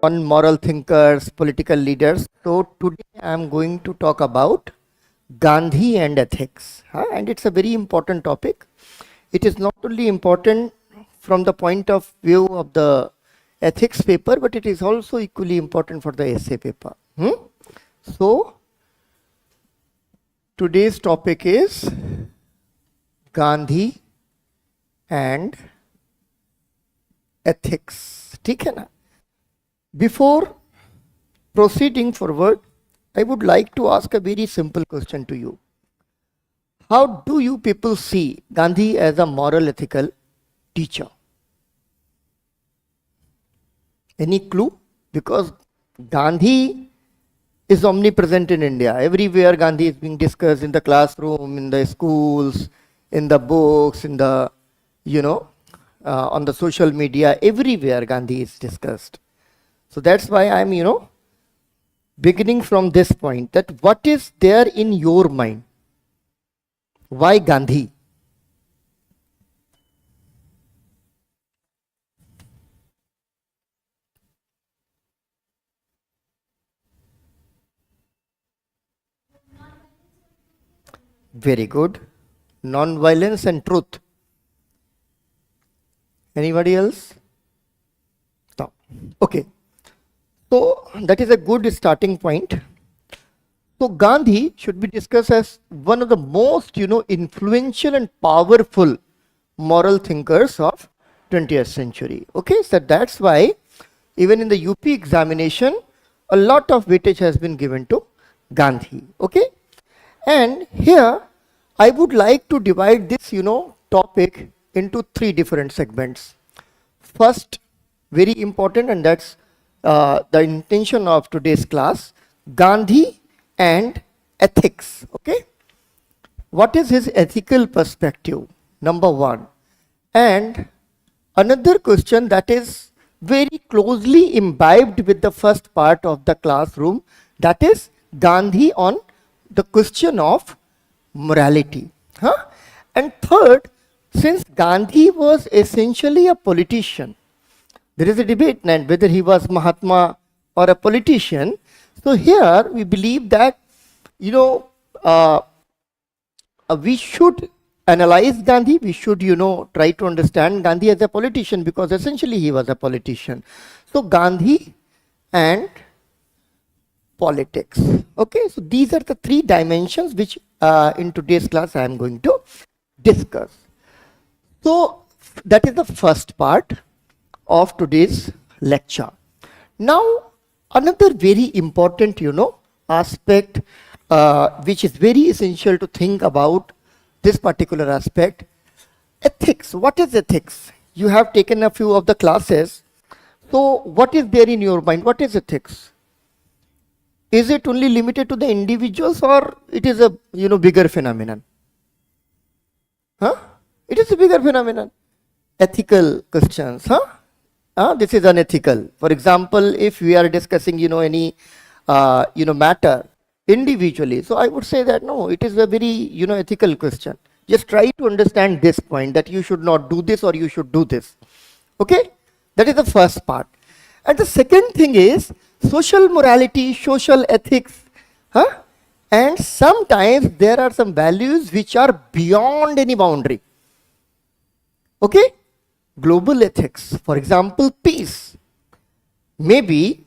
on moral thinkers, political leaders. So today I am going to talk about Gandhi and ethics. And it's a very important topic. It is not only important from the point of view of the ethics paper, but it is also equally important for the essay paper. So today's topic is Gandhi and ethics. ठीक है ना? Before proceeding forward, I would like to ask a very simple question to you. How do you people see Gandhi as a moral ethical teacher? Any clue? Because Gandhi is omnipresent in India. Everywhere Gandhi is being discussed, in the classroom, in the schools, in the books, in the, on the social media, everywhere Gandhi is discussed. So that's why I'm, beginning from this point, that what is there in your mind? Why Gandhi? Very good. Non-violence and truth. Anybody else? No. Okay. So that is a good starting point. So Gandhi should be discussed as one of the most, influential and powerful moral thinkers of 20th century. Okay, so that's why even in the UP examination, a lot of weightage has been given to Gandhi. Okay, and here I would like to divide this, topic into three different segments. First, very important, and that's the intention of today's class, Gandhi and ethics. Okay, what is his ethical perspective? Number one. And another question that is very closely imbibed with the first part of the classroom, that is Gandhi on the question of morality. And third, since Gandhi was essentially a politician, there is a debate and whether he was Mahatma or a politician. So here we believe that, we should analyze Gandhi. We should, try to understand Gandhi as a politician, because essentially he was a politician. So Gandhi and politics. Okay, so these are the three dimensions which in today's class I am going to discuss. So that is the first part of today's lecture. Now another very important aspect which is very essential to think about this particular aspect, ethics. What is ethics? You have taken a few of the classes. So what is there in your mind? What is ethics? Is it only limited to the individuals, or it is a bigger phenomenon? It is a bigger phenomenon. Ethical questions, this is unethical. For example, if we are discussing any matter individually, so I would say that no, it is a very ethical question. Just try to understand this point, that you should not do this or you should do this. Okay, that is the first part. And the second thing is social morality, social ethics. And sometimes there are some values which are beyond any boundary. Okay, global ethics, for example, peace. Maybe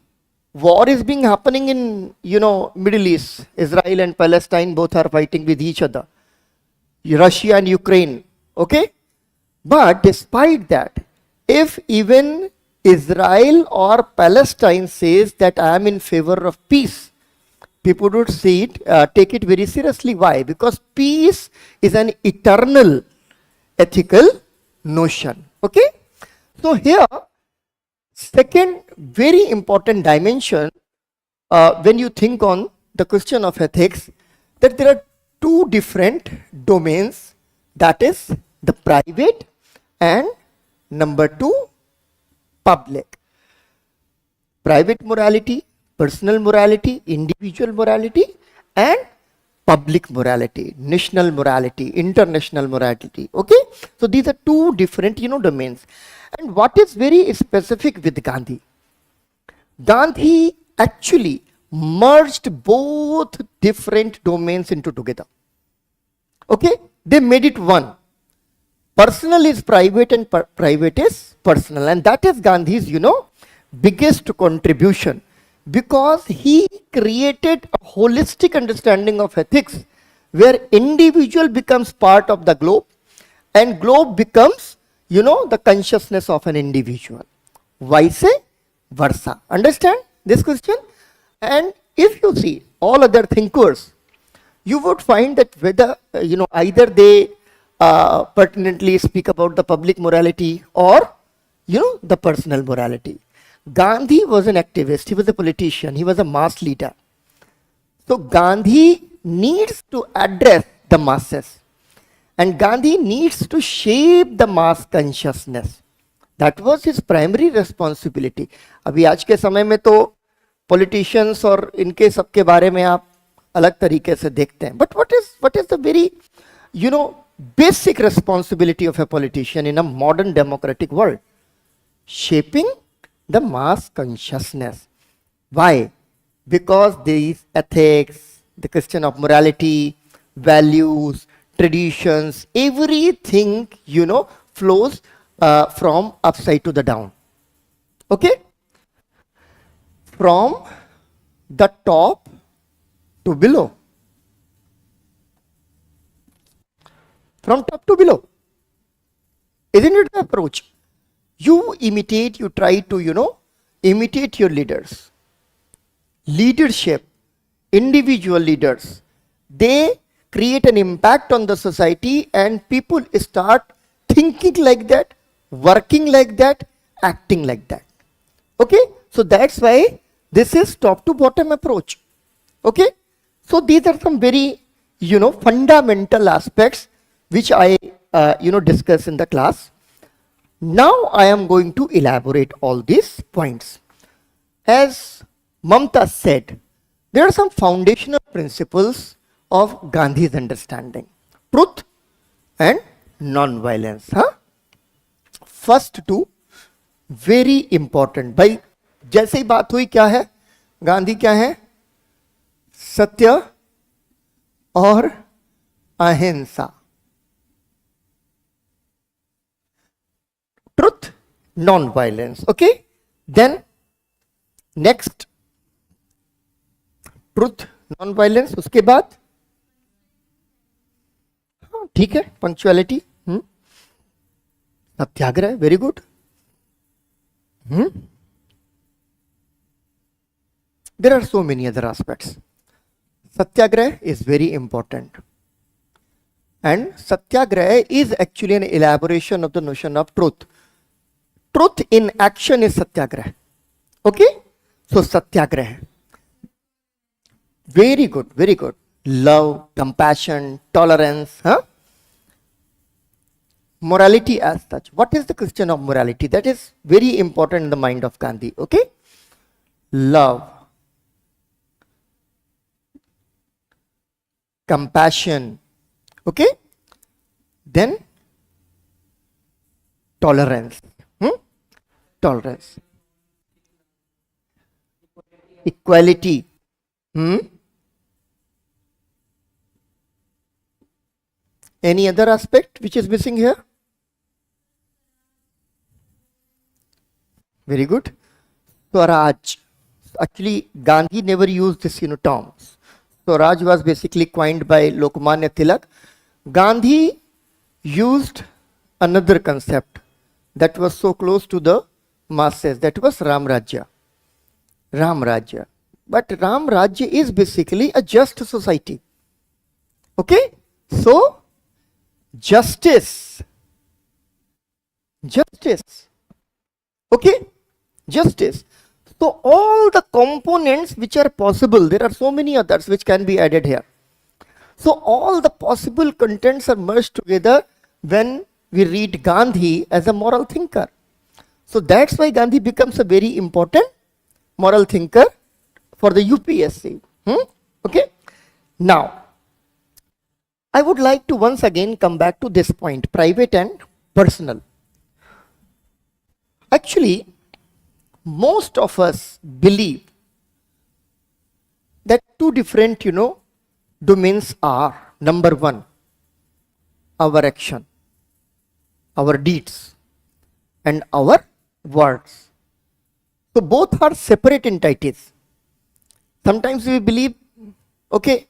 war is being happening in Middle East. Israel and Palestine both are fighting with each other. Russia and Ukraine. Okay, but despite that, if even Israel or Palestine says that I am in favor of peace, people would see it, take it very seriously. Why? Because peace is an eternal ethical notion. Okay, so here second very important dimension when you think on the question of ethics, that there are two different domains, that is the private and number two, public. Private morality, personal morality, individual morality, and public morality, national morality, international morality. Okay, so these are two different domains. And what is very specific with Gandhi? Gandhi actually merged both different domains into together. Okay, they made it one. Personal is private and private is personal, and that is Gandhi's, biggest contribution, because he created a holistic understanding of ethics where individual becomes part of the globe and globe becomes, the consciousness of an individual. Vice versa. Understand this question? And if you see all other thinkers, you would find that whether, either they pertinently speak about the public morality or, the personal morality. Gandhi was an activist, he was a politician, he was a mass leader. So Gandhi needs to address the masses, and Gandhi needs to shape the mass consciousness. That was his primary responsibility. अभी आज के समय में तो politicians और इनके सबके बारे में आप अलग तरीके से देखते हैं. But what is the very, basic responsibility of a politician in a modern democratic world? Shaping the mass consciousness. Why? Because these ethics, the question of morality, values, traditions, everything, flows from upside to the down. Okay? From the top to below. From top to below. Isn't it the approach? You imitate, you try to, imitate your leaders. Leadership, individual leaders, they create an impact on the society and people start thinking like that, working like that, acting like that. Okay? So that's why this is top to bottom approach. Okay? So these are some very, fundamental aspects which I, discuss in the class. Now I am going to elaborate all these points. As Mamta said, there are some foundational principles of Gandhi's understanding. Truth and non-violence. First two, very important. भाई जैसे ही बात हुई क्या है, गांधी क्या है? सत्य और अहिंसा. Truth, non-violence. Okay? Then next, truth, non-violence. उसके बाद ठीक है, punctuality, Satyagraha, very good. There are so many other aspects. Satyagraha is very important. And Satyagraha is actually an elaboration of the notion of truth. Truth in action is Satyagraha. Okay? So Satyagraha. Very good, very good. Love, compassion, tolerance. Morality as such. What is the question of morality? That is very important in the mind of Gandhi. Okay? Love, compassion. Okay? Then tolerance. Tolerance. Equality. Any other aspect which is missing here? Very good. Swaraj. Actually, Gandhi never used this, terms. Swaraj was basically coined by Lokmanya Tilak. Gandhi used another concept that was so close to the masses. That was Ram Rajya. Ram Rajya. But Ram Rajya is basically a just society. Okay? So, justice. Justice. Okay? Justice. So all the components which are possible, there are so many others which can be added here. So all the possible contents are merged together when we read Gandhi as a moral thinker. So that's why Gandhi becomes a very important moral thinker for the UPSC. Okay? Now, I would like to once again come back to this point, private and personal. Actually, most of us believe that two different, domains are, number one, our action, our deeds, and our words. So both are separate entities. Sometimes we believe, okay,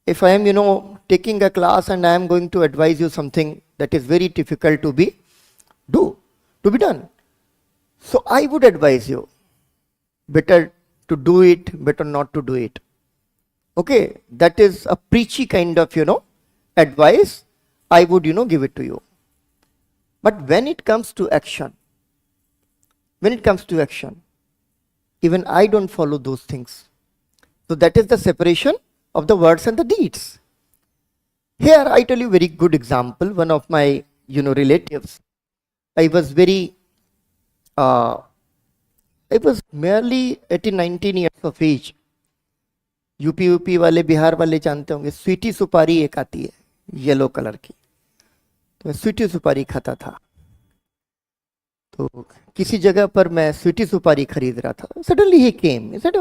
if I am, taking a class and I am going to advise you something that is very difficult to be done. So I would advise you, better to do it, better not to do it. Okay, that is a preachy kind of, advice. I would, give it to you. But when it comes to action, even I don't follow those things. So that is the separation of the words and the deeds. Here I tell you very good example. One of my, relatives, I was merely 18-19 years of age. UP वाले, बिहार वाले जानते होंगे, स्वीटी सुपारी एक आती है yellow colour की, तो मैं स्वीटी सुपारी खाता था. तो किसी जगह पर मैं स्वीटी सुपारी खरीद रहा था. Suddenly he came, he said,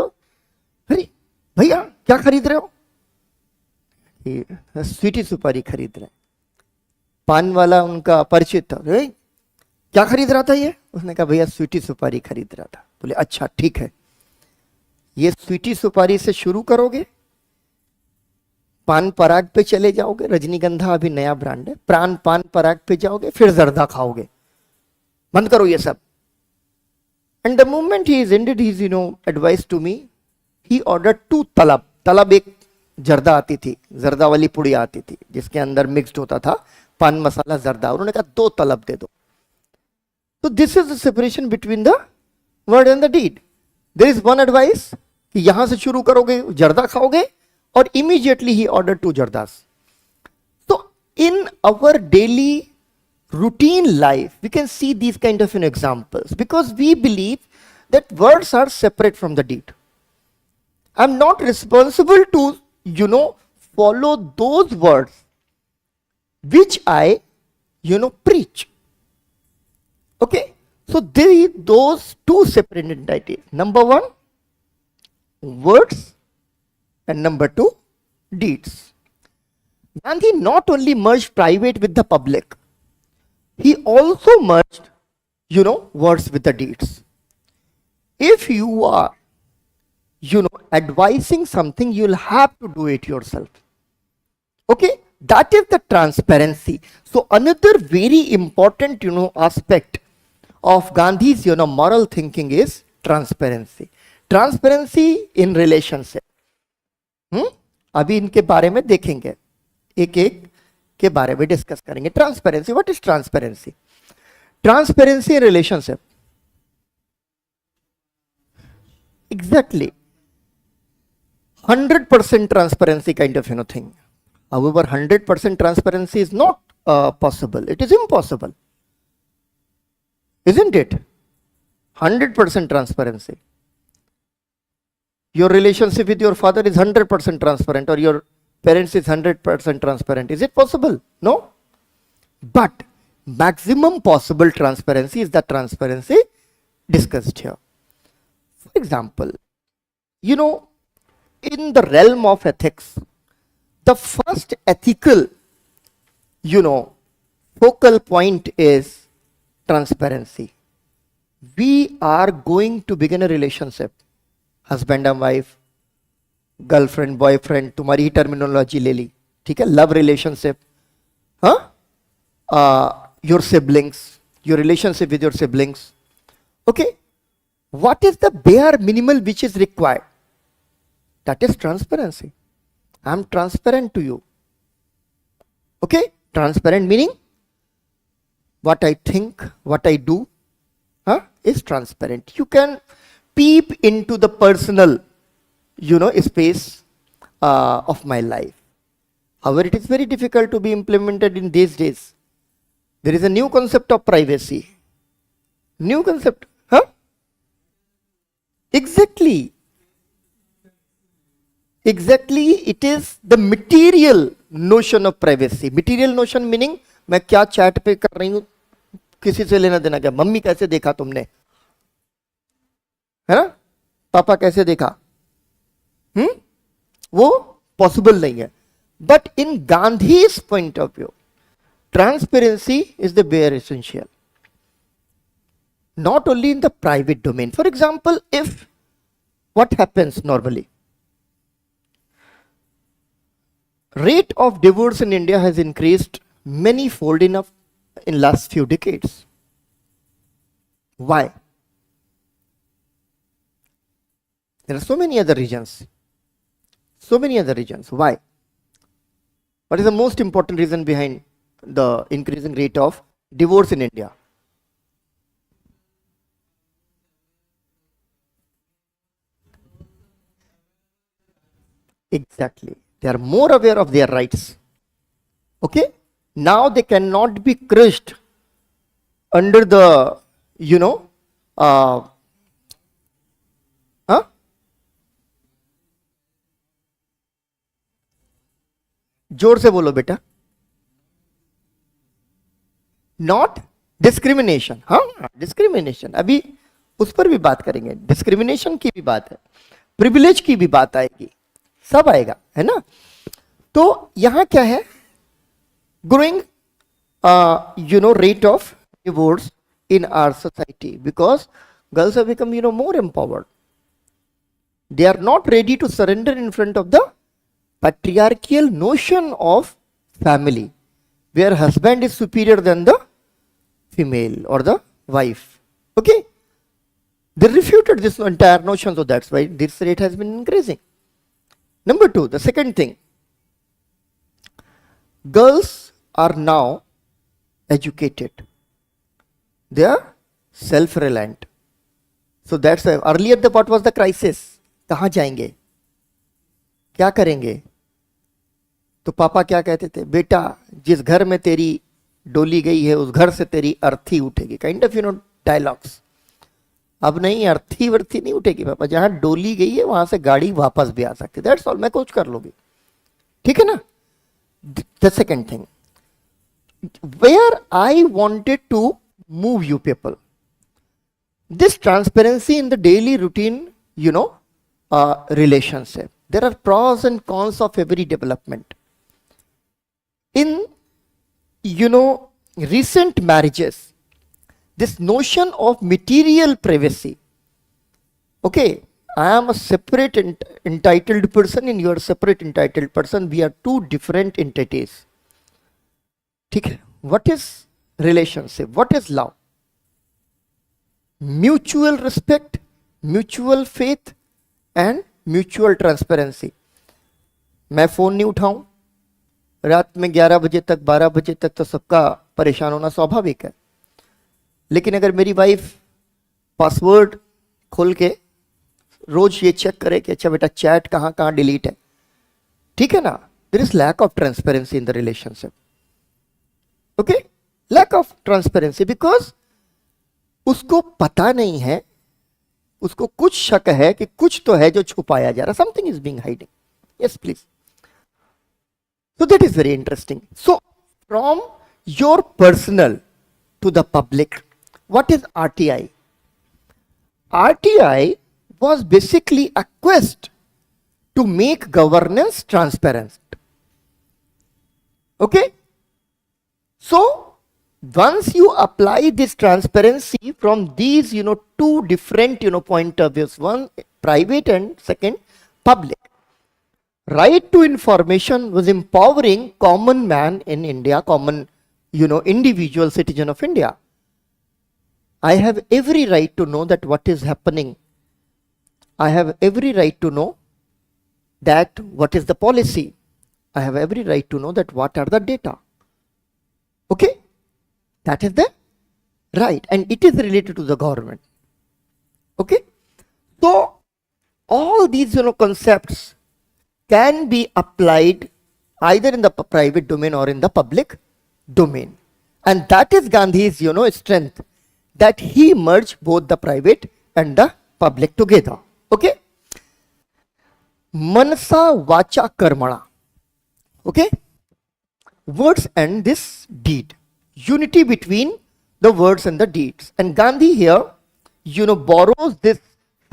अरे भैया क्या खरीद रहे हो? स्वीटी सुपारी खरीद रहे. पान वाला उनका परिचित था. क्या खरीद रहा था ये? उसने कहा भैया स्वीटी सुपारी खरीद रहा था. बोले अच्छा ठीक है, ये स्वीटी सुपारी से शुरू करोगे, पान पराग पे चले जाओगे, रजनीगंधा अभी नया ब्रांड है, पान पराग पे जाओगे, फिर जर्दा खाओगे, बंद करो ये सब. And the moment he is ended his advice to me, he ordered 2 तलब एक जर्दा आती थी, जर्दा वाली पुड़ी आती थी जिसके अंदर मिक्स्ड होता था पान मसाला जर्दा. उन्होंने कहा 2 तलब दे दो. तो this is the separation between the word and the deed. There is one advice कि यहां से शुरू करोगे, जर्दा खाओगे, और इमीडिएटली ही ऑर्डर 2 जर्दास. तो in our daily routine life we can see these kind of examples because we believe that words are separate from the deed. I'm not responsible to follow those words which I preach. Okay, so those two separate entities, number 1 words and number 2 deeds. Gandhi not only merged private with the public, he also merged, words with the deeds. If you are, advising something, you'll have to do it yourself. Okay, that is the transparency. So another very important, aspect of Gandhi's, moral thinking is transparency. Transparency in relationship. अभी इनके बारे में देखेंगे, एक के बारे में discuss करेंगे. Transparency, what is transparency? Transparency in relationship, exactly 100% transparency kind of thing. However, 100% transparency is not possible. It is impossible, isn't it? 100% transparency. Your relationship with your father is 100% transparent, or your parents is 100% transparent. Is it possible? No. But maximum possible transparency is the transparency discussed here. For example, in the realm of ethics, the first ethical, focal point is transparency. We are going to begin a relationship, husband and wife, girlfriend boyfriend, तुम्हारी ही terminology ले ली, ठीक है, love relationship, your siblings, your relationship with your siblings. Okay, what is the bare minimal which is required? That is transparency. I am transparent to you. Okay, transparent meaning what I think, what I do is transparent. You can peep into the personal space of my life. However, it is very difficult to be implemented in these days. There is a new concept of privacy. New concept, Exactly. Exactly, it is the material notion of privacy. Material notion meaning, मैं क्या chat पे कर रही हूँ, किसी से लेना देना क्या, मम्मी कैसे देखा तुमने, है ना, पापा कैसे देखा, वो पॉसिबल नहीं है. But in Gandhi's point of view, transparency is the bare essential, not only in the private domain. For example, if what happens normally, rate of divorce in India has increased many fold in last few decades. Why? There are so many other reasons. Why? What is the most important reason behind the increasing rate of divorce in India? Exactly. They are more aware of their rights. Okay? Now they cannot be crushed under the, जोर से बोलो बेटा. Not discrimination. हाँ, discrimination अभी उस पर भी बात करेंगे, डिस्क्रिमिनेशन की भी बात है, प्रिविलेज की भी बात आएगी, सब आएगा, है ना. तो यहां क्या है, growing rate of divorce in our society because girls have become more empowered. They are not ready to surrender in front of the patriarchal notion of family where husband is superior than the female or the wife. Okay, they refuted this entire notion, so that's why this rate has been increasing. Number two, the second thing, girls are now educated. They are self-reliant. So that's why earlier what was the crisis? कहाँ जाएंगे, क्या करेंगे? तो पापा क्या कहते थे, बेटा जिस घर में तेरी डोली गई है उस घर से तेरी अर्थी उठेगी. Kind of dialogues. अब नहीं, अर्थी वर्थी नहीं उठेगी पापा, जहां डोली गई है वहां से गाड़ी वापस भी आ सकती है. दैट्स ऑल, मैं कुछ कर लूंगी, ठीक है ना. The second thing where I wanted to move you people, this transparency in the daily routine relationship. There are pros and cons of every development. In recent marriages, this notion of material privacy, okay, I am a separate entitled person and you are a separate entitled person, we are two different entities. ठीक है. What is relationship? What is love? Mutual respect, mutual faith and mutual transparency. मैं phone नहीं उठाऊं रात में 11 बजे तक 12 बजे तक तो सबका परेशान होना स्वाभाविक है, लेकिन अगर मेरी वाइफ पासवर्ड खोल के रोज ये चेक करे कि अच्छा बेटा चैट कहाँ कहाँ डिलीट है, ठीक है ना, there is lack of transparency in the relationship. Okay, lack of transparency because उसको पता नहीं है, उसको कुछ शक है कि कुछ तो है जो छुपाया जा रहा, something is being hiding. Yes please. So that is very interesting. So from your personal to the public, what is RTI? RTI was basically a quest to make governance transparent. Okay? So once you apply this transparency from these, two different, point of views, one private and second public. Right to information was empowering common man in India, common, individual citizen of India. I have every right to know that what is happening. I have every right to know that what is the policy. I have every right to know that what are the data. Okay? That is the right, and it is related to the government. Okay? So all these, concepts can be applied either in the private domain or in the public domain. And that is Gandhi's, strength, that he merged both the private and the public together. Okay? Manasa vacha karmana. Okay? Words and this deed. Unity between the words and the deeds. And Gandhi here, borrows this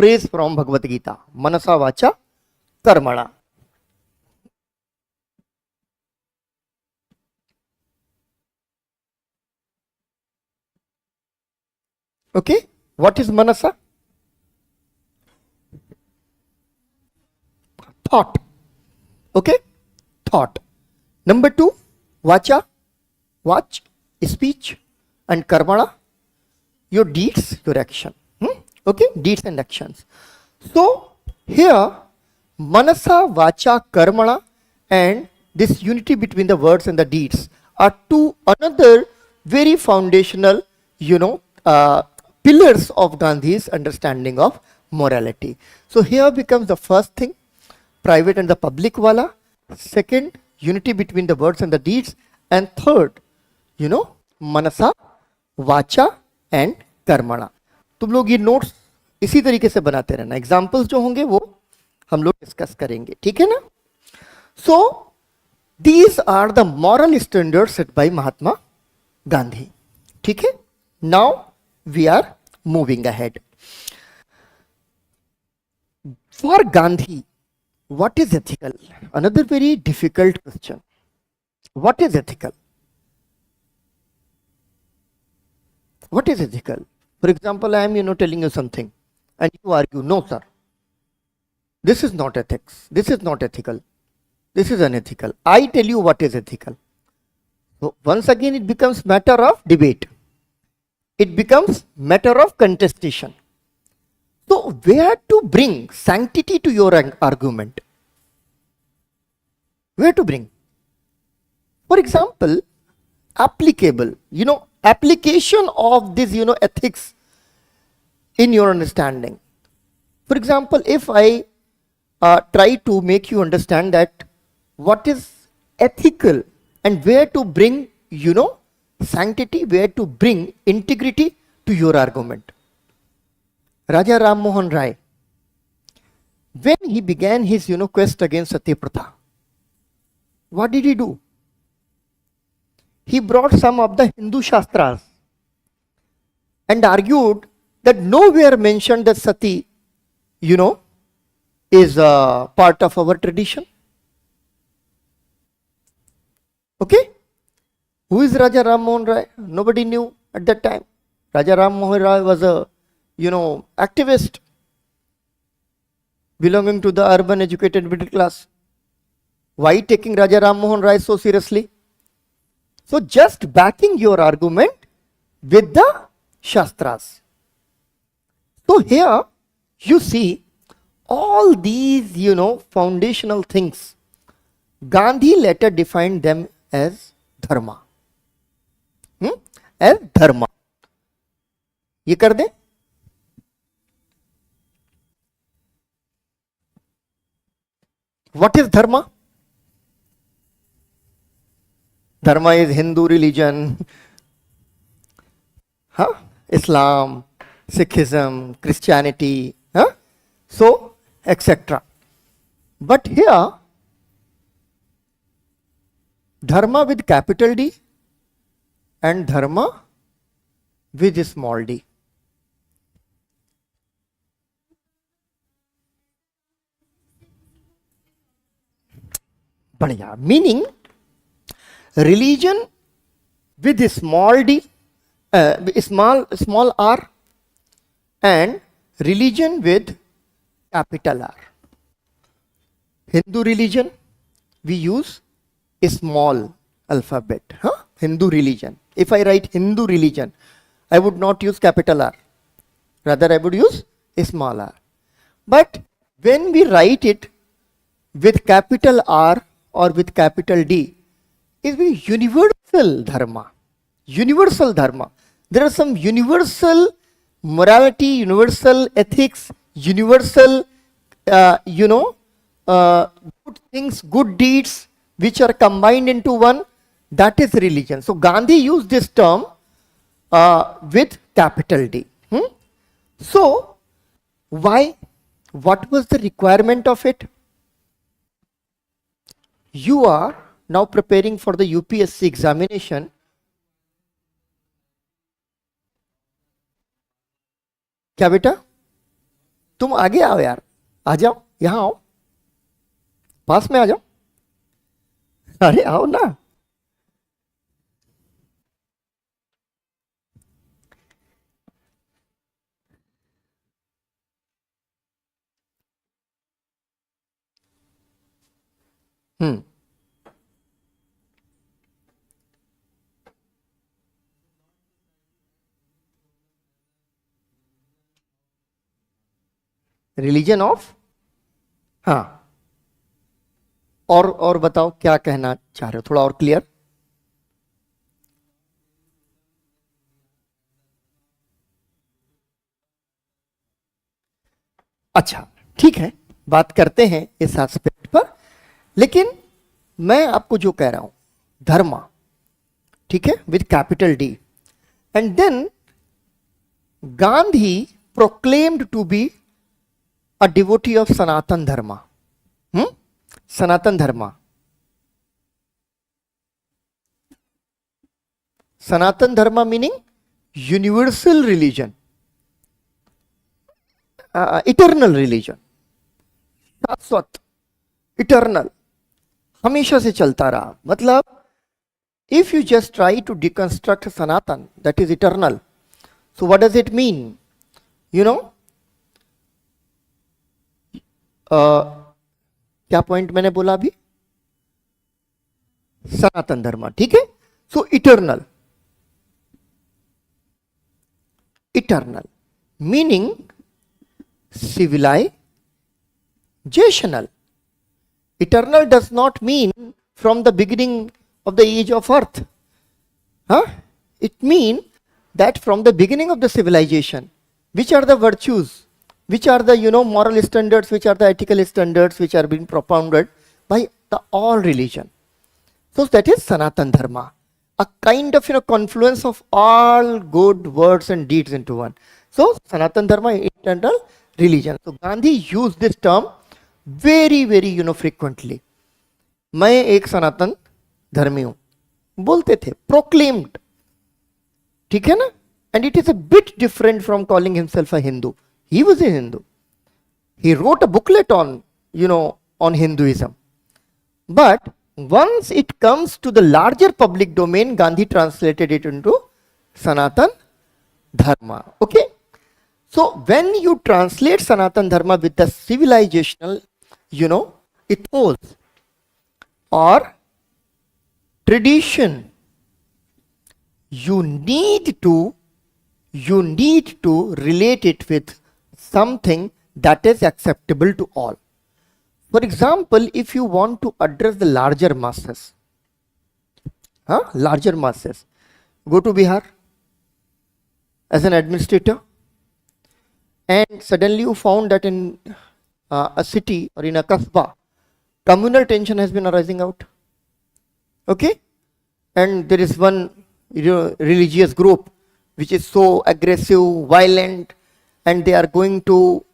phrase from Bhagavad Gita, Manasa Vacha Karmana. Okay, what is Manasa? Thought. Okay, thought. Number 2, Vacha, watch, speech, and Karmana, your deeds, your action. Okay, deeds and actions. So here, Manasa, Vacha, Karmana, and this unity between the words and the deeds are two another very foundational, pillars of Gandhi's understanding of morality. So here becomes the first thing, private and the public wala. Second, unity between the words and the deeds. And third, Manasa, Vacha and Karmana. तुम लोग ये notes इसी तरीके से बनाते रहना, examples जो होंगे वो हम लोग डिस्कस करेंगे, ठीक है ना. So these are the moral standards set by Mahatma Gandhi. ठीक है, now we are moving ahead. For Gandhi, what is ethical? Another very difficult question. What is ethical? What is ethical? For example, I am, telling you something and you argue, no sir, this is not ethics, this is not ethical, this is unethical. I tell you what is ethical. So once again it becomes matter of debate. It becomes matter of contestation. So where to bring sanctity to your argument? Where to bring? For example, applicable, application of this, ethics in your understanding. For example, if I try to make you understand that what is ethical and where to bring, sanctity, where to bring integrity to your argument. Raja Ram Mohan Rai, when he began his, quest against Satya Pratha, what did he do? He brought some of the Hindu Shastras and argued that nowhere mentioned that Sati, is a part of our tradition. Okay? Who is Raja Ram Mohan Rai? Nobody knew at that time. Raja Ram Mohan Rai was a, activist belonging to the urban educated middle class. Why taking Raja Ram Mohan Rai so seriously? So just backing your argument with the Shastras. So here you see all these, foundational things. Gandhi later defined them as dharma. As dharma. ये कर दे. What is dharma? Dharma is Hindu religion, Islam, Sikhism, Christianity, so etc. But here, dharma with capital D and dharma with small d. बढ़िया. Meaning, religion with small d, small r, and religion with capital R. Hindu religion, we use a small alphabet. Hindu religion. If I write Hindu religion, I would not use capital R. Rather, I would use a small r. But when we write it with capital R or with capital D, it is universal dharma. Universal dharma. There are some universal morality, universal ethics, universal, good things, good deeds, which are combined into one. That is religion. So Gandhi used this term with capital D. So why? What was the requirement of it? You are now preparing for the UPSC examination. क्या बेटा? तुम आगे आओ यार, आ जाओ, यहां आओ, पास में आ जाओ, अरे आओ ना। हम्म, रिलीजन ऑफ, हाँ, और बताओ क्या कहना चाह रहे हो, थोड़ा और क्लियर। अच्छा, ठीक है, बात करते हैं इस एस्पेक्ट पर, लेकिन मैं आपको जो कह रहा हूं, धर्म, ठीक है, with capital D, and then Gandhi proclaimed to be a devotee of Sanatan Dharma. Sanatan Dharma, Sanatan Dharma meaning universal religion, eternal religion, शाश्वत, इटर्नल, हमेशा से चलता रहा। मतलब if you just try to deconstruct Sanatan, that is eternal, so what does it mean, you know, क्या point मैंने बोला अभी, सनातन धर्म, ठीक है, so eternal, eternal meaning civilizational. Eternal does not mean from the beginning of the age of earth. Huh? It means that from the beginning of the civilization, which are the virtues, which are the moral standards, which are the ethical standards, which are being propounded by the all religion. So that is Sanatan Dharma, a kind of confluence of all good words and deeds into one. So Sanatan Dharma, eternal religion. So Gandhi used this term very frequently. मैं एक सनातन धर्मी हूं बोलते थे, proclaimed, ठीक है ना, and it is a bit different from calling himself a Hindu. He was a Hindu. He wrote a booklet on on Hinduism, but once it comes to the larger public domain, Gandhi translated it into Sanatan Dharma. Okay. So when you translate Sanatan Dharma with the civilizational, ethos or tradition, you need to relate it with something that is acceptable to all. For example, if you want to address the larger masses, go to Bihar as an administrator, and suddenly you found that in a city or in a kasbah, communal tension has been arising out. Okay? And there is one religious group which is so aggressive, violent, and they are going to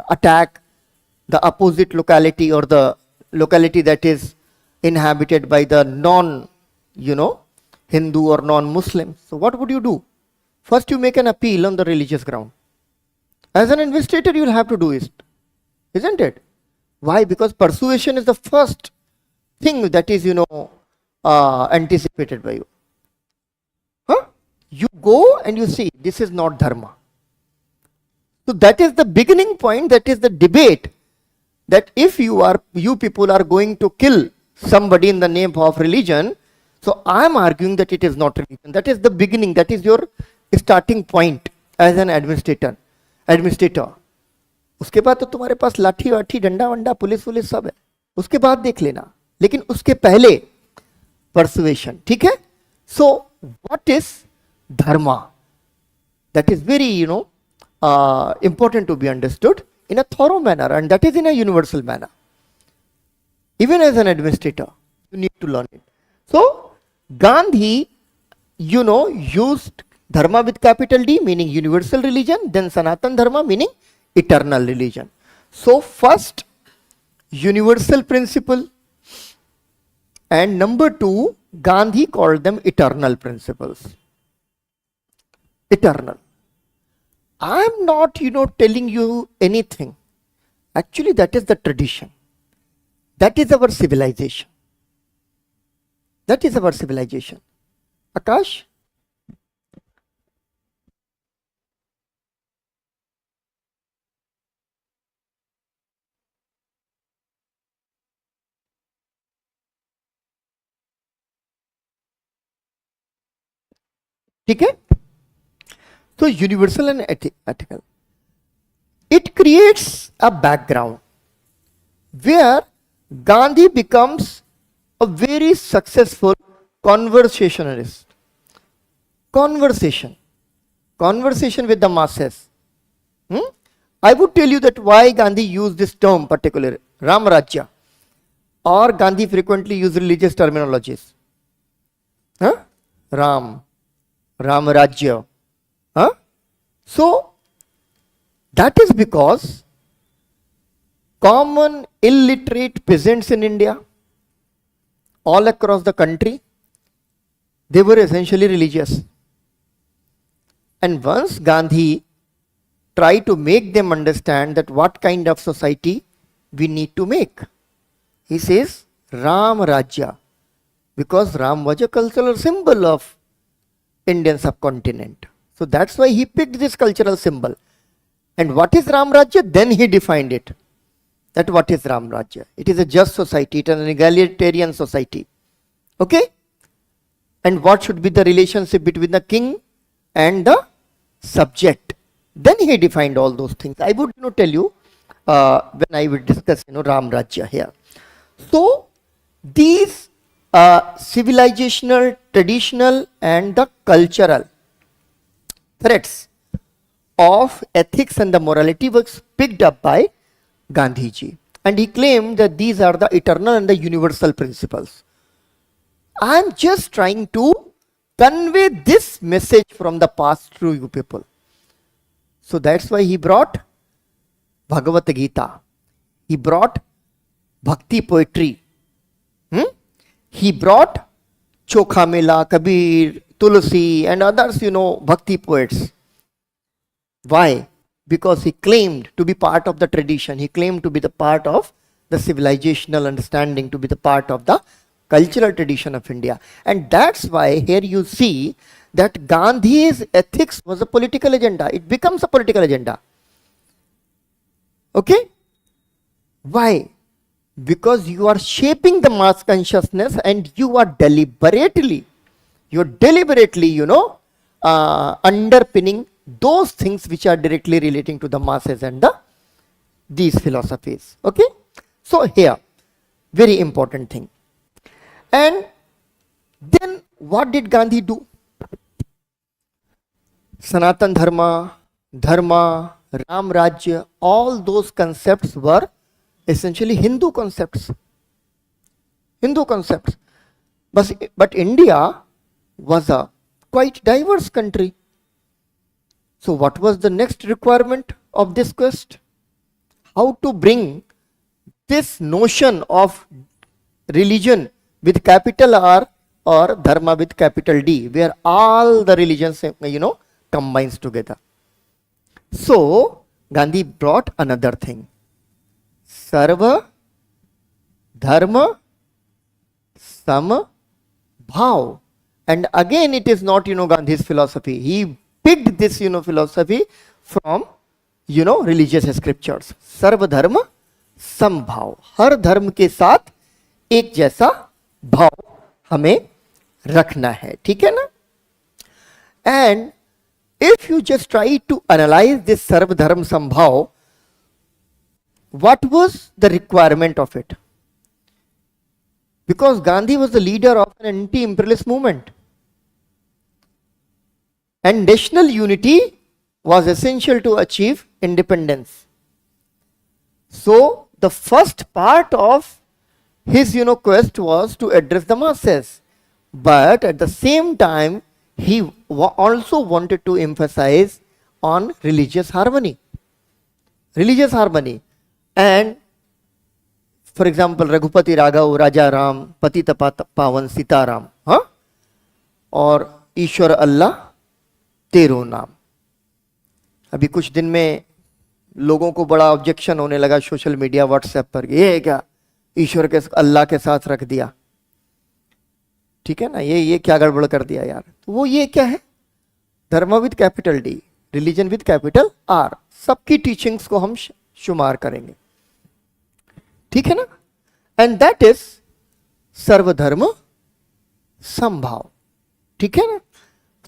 attack the opposite locality or the locality that is inhabited by the non Hindu or non-Muslim. So what would you do? First you make an appeal on the religious ground. As an administrator you will have to do it, isn't it? Why? Because persuasion is the first thing that is anticipated by you. You go and you see this is not dharma. So that is the beginning point, that is the debate, that if you people are going to kill somebody in the name of religion, so I am arguing that it is not religion. That is the beginning, that is your starting point as an administrator. उसके बाद तो तुम्हारे पास लाठी वाठी डंडा वंडा police सब है, उसके बाद देख लेना, लेकिन उसके पहले persuasion, ठीक है? So what is dharma? That is very important to be understood in a thorough manner, and that is in a universal manner. Even as an administrator you need to learn it. So Gandhi used dharma with capital D meaning universal religion, then Sanatan Dharma meaning eternal religion. So first universal principle, and number two Gandhi called them eternal principles. Eternal. I am not, telling you anything. Actually, that is the tradition. That is our civilization. That is our civilization. Akash? ठीक है? So universal and ethical. It creates a background where Gandhi becomes a very successful conversationalist. Conversation with the masses. I would tell you that why Gandhi used this term particularly, Ram Rajya, or Gandhi frequently used religious terminologies. Ram Rajya. So that is because common illiterate peasants in India, all across the country, they were essentially religious. And once Gandhi tried to make them understand that what kind of society we need to make, he says Ram Rajya, because Ram was a cultural symbol of Indian subcontinent. So that's why he picked this cultural symbol. And what is Ram Rajya? Then he defined it. That what is Ram Rajya? It is a just society, it is an egalitarian society. Okay? And what should be the relationship between the king and the subject? Then he defined all those things. I would tell you when I will discuss Ram Rajya here. So these civilizational, traditional and the cultural threats of ethics and the morality was picked up by Gandhiji, and he claimed that these are the eternal and the universal principles. I am just trying to convey this message from the past to you people. So that's why he brought Bhagavad Gita, he brought Bhakti poetry, he brought Chokha Mela, Kabir, Tulsi and others, Bhakti poets. Why? Because he claimed to be part of the tradition, he claimed to be the part of the civilizational understanding, to be the part of the cultural tradition of India. And that's why here you see that Gandhi's ethics was a political agenda. It becomes a political agenda. Okay? Why? Because you are shaping the mass consciousness and you are deliberately, underpinning those things which are directly relating to the masses and these philosophies. Okay? So here, very important thing. And then what did Gandhi do? Sanatan Dharma, Ram Rajya, all those concepts were essentially Hindu concepts. But India was a quite diverse country. So what was the next requirement of this quest? How to bring this notion of religion with capital R or dharma with capital D, where all the religions, combines together. So Gandhi brought another thing. Sarva Dharma Sam Bhav. And again it is not, Gandhi's philosophy. He picked this, philosophy from, religious scriptures. Sarva Dharma Sam Bhav. हर धर्म के साथ एक जैसा भाव हमें रखना है. ठीक है ना? And if you just try to analyze this Sarva Dharma Sambhav, what was the requirement of it? Because Gandhi was the leader of an anti-imperialist movement. And national unity was essential to achieve independence. So the first part of his quest was to address the masses. But at the same time, he also wanted to emphasize on religious harmony. And for example, Raghupati Raghav, Raja Ram, Patita Pavan Sita Ram, or Ishwar Allah Tero Naam. अभी कुछ दिन में लोगों को बड़ा objection होने लगा social media WhatsApp पर, ये क्या ईश्वर के अल्लाह के साथ रख दिया, ठीक है ना, ये क्या गड़बड़ कर दिया यार। तो वो ये क्या है, धर्म with capital D, religion with capital R, सबकी टीचिंग्स को हम शुमार करेंगे, ठीक है ना। एंड दैट इज सर्वधर्म समभाव, ठीक है ना।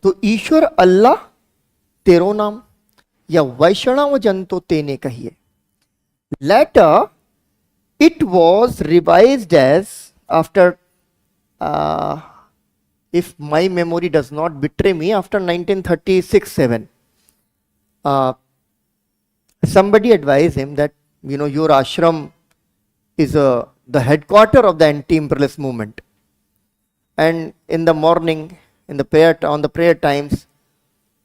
तो ईश्वर अल्लाह तेरो नाम, या वैष्णव जन तो तेने कहिए। Later it was revised as after if my memory does not betray me, after 1936-7 somebody advised him that, you know, your ashram is the headquarter of the anti-imperialist movement, and in the morning, in the prayer, on the prayer times,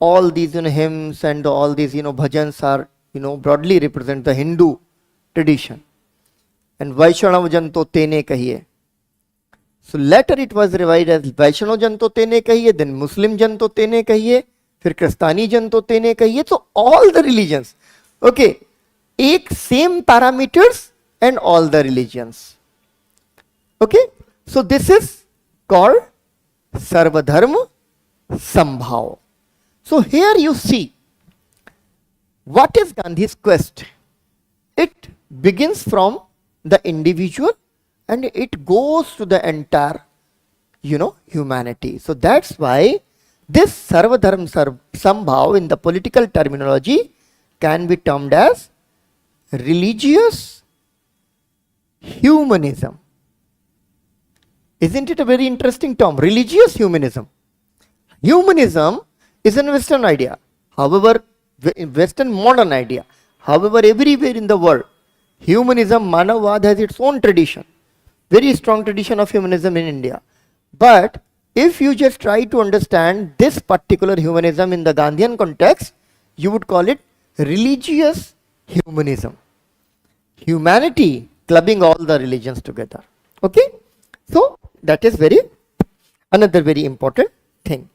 all these, you know, hymns and all these, you know, bhajans are, you know, broadly represent the Hindu tradition. And Vaishnav jan to tene kahiye. So later it was revised as Vaishnav jan to tene kahiye, then Muslim jan to tene kahiye, फिर Kristani jan to tene kahiye. So all the religions, okay, एक same parameters and all the religions. Okay, so this is called Sarvadharma Sambhav. So here you see what is Gandhi's quest. It begins from the individual and it goes to the entire, you know, humanity. So that's why this Sarvadharma Sambhav in the political terminology can be termed as religious humanism. Isn't it a very interesting term? Religious humanism. Humanism is a Western idea. However, Western modern idea. However, everywhere in the world, humanism, Manavad has its own tradition. Very strong tradition of humanism in India. But if you just try to understand this particular humanism in the Gandhian context, you would call it religious humanism. Humanity clubbing all the religions together. Okay? So that is another very important thing.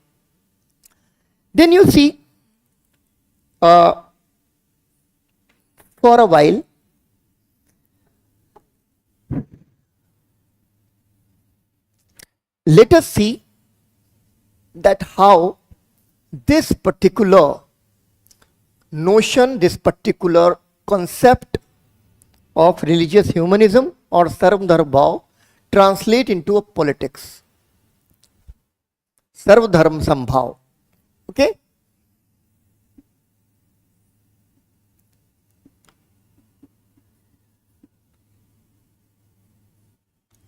Then you see, for a while, let us see that how this particular notion, this particular concept of religious humanism or Sarvadharma Bhav translate into a politics. Sarvadharma Sambhav. Okay?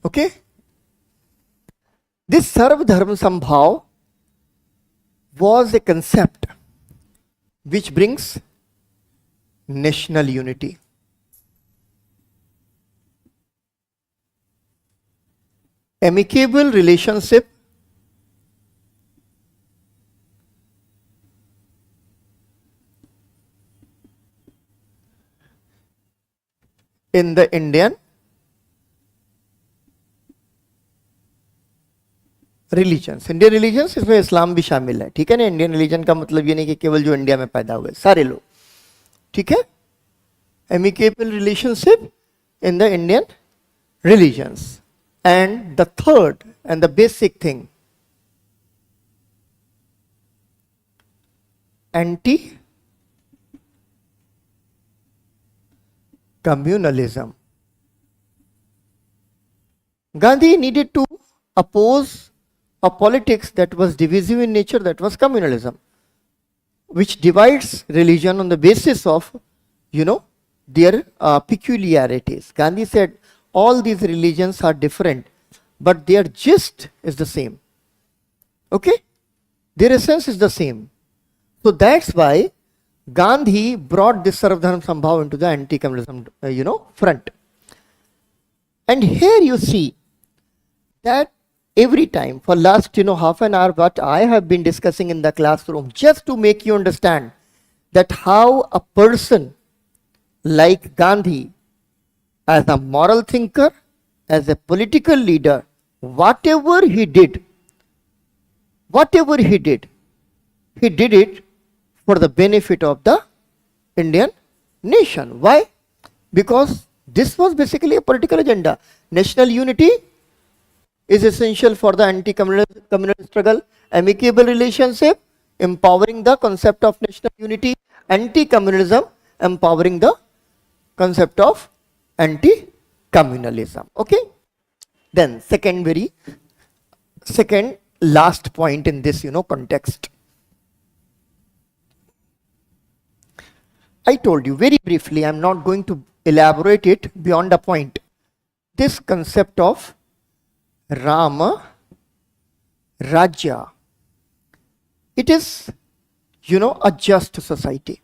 Okay? This Sarvadharma Sambhav was a concept which brings national unity. Amicable relationship in the Indian religions. Indian religions इसमें इस्लाम भी शामिल है, ठीक है ना. Indian religion का मतलब ये नहीं कि केवल जो इंडिया में पैदा हुए, सारे लोग, ठीक है. Amicable relationship in the Indian religions. And the third and the basic thing, anti communalism. Gandhi needed to oppose a politics that was divisive in nature, that was communalism, which divides religion on the basis of, you know, their peculiarities. Gandhi said all these religions are different, but their gist is the same. Okay? Their essence is the same. So that's why Gandhi brought this Sarvadharma Sambhav into the anti-communism, front. And here you see that every time for last, half an hour, what I have been discussing in the classroom, just to make you understand that how a person like Gandhi, as a moral thinker, as a political leader, whatever he did, he did it for the benefit of the Indian nation. Why? Because this was basically a political agenda. National unity is essential for the anti-communal struggle, amicable relationship, empowering the concept of national unity, anti-communalism, empowering the concept of anti-communalism. Okay? Then second last point in this, context. I told you very briefly, I'm not going to elaborate it beyond a point. This concept of Rama Rajya, it is, a just society.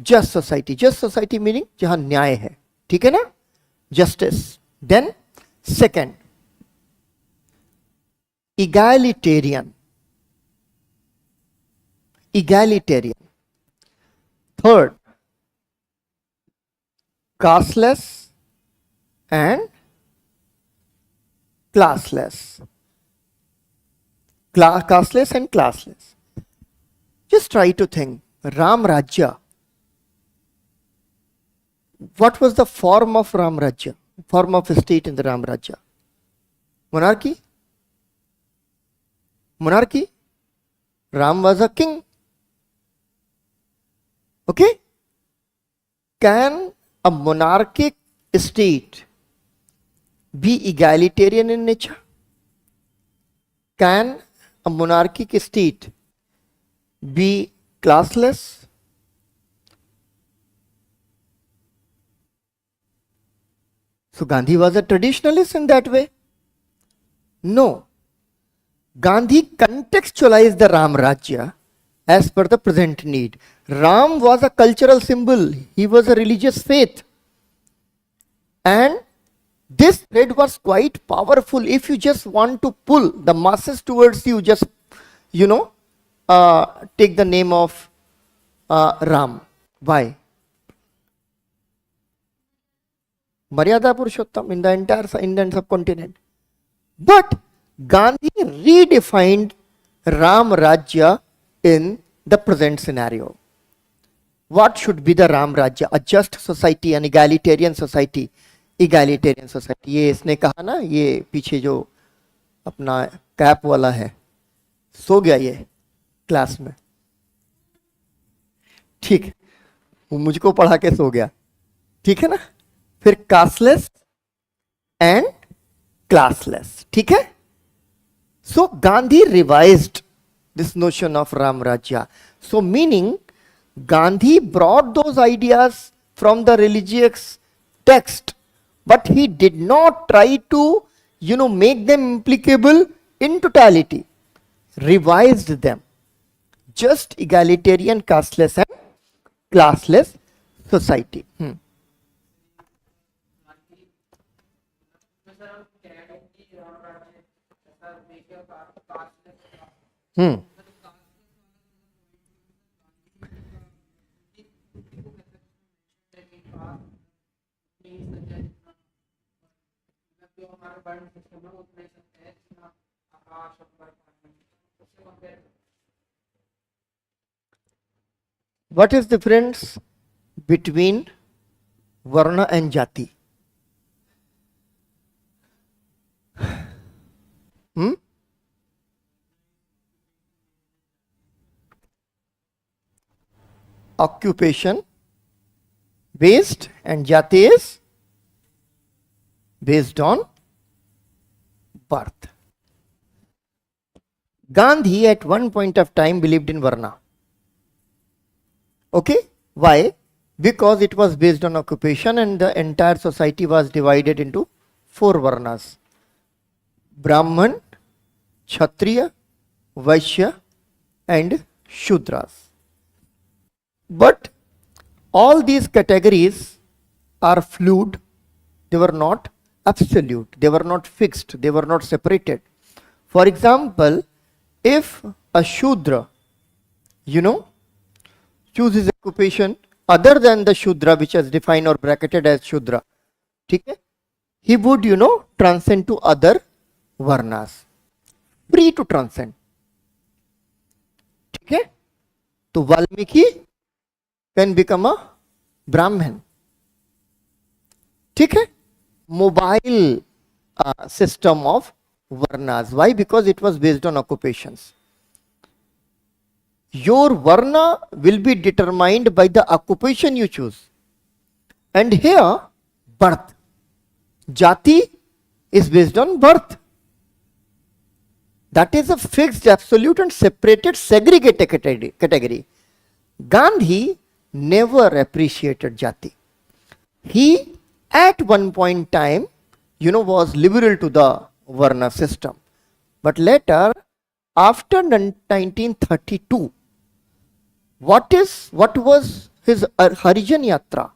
Just society meaning jahan nyay hai. ठीक है ना? Justice. Then second, egalitarian. Third, casteless and classless. Casteless and classless. Just try to think. Ram Rajya. What was the form of Ram Rajya? Form of state in the Ram Rajya? Monarchy? Ram was a king. Okay? Can a monarchic state be egalitarian in nature? Can a monarchic state be classless? So Gandhi was a traditionalist in that way? No. Gandhi contextualized the Ram Rajya as per the present need. Ram was a cultural symbol. He was a religious faith. And this thread was quite powerful. If you just want to pull the masses towards you, just, take the name of Ram. Why? Maryada Purushottam in the entire Indian subcontinent. But Gandhi redefined Ram Rajya in the present scenario. What should be the Ram Rajya? A just society, an egalitarian society. ये इसने कहा ना, ये पीछे जो अपना cap वाला है, सो गया ये क्लास में. ठीक, वो मुझको पढ़ा के सो गया. ठीक है ना? फिर कास्टलेस एंड क्लासलेस. ठीक है? So Gandhi revised this notion of Ram Rajya. So meaning Gandhi brought those ideas from the religious text, but he did not try to, make them applicable in totality. Revised them. Just egalitarian, casteless and classless society. What is the difference between Varna and Jati? Occupation based and Jati is based on birth. Gandhi at one point of time believed in Varna. Okay? Why? Because it was based on occupation and the entire society was divided into 4 Varnas. Brahman, Kshatriya, Vaishya and Shudras. But all these categories are fluid. They were not absolute. They were not fixed. They were not separated. For example, if a Shudra, chooses occupation other than the Shudra which is defined or bracketed as Shudra, he would, transcend to other Varnas. Free to transcend. Okay? So Valmiki can become a Brahmin. ठीक है? Mobile system of varnas. Why? Because it was based on occupations. Your varna will be determined by the occupation you choose. And here, birth. Jati is based on birth. That is a fixed, absolute and separated, segregated category. Gandhi never appreciated jati. He, at one point in time, was liberal to the varna system. But later, after 1932, what was his Harijan Yatra?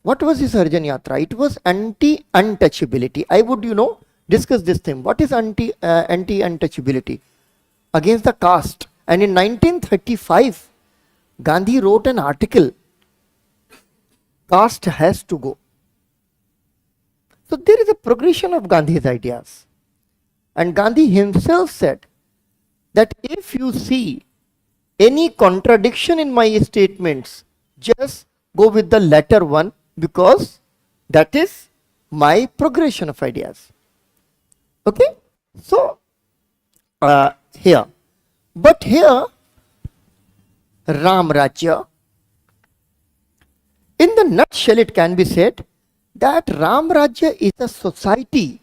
What was his Harijan Yatra? It was anti-untouchability. I would, discuss this thing. What is anti-untouchability? Against the caste. And in 1935, Gandhi wrote an article, caste has to go. So there is a progression of Gandhi's ideas. And Gandhi himself said that if you see any contradiction in my statements, just go with the latter one, because that is my progression of ideas. Okay? So, here. But here, Ram Rajya, in the nutshell, it can be said that Ram Rajya is a society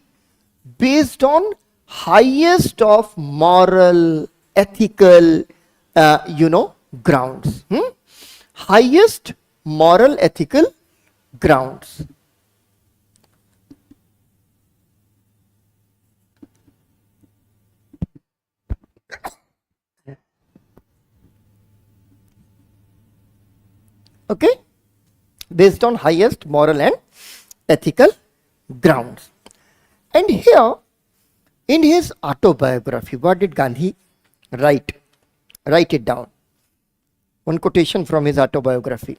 based on highest of moral, ethical, grounds. Highest moral, ethical grounds. Okay? Based on highest moral and ethical grounds. And here, in his autobiography, what did Gandhi write? Write it down. One quotation from his autobiography.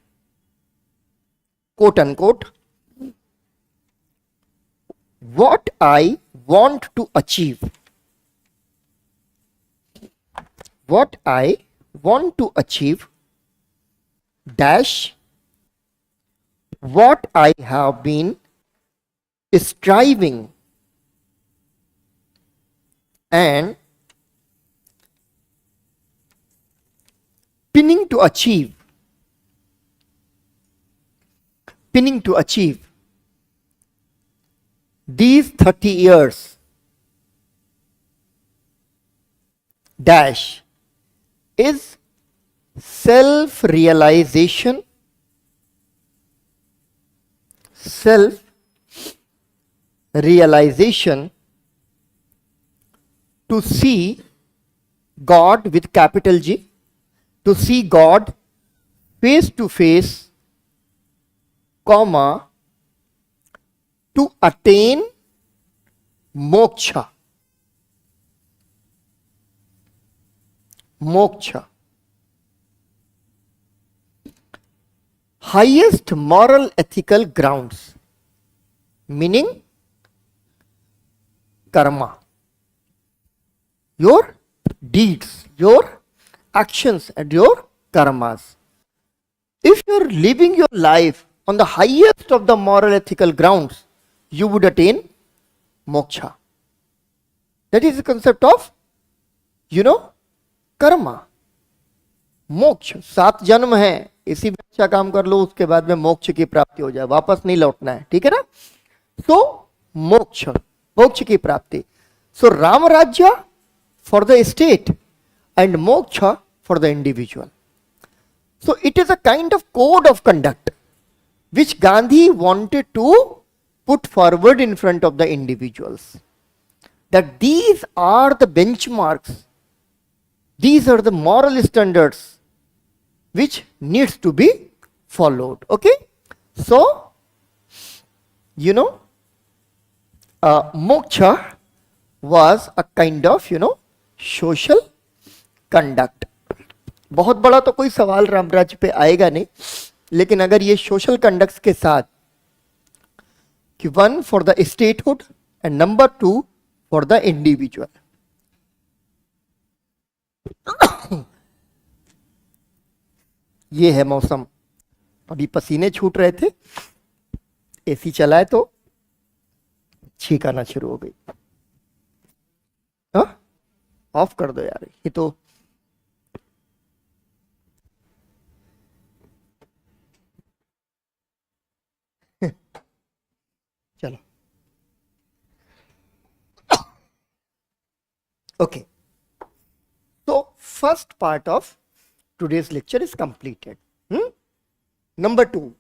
Quote unquote, what I want to achieve. What I want to achieve dash what I have been striving and pinning to achieve these 30 years dash is self-realization, to see God with capital G, to see God face to face, comma, to attain moksha. Moksha. Highest moral ethical grounds, meaning karma. Your deeds, your actions and your karmas. If you are living your life on the highest of the moral ethical grounds, you would attain moksha. That is the concept of, Karma. मोक्ष 7 जन्म है, इसी में अच्छा काम कर लो, उसके बाद में मोक्ष की प्राप्ति हो जाए, वापस नहीं लौटना है. ठीक है ना? तो मोक्ष की प्राप्ति. सो राम राज्य for the state and moksha for the individual. So it is a kind of code of conduct which Gandhi wanted to put forward in front of the individuals, that these are the benchmarks, these are the moral standards which needs to be followed. Okay? So, moksha was a kind of, social conduct. बहुत बड़ा तो कोई सवाल रामराज्य पे आएगा नहीं, लेकिन अगर ये सोशल कंडक्ट के साथ कि 1 for the statehood and number 2 for the individual. ये है मौसम, अभी पसीने छूट रहे थे, एसी चलाए तो छींक आना शुरू हो गई। हाँ, ऑफ कर दो यार, ये तो चलो okay. So first part of today's lecture is completed. Number 2.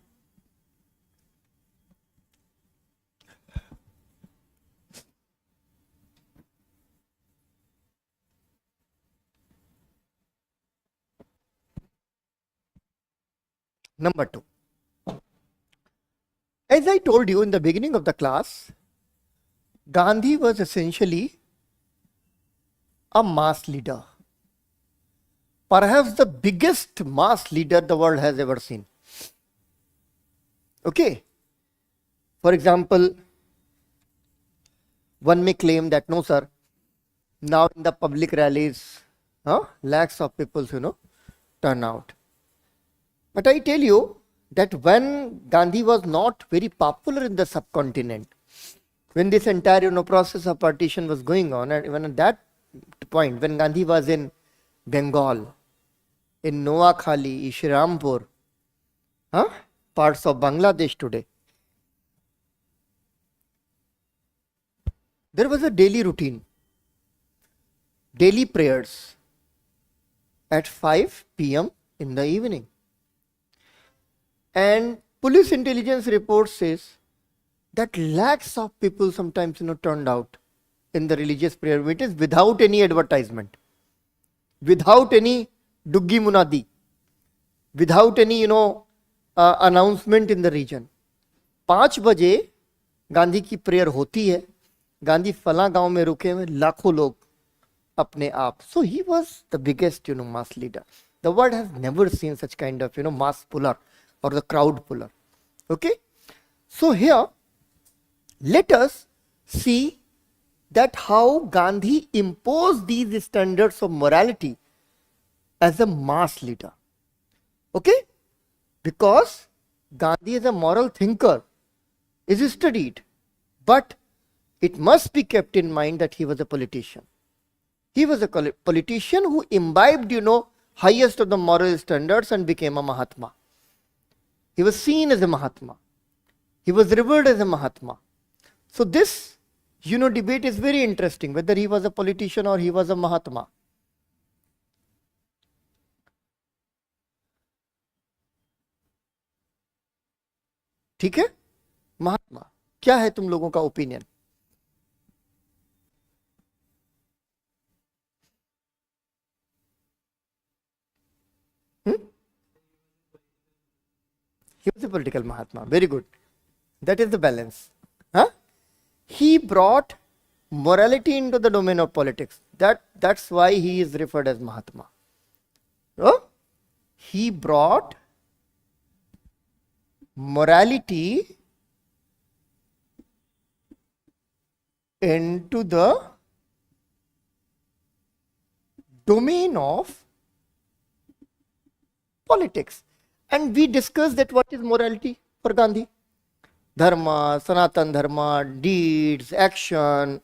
Number 2. As I told you in the beginning of the class, Gandhi was essentially a mass leader. Perhaps the biggest mass leader the world has ever seen. Okay. For example, one may claim that no sir, now in the public rallies, lakhs of people, turn out. But I tell you that when Gandhi was not very popular in the subcontinent, when this entire process of partition was going on, and even at that point, when Gandhi was in Bengal, in Noakhali, Ishrampur, parts of Bangladesh today, there was a daily routine, daily prayers at 5 p.m. in the evening. And police intelligence report says that lakhs of people sometimes turned out in the religious prayer meetings without any advertisement, without any duggi munadi, without any announcement in the region. 5 बजे गांधी की prayer होती है, गांधी फला गांव में रुके हुए लाखों लोग अपने आप. So he was the biggest mass leader. The world has never seen such kind of mass puller or the crowd puller. Okay, so here let us see that how Gandhi imposed these standards of morality as a mass leader. Okay, because Gandhi as a moral thinker is studied, but it must be kept in mind that he was a politician. He was a politician who imbibed highest of the moral standards and became a Mahatma. He was seen as a Mahatma. He was revered as a Mahatma. So this, debate is very interesting, whether he was a politician or he was a Mahatma. ठीक है, महात्मा क्या है तुम लोगों का opinion? He was a political Mahatma. Very good. That is the balance. He brought morality into the domain of politics. That's why he is referred as Mahatma. He brought morality into the domain of politics. And we discussed that what is morality for Gandhi. Dharma, Sanatan Dharma, deeds, action,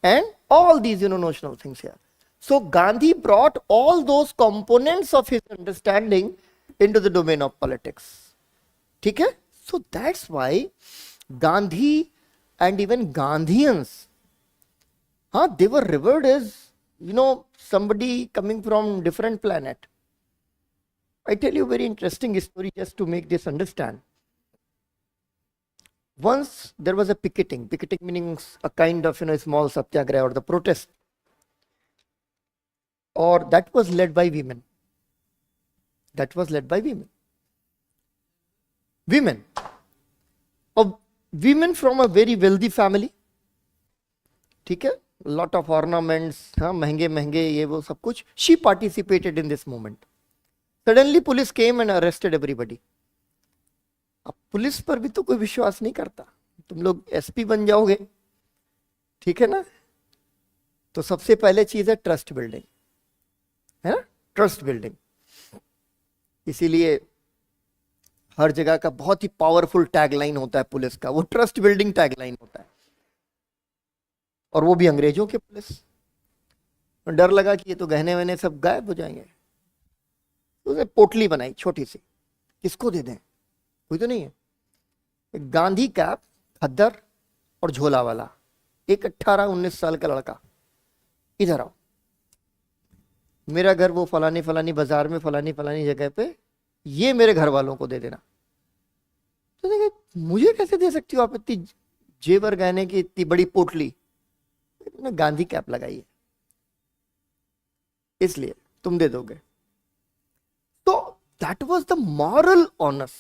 and all these notional things here. So Gandhi brought all those components of his understanding into the domain of politics. Okay? So that's why Gandhi and even Gandhians, they were revered as somebody coming from different planet. I tell you a very interesting story just to make this understand. Once there was a picketing meaning a kind of small satyagraha or the protest, or that was led by women. Women from a very wealthy family, ठीक है, lot of ornaments, महंगे ये वो सब कुछ. She participated in this movement. Suddenly police came and arrested everybody. अब police पर भी तो कोई विश्वास नहीं करता, तुम लोग एसपी बन जाओगे, ठीक है ना? तो सबसे पहले चीज है ट्रस्ट बिल्डिंग, है ना? Trust building. इसीलिए हर जगह का बहुत ही पावरफुल टैगलाइन होता है पुलिस का, वो ट्रस्ट बिल्डिंग टैगलाइन होता है, और वो भी अंग्रेजों के पुलिस। डर लगा कि ये तो गहने वहने सब गायब हो जाएंगे, तो उसने पोटली बनाई छोटी सी, किसको दे दें, कोई तो नहीं है। एक गांधी कैप, खद्दर और झोला वाला, एक 18-19 साल का लड़का, इधर आओ, मेरा घर वो फलानी फलानी बाजार में फलानी फलानी जगह पे, ये मेरे घर वालों को दे देना। तो देखिए, मुझे कैसे दे सकती हो आप इतनी जेवर गहने की इतनी बड़ी पोटली? तुमने गांधी कैप लगाई है इसलिए तुम दे दोगे। तो that was the moral honours,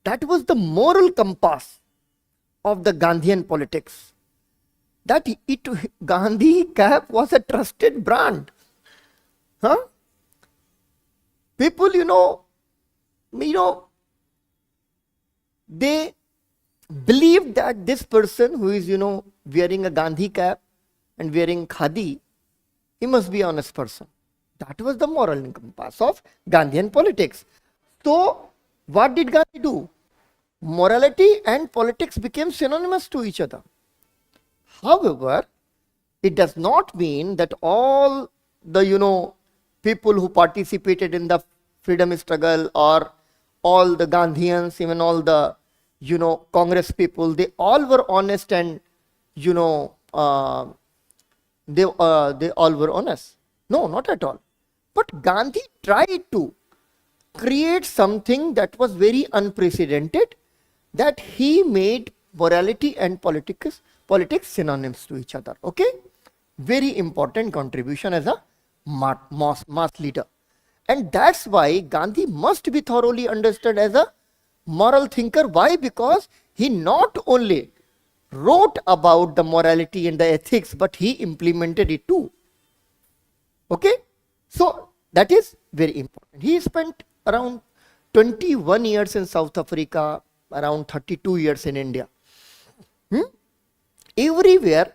that was the moral compass of the Gandhian politics, that Gandhi cap was a trusted brand. People, they believe that this person who is, wearing a Gandhi cap and wearing khadi, he must be an honest person. That was the moral compass of Gandhian politics. So what did Gandhi do? Morality and politics became synonymous to each other. However, it does not mean that all the people who participated in the freedom struggle, or all the Gandhians, even all the Congress people, they all were honest and they all were honest. No, not at all. But Gandhi tried to create something that was very unprecedented, that he made morality and politics synonyms to each other. Okay, very important contribution as a mass leader, and that's why Gandhi must be thoroughly understood as a moral thinker. Why? Because he not only wrote about the morality and the ethics, but he implemented it too. Okay, so that is very important. He spent around 21 years in South Africa, around 32 years in India. Everywhere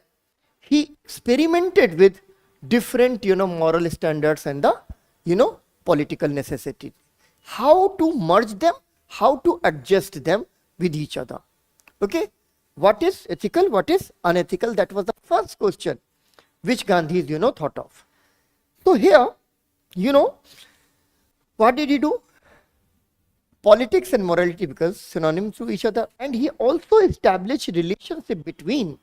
he experimented with different moral standards and the political necessity, how to merge them, how to adjust them with each other. Okay, what is ethical, what is unethical? That was the first question which Gandhi thought of. So here, what did he do? Politics and morality became synonyms to each other, and he also established relationship between,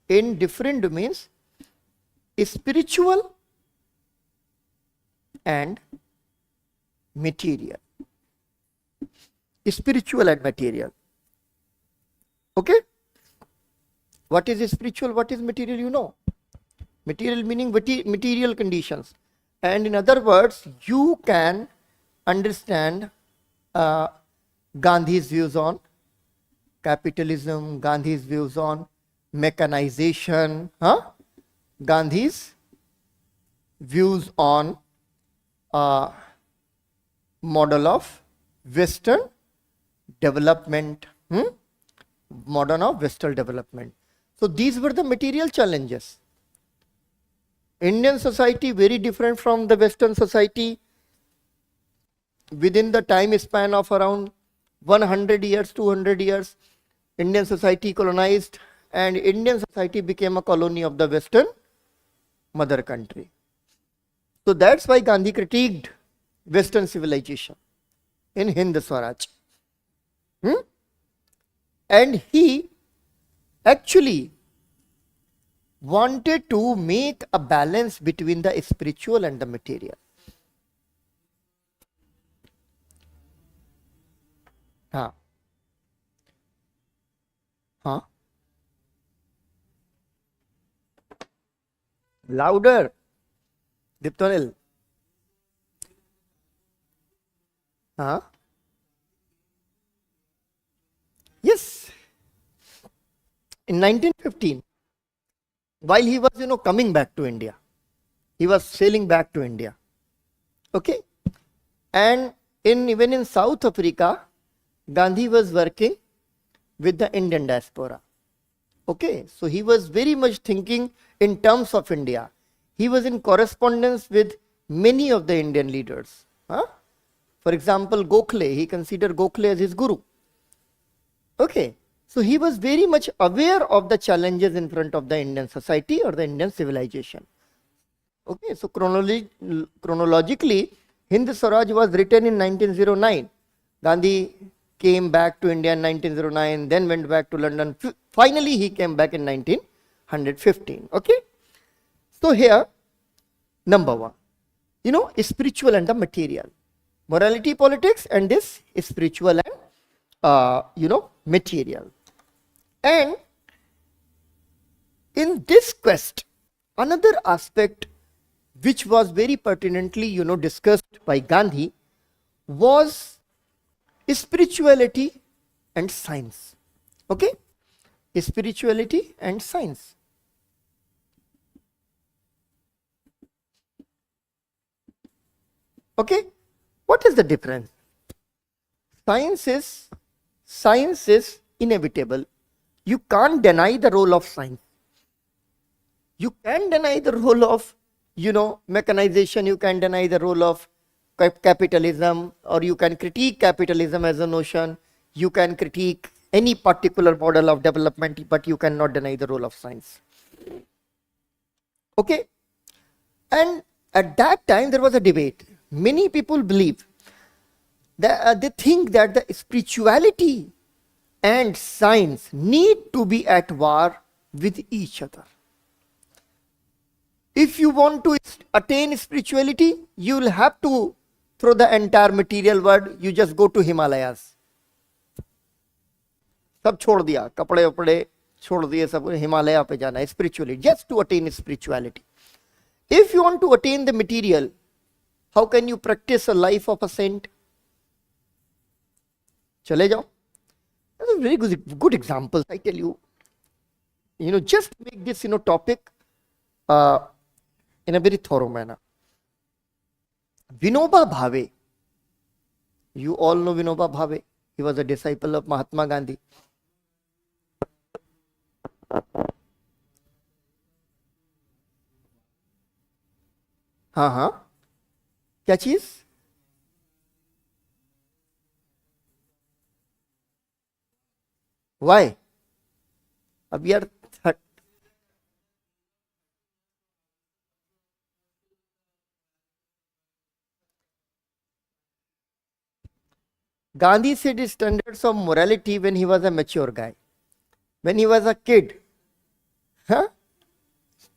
in different domains, spiritual and material. Spiritual and material. Okay? What is spiritual? What is material? Material meaning material conditions. And in other words, you can understand Gandhi's views on capitalism, Gandhi's views on mechanization, Gandhi's views on model of Western development, model of Western development. So these were the material challenges. Indian society very different from the Western society. Within the time span of around 100 years, 200 years, Indian society colonized, and Indian society became a colony of the Western mother country. So that's why Gandhi critiqued Western civilization in Hind Swaraj. And he actually wanted to make a balance between the spiritual and the material. Louder, Diptonil. Yes. In 1915, while he was, coming back to India, he was sailing back to India. Okay. And even in South Africa, Gandhi was working with the Indian diaspora. Okay, so he was very much thinking in terms of India. He was in correspondence with many of the Indian leaders. For example, Gokhale, he considered Gokhale as his guru. Okay, so he was very much aware of the challenges in front of the Indian society or the Indian civilization. Okay, so chronologically, Hind Swaraj was written in 1909. Gandhi came back to India in 1909, then went back to London. Finally, he came back in 1915. Okay, so here, number one, spiritual and the material. Morality, politics, and this spiritual and, material. And in this quest, another aspect which was very pertinently, discussed by Gandhi was spirituality and science. Okay? Spirituality and science. Okay? What is the difference? Science is inevitable. You can't deny the role of science. You can deny the role of, mechanization. You can deny the role of capitalism, or you can critique capitalism as a notion. You can critique any particular model of development, but you cannot deny the role of science. Okay? And at that time, there was a debate. Many people believe that they think that the spirituality and science need to be at war with each other. If you want to attain spirituality, you will have to throw the entire material world. You just go to Himalayas. सब छोड़ दिया, कपड़े वपड़े छोड़ दिए, सब हिमालय पे जाना है spiritually, just to attain spirituality. If you want to attain the material, how can you practice a life of a saint? चले जाओ. That's a very good example. I tell you, just make this, topic in a very thorough manner. Vinoba Bhave. You all know Vinoba Bhave. He was a disciple of Mahatma Gandhi. हाँ, क्या चीज? Why? अब यार Gandhi set his standards of morality when he was a mature guy. When he was a kid, huh?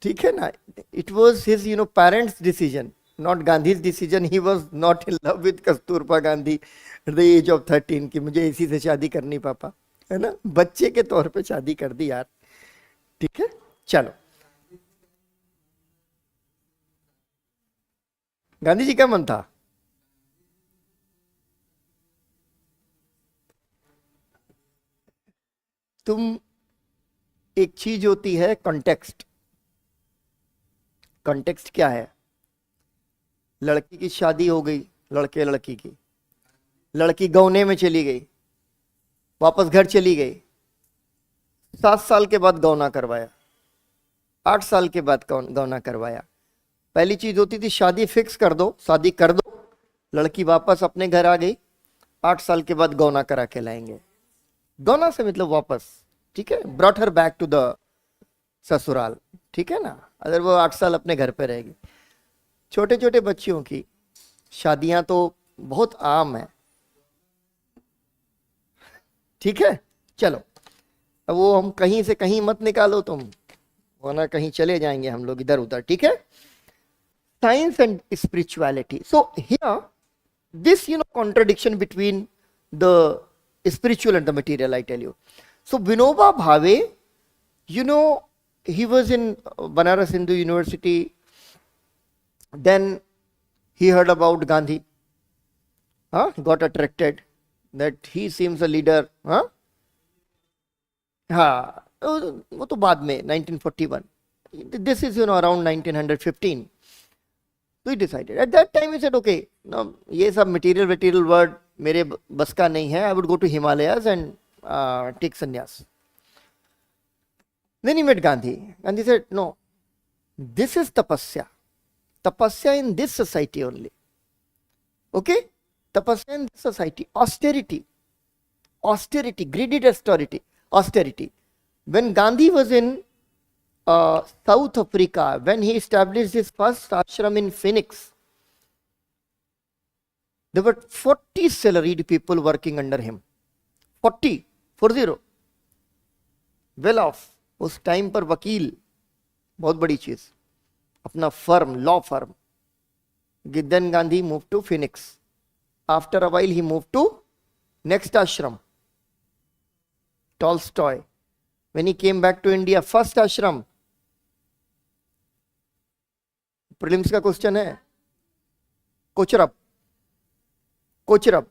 ठीक है ना? It was his, parents' decision, not Gandhi's decision. He was not in love with Kasturba Gandhi at the age of 13 कि मुझे इसी से शादी करनी पापा, है ना? बच्चे के तौर पे शादी कर दी यार. ठीक है, चलो. गांधी जी का मन था. तुम एक चीज होती है कॉन्टेक्स्ट. कॉन्टेक्स्ट क्या है? लड़की की शादी हो गई, लड़की की, लड़की गौने में चली गई, वापस घर चली गई, 7 साल के बाद गौना करवाया, 8 साल के बाद गौना करवाया. पहली चीज होती थी शादी फिक्स कर दो, शादी कर दो, लड़की वापस अपने घर आ गई, 8 साल के बाद गौना करा के लाएंगे. गौना से मतलब वापस, ठीक है, brought her back to the sasural. ठीक है ना? अगर वो 8 साल अपने घर पे रहेगी. छोटे छोटे बच्चियों की शादियां तो बहुत आम है. ठीक है, चलो. अब वो हम कहीं से कहीं मत निकालो तुम, वरना कहीं चले जाएंगे हम लोग इधर उधर. ठीक है? Science and spirituality. So here this contradiction between the spiritual and the material, I tell you. So Vinoba Bhave, he was in Banaras Hindu University. Then he heard about Gandhi, got attracted that he seems a leader. हाँ, वो तो बाद में 1941. This is around 1915. So he decided. At that time he said, okay, now ये सब material word मेरे बस का नहीं है. I would go to Himalayas and take sannyas. Then he met Gandhi. Gandhi said, no, this is tapasya. Tapasya in this society only. Okay? Tapasya in this society, austerity, greedy austerity. When Gandhi was in South Africa, when he established his first ashram in Phoenix, there were 40 salaried people working under him. 40, 40, well off. उस time पर वकील बहुत बड़ी चीज, अपना firm, law firm. Then Gandhi moved to Phoenix. After a while he moved to next ashram, Tolstoy. When he came back to India, first ashram, prelims का question है, कोचरब,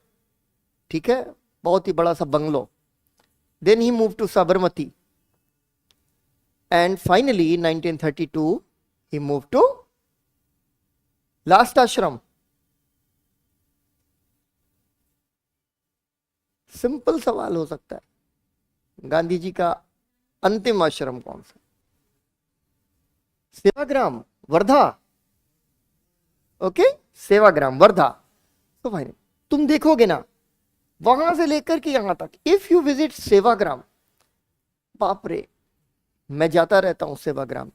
ठीक है, बहुत ही बड़ा सा bungalow. Then he moved to Sabarmati. And finally, in 1932, he moved to last ashram. Simple सवाल हो सकता है, गांधी जी का अंतिम आश्रम कौन सा? सेवाग्राम, वर्धा. ओके, सेवाग्राम, वर्धा. तो भाई तुम देखोगे ना, वहां से लेकर के यहां तक, इफ यू विजिट सेवाग्राम, बाप रे, मैं जाता रहता हूं सेवाग्राम.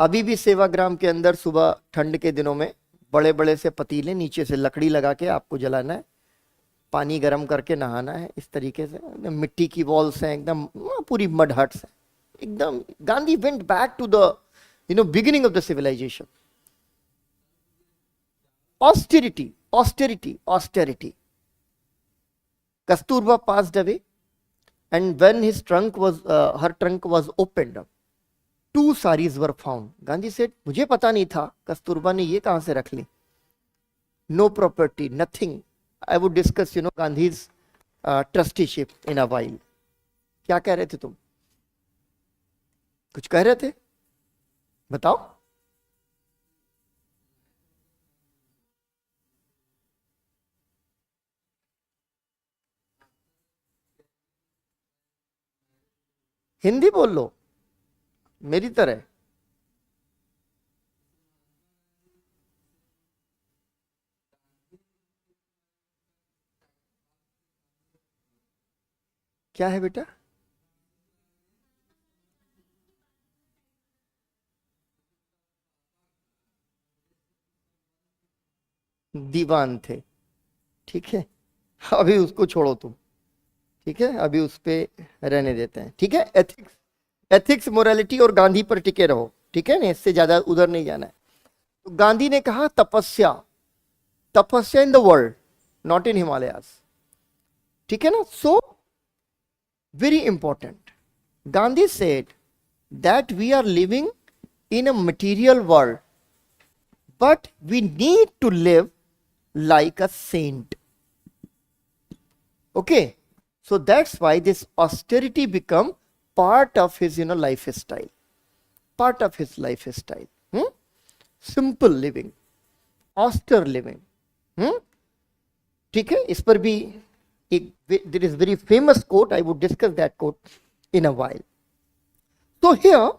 अभी भी सेवाग्राम के अंदर सुबह ठंड के दिनों में बड़े बड़े से पतीले, नीचे से लकड़ी लगा के आपको जलाना है, पानी गर्म करके नहाना है. इस तरीके से मिट्टी की वॉल्स हैं, एकदम पूरी मड हट्स हैं, एकदम. Gandhi went back to the beginning of the civilisation. Austerity. Kasturba passed away, and when his trunk was, her trunk was opened, 2 saris were found. Gandhi said, मुझे पता नहीं था कस्तूरबा ने ये कहां से रख ली. No property, nothing. I would discuss, Gandhi's trusteeship in a while. क्या कह रहे थे तुम? कुछ कह रहे थे? बताओ. हिंदी बोल लो मेरी तरह. क्या है बेटा? दीवान थे, ठीक है, अभी उसको छोड़ो तुम, ठीक है, अभी उस पे रहने देते हैं, ठीक है. एथिक्स, मोरालिटी और गांधी पर टिके रहो, ठीक है ना, इससे ज्यादा उधर नहीं जाना है. तो गांधी ने कहा tapasya in the world, not in Himalayas, ठीक है ना. So very important, Gandhi said that we are living in a material world, but we need to live like a saint. Okay, so that's why this austerity become part of his lifestyle, simple living, austere living. ठीक है, इस पर भी एक, there is very famous quote, I would discuss that quote in a while. So here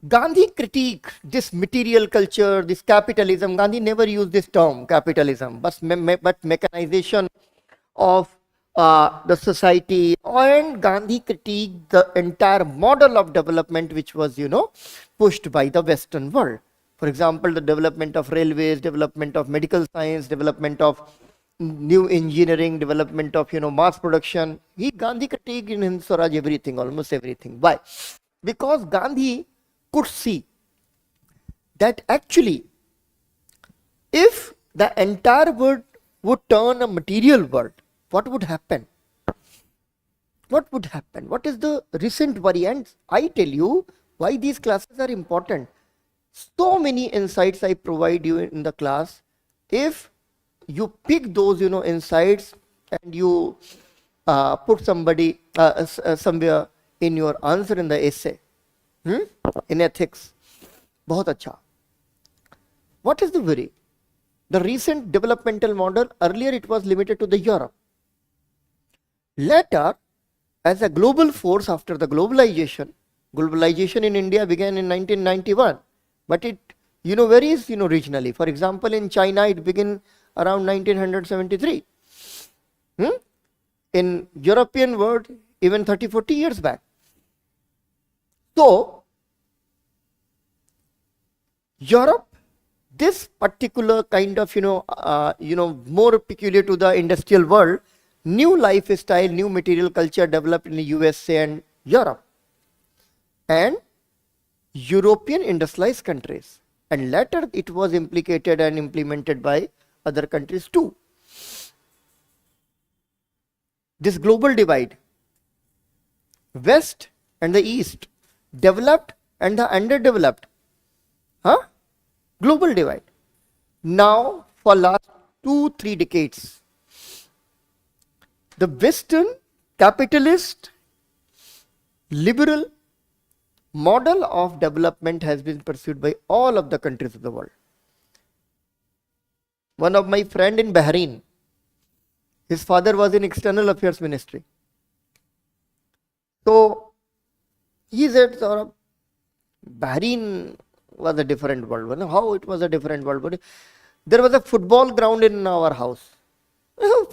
Gandhi critiqued this material culture, this capitalism. Gandhi never used this term capitalism, but mechanization of the society. And Gandhi critiqued the entire model of development which was, pushed by the Western world. For example, the development of railways, development of medical science, development of new engineering, development of, mass production. Gandhi critiqued in Hind Swaraj everything, almost everything. Why? Because Gandhi could see that actually if the entire world would turn a material world, what would happen? What would happen? What is the recent worry? And I tell you why these classes are important. So many insights I provide you in the class. If you pick those insights and you put somebody somewhere in your answer in the essay, in ethics, बहुत अच्छा. What is the worry? The recent developmental model, earlier it was limited to the Europe. Later, as a global force after the globalization in India began in 1991, but it varies regionally. For example, in China it began around 1973. In European world, even 30-40 years back. So, Europe, this particular kind of, more peculiar to the industrial world, new lifestyle, new material culture developed in the USA and Europe and European industrialized countries. And later it was implicated and implemented by other countries too. This global divide, West and the East, developed and the underdeveloped, global divide. Now for last 2-3 decades, the Western capitalist liberal model of development has been pursued by all of the countries of the world. One of my friend in Bahrain, his father was in External Affairs Ministry. So he said, Saurabh, Bahrain was a different world. How it was a different world? But there was a football ground in our house.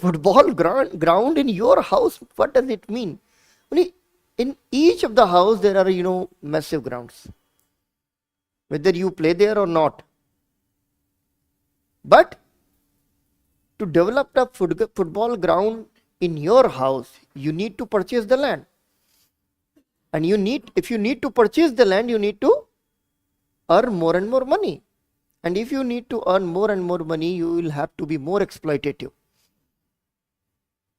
Football ground in your house? What does it mean? In each of the house there are, massive grounds. Whether you play there or not. But to develop a football ground in your house, you need to purchase the land. And if you need to purchase the land, you need to earn more and more money. And if you need to earn more and more money, you will have to be more exploitative.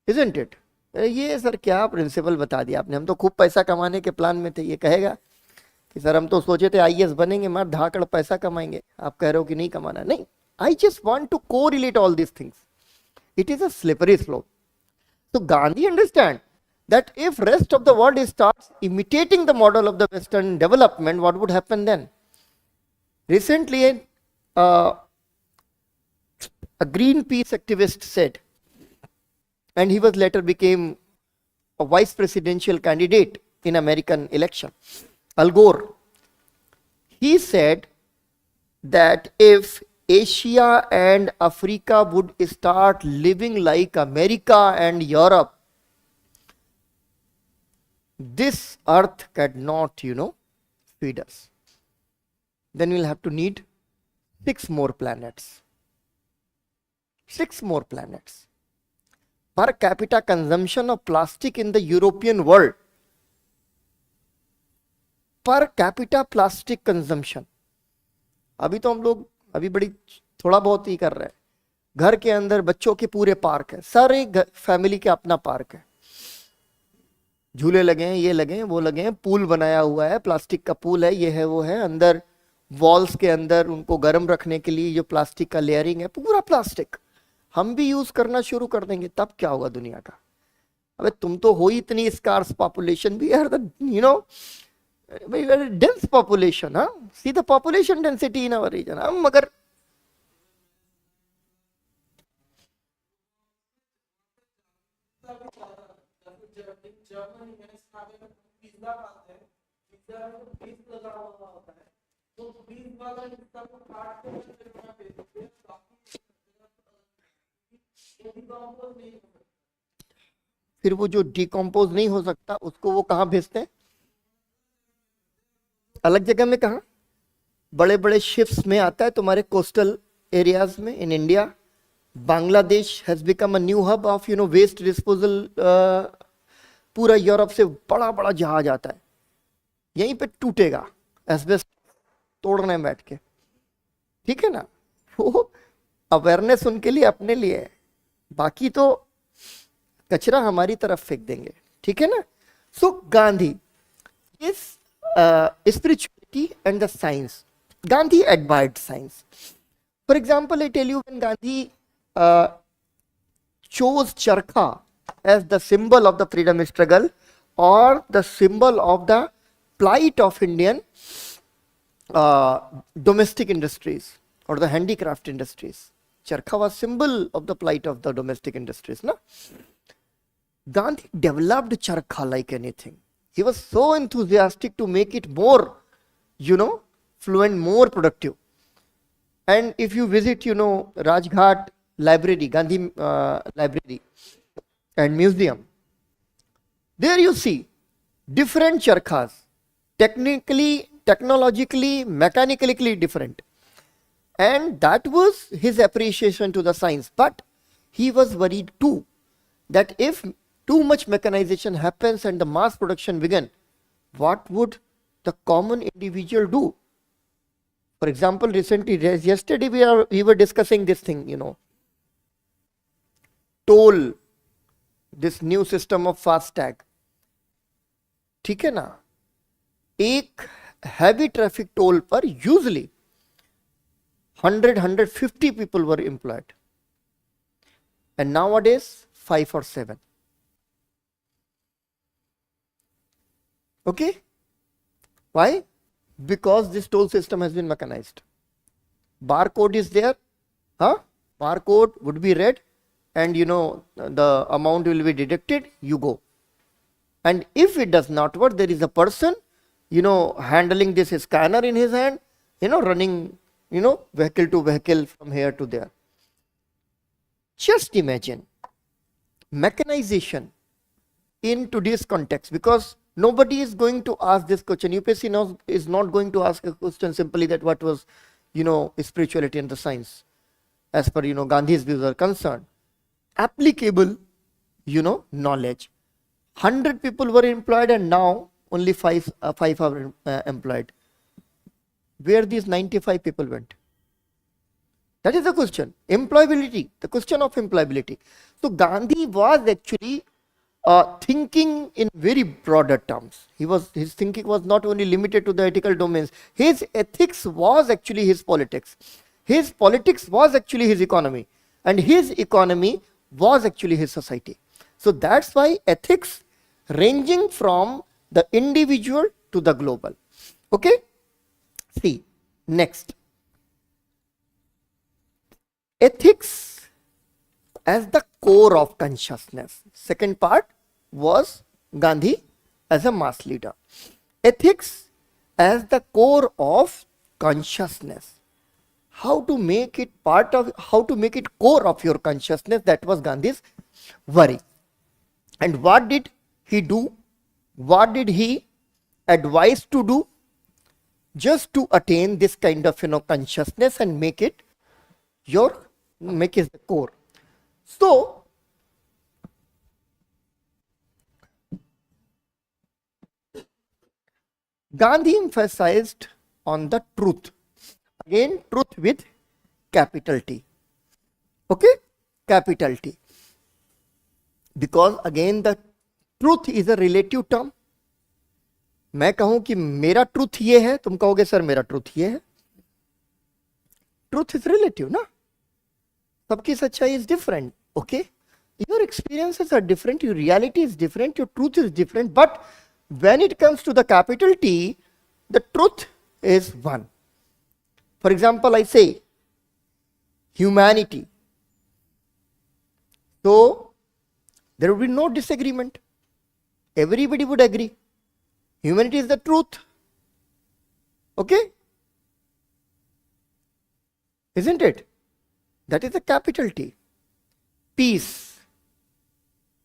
Isn't it? ये sir क्या principal बता दिया आपने, हम तो खूब पैसा कमाने के प्लान में थे. ये कहेगा कि सर हम तो सोचे थे आईएएस बनेंगे, मार धाकड़ पैसा कमाएंगे. आप कह रहे हो कि नहीं कमाना. नहीं, I just want to correlate all these things. It is a slippery slope. So Gandhi understand that if rest of the world starts imitating the model of the Western development, what would happen then? Recently, a Greenpeace activist said, and he was later became a vice presidential candidate in American election, Al Gore. He said that if Asia and Africa would start living like America and Europe, this earth cannot, feed us. Then we'll have to need 6 more planets. 6 more planets. Per capita consumption of plastic in the European world. Per capita plastic consumption. अभी तो हम लोग बड़ी थोड़ा बहुत ही कर रहे हैं. घर के अंदर बच्चों के पूरे पार्क है, सारे फैमिली के अपना पार्क है, झूले लगे हैं, ये लगे हैं, वो लगे हैं, पूल बनाया हुआ है, प्लास्टिक का पूल है, ये है वो है, अंदर वॉल्स के अंदर उनको गर्म रखने के लिए जो प्लास्टिक का लेयरिंग है, पूरा प्लास्टिक. हम भी यूज करना शुरू कर देंगे, तब क्या होगा दुनिया का? अबे तुम तो हो इतनी स्कार्स पॉपुलेशन, भी are the dense population, see the population density in our region. मगर फिर वो जो डिकम्पोज नहीं हो सकता उसको वो कहाँ भेजते हैं? अलग जगह में. कहा? बड़े बड़े शिप्स में आता है तुम्हारे कोस्टल एरियाज में. In India, Bangladesh has become a new hub of waste disposal. पूरा यूरोप से बड़ा बड़ा जहाज आता है, यहीं पे टूटेगा एस्बेस्ट तोड़ने बैठ के. ठीक है ना? वो अवेयरनेस उनके लिए, अपने लिए है, बाकी तो कचरा हमारी तरफ फेंक देंगे. ठीक है ना? सो गांधी इस spirituality and the science. Gandhi admired science. For example, I tell you, when Gandhi chose charkha as the symbol of the freedom struggle or the symbol of the plight of Indian domestic industries or the handicraft industries. Charkha was symbol of the plight of the domestic industries. No? Gandhi developed charkha like anything. He was so enthusiastic to make it more, fluent, more productive. And if you visit, Rajghat library, Gandhi library and museum, there you see different charkhas, technically, technologically, mechanically different. And that was his appreciation to the science. But he was worried too that if too much mechanization happens and the mass production begin, what would the common individual do? For example, recently, yesterday we were discussing this thing, toll, this new system of fast tag. ठीक है ना, एक heavy traffic toll पर usually 150 people were employed, and nowadays 5 or 7. Okay, why? Because this toll system has been mechanized. Barcode is there, barcode would be read, and the amount will be deducted, you go. And if it does not work, there is a person handling this scanner in his hand, running vehicle to vehicle from here to there. Just imagine mechanization in today's context, because nobody is going to ask this question. UPSC is not going to ask a question simply that what was spirituality and the science as per Gandhi's views are concerned. Applicable knowledge. 100 people were employed and now only 5 are employed. Where these 95 people went? That is the question. Employability, the question of employability. So Gandhi was actually thinking in very broader terms. His thinking was not only limited to the ethical domains. His ethics was actually his politics. His politics was actually his economy. And his economy was actually his society. So that's why ethics ranging from the individual to the global. Okay? See, next. Ethics as the core of consciousness. Second part was Gandhi as a mass leader. Ethics as the core of consciousness. How to make it core of your consciousness, that was Gandhi's worry. And what did he do? What did he advise to do? Just to attain this kind of consciousness and make it the core. So Gandhi emphasized on the truth. Again, truth with capital T. Okay, capital T. Because again the truth is a relative term. मैं कहूं कि मेरा truth ये है, तुम कहोगे sir मेरा truth ये है. Truth is relative, ना? सबकी सच्चाई is different. Okay, your experiences are different, your reality is different, your truth is different, but when it comes to the capital T, the truth is one. For example, I say humanity. So there would be no disagreement. Everybody would agree. Humanity is the truth. Okay? Isn't it? That is the capital T. Peace.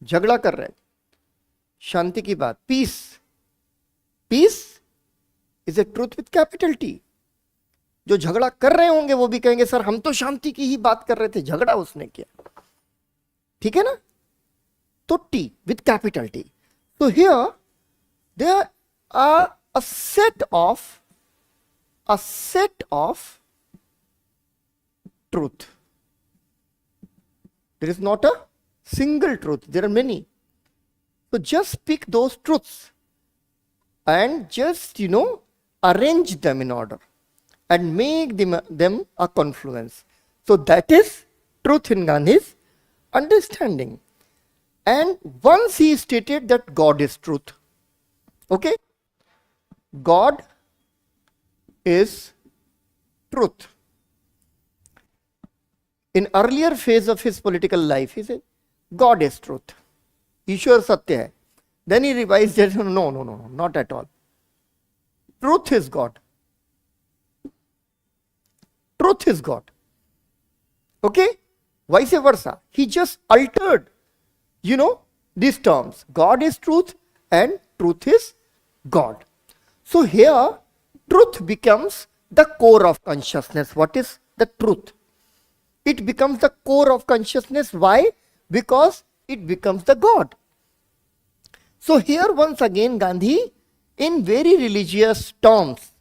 झगड़ा कर रहे हैं. शांति की बात. Peace. Peace is a truth with capital T. जो झगड़ा कर रहे होंगे वो भी कहेंगे सर हम तो शांति की ही बात कर रहे थे, झगड़ा उसने किया. ठीक है ना? तो T with capital T. So here there are a set of truth. There is not a single truth, there are many. So just pick those truths and just arrange them in order and make them a confluence. So that is truth in Gandhi's understanding. And once he stated that God is truth. Okay? God is truth. In earlier phase of his political life, he said, God is truth. Ishwar Satya hai. Then he revised it. No, not at all. Truth is God. Truth is God. Okay? vice versa. He just altered, these terms. God is truth and truth is God. So here, truth becomes the core of consciousness. What is the truth? It becomes the core of consciousness. Why? Because it becomes the God. So here once again Gandhi, in very religious terms,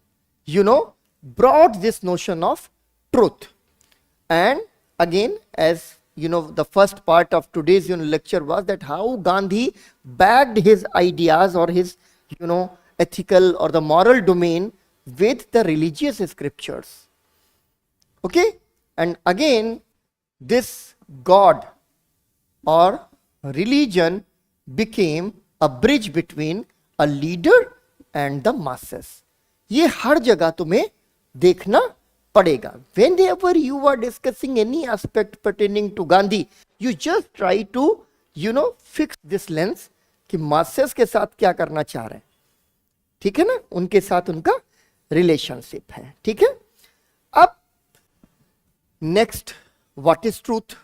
brought this notion of truth. And again, as the first part of today's lecture was that how Gandhi backed his ideas or his ethical or the moral domain with the religious scriptures. Okay? And again, this God or religion became a bridge between a leader and the masses. ये हर जगह तुम्हें देखना पड़ेगा. Whenever you are discussing any aspect pertaining to Gandhi, you just try to, fix this lens कि masses के साथ क्या करना चाह रहे हैं. ठीक है ना? उनके साथ उनका रिलेशनशिप है. ठीक है? अब next, what is truth?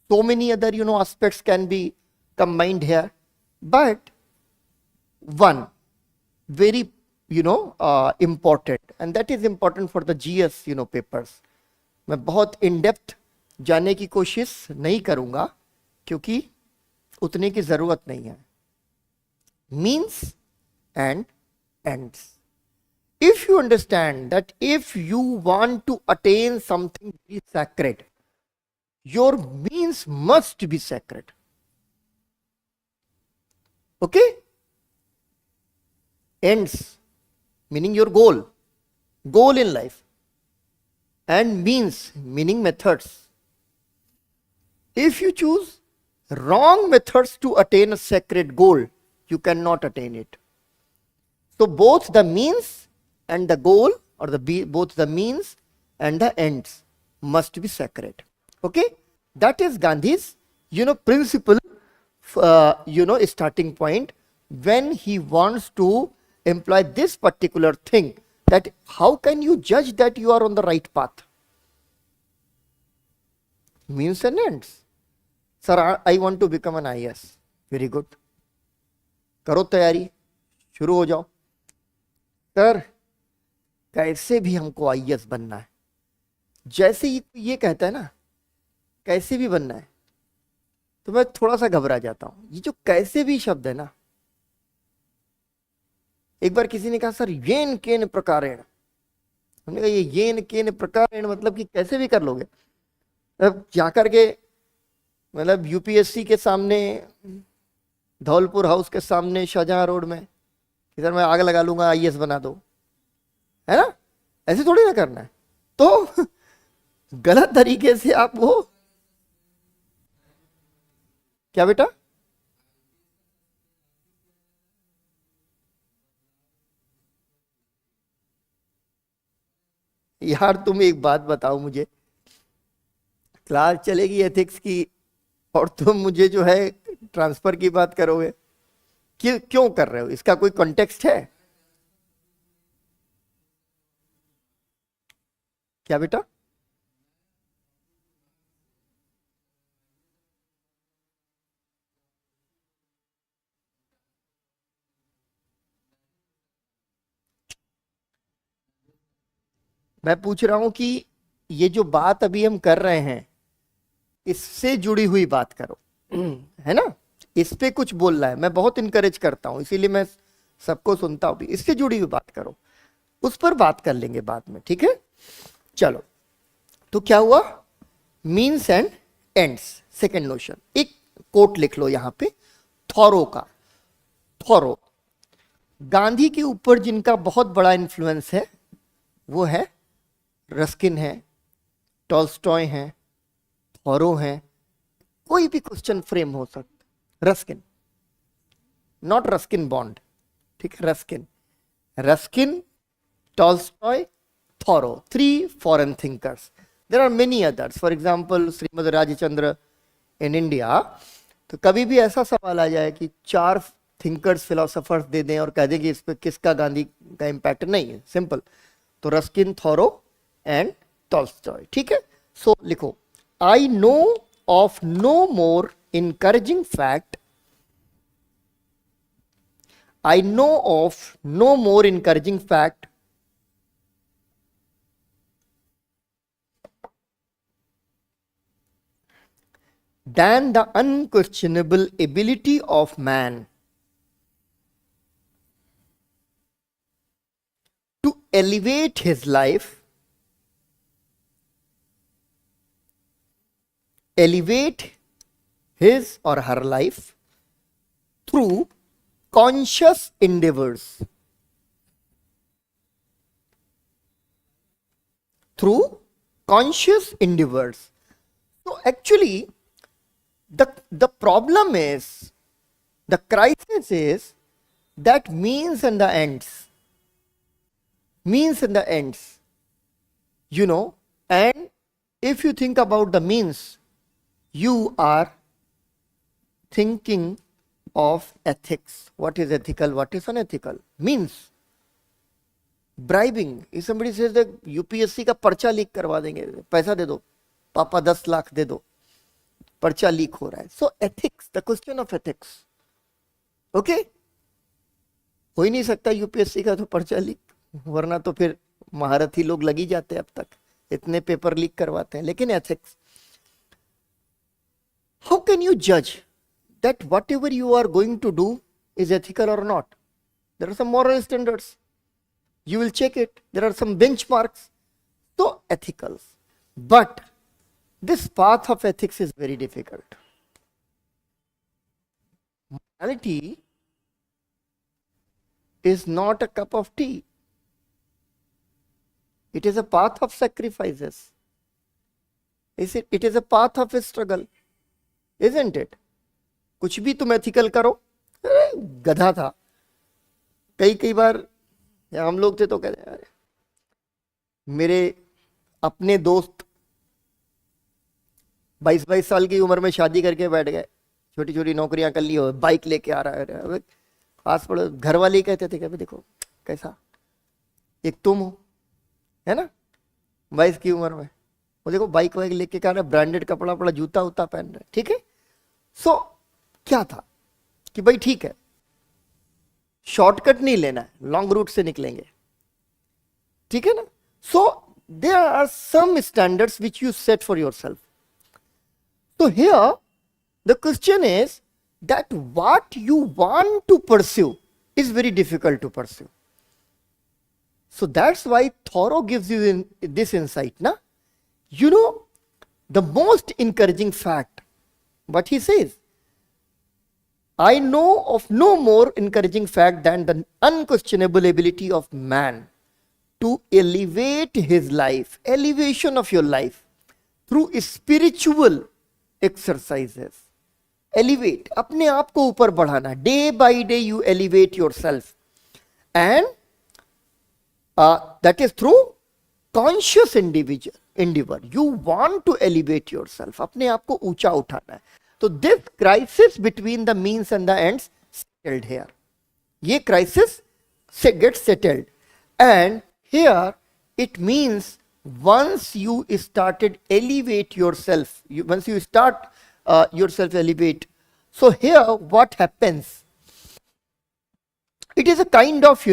So many other, aspects can be combined here, but one very, important, and that is important for the GS, papers. मैं बहुत in depth जाने की कोशिश नहीं करूंगा क्योंकि उतने की जरूरत नहीं है. Means and ends. If you understand that if you want to attain something very sacred, your means must be sacred. Okay? Ends, meaning your goal in life, and means, meaning methods. If you choose wrong methods to attain a sacred goal, you cannot attain it. So both the means and the goal, or both the means and the ends must be sacred. Okay? That is Gandhi's, principle, starting point when he wants to employ this particular thing, that how can you judge that you are on the right path? Means and ends. Sir, I want to become an IAS. Very good. करो तैयारी, शुरू हो जाओ. Sir, कैसे भी हमको IAS बनना है. जैसे ये कहता है ना, कैसे भी बनना है, तो मैं थोड़ा सा घबरा जाता हूं. ये जो कैसे भी शब्द है ना, एक बार किसी ने कहा सर येन केन प्रकारेण. हमने कहा ये येन केन प्रकारेण मतलब कि कैसे भी कर लोगे. अब जाकर के मतलब यूपीएससी के सामने, धौलपुर हाउस के सामने, शाहजहां रोड में, इधर मैं आग लगा लूंगा, IAS बना दो, है ना. ऐसे थोड़ी ना करना है. तो गलत तरीके से आप वो क्या बेटा, यार तुम एक बात बताओ मुझे, क्लास चलेगी एथिक्स की और तुम मुझे जो है ट्रांसफर की बात करोगे. क्यों कर रहे हो? इसका कोई कॉन्टेक्स्ट है क्या बेटा? मैं पूछ रहा हूं कि ये जो बात अभी हम कर रहे हैं, इससे जुड़ी हुई बात करो, है ना. इस पे कुछ बोलना है, मैं बहुत इनकरेज करता हूं, इसीलिए मैं सबको सुनता हूं. इससे जुड़ी हुई बात करो, उस पर बात कर लेंगे बाद में. ठीक है, चलो. तो क्या हुआ? Means and ends, second notion. एक कोट लिख लो यहां पे, थॉरो का. थॉरो, गांधी के ऊपर जिनका बहुत बड़ा इन्फ्लुएंस है वो है रस्किन है, टॉल्स्टॉय है, थॉरो है. कोई भी क्वेश्चन फ्रेम हो सकता. Ruskin, not Ruskin Bond. ठीक है, Ruskin, Ruskin, Tolstoy, Thoreau, 3 foreign thinkers. There are many others. For example Shrimad Rajchandra in India. तो कभी भी ऐसा सवाल आ जाए कि 4 थिंकर्स, फिलोसोफर्स दे दें और कह दें कि इस पर किसका गांधी का इंपैक्ट नहीं है, सिंपल. तो रस्किन, थॉरो एंड टॉल्स्टॉय. ठीक है. सो लिखो, I know of no more encouraging fact. I know of no more encouraging fact than the unquestionable ability of man to elevate his life, elevate his or her life through conscious endeavors. Through conscious endeavors. So actually, the problem is, the crisis is that means and the ends. Means and the ends. You know, and if you think about the means, you are thinking of ethics. What is ethical? What is unethical? Means. Bribing. If somebody says that UPSC का पर्चा leak करवा देंगे, पैसा दे दो, पापा 10 लाख दे दो, पर्चा leak हो रहा है. So ethics, the question of ethics. Okay? हो ही नहीं सकता UPSC का तो पर्चा लीक, वरना तो फिर महारथी लोग लगी जाते हैं अब तक, इतने पेपर लीक करवाते हैं. लेकिन ethics, how can you judge that whatever you are going to do is ethical or not? There are some moral standards. You will check it. There are some benchmarks. So ethicals. But this path of ethics is very difficult. Morality is not a cup of tea. It is a path of sacrifices. It is a path of a struggle. Isn't it? कुछ भी तुम ethical करो, गधा था. कई बार हम लोग थे तो कहते हैं, मेरे अपने दोस्त 22 साल की उम्र में शादी करके बैठ गए, छोटी छोटी नौकरियां कर ली, हो बाइक लेके आ रहा है. आस पड़ोस घर वाले कहते थे कि देखो कैसा, एक तुम हो, है ना, 22 की उम्र में, वो देखो बाइक वाइक लेके आ रहा है, ब्रांडेड कपड़ा पड़ा, जूता उता पहन रहे. ठीक है. सो क्या था कि भाई ठीक है, शॉर्टकट नहीं लेना है, लॉन्ग रूट से निकलेंगे. ठीक है ना. So there are some standards which you set for yourself. So here the question is that what you want to pursue is very difficult to pursue. So that's why Thoreau gives you this insight. Na? You know, the most encouraging fact, what he says, I know of no more encouraging fact than the unquestionable ability of man to elevate his life, elevation of your life through spiritual exercises. Elevate, अपने आप को ऊपर बढ़ाना. Day by day you elevate yourself, and that is through conscious endeavor. You want to elevate yourself, अपने आप को ऊंचा उठाना है. So this crisis between the means and the ends settled here. ये crisis gets settled, and here it means once you started elevate yourself, once you start yourself elevate. So here what happens? It is a kind of,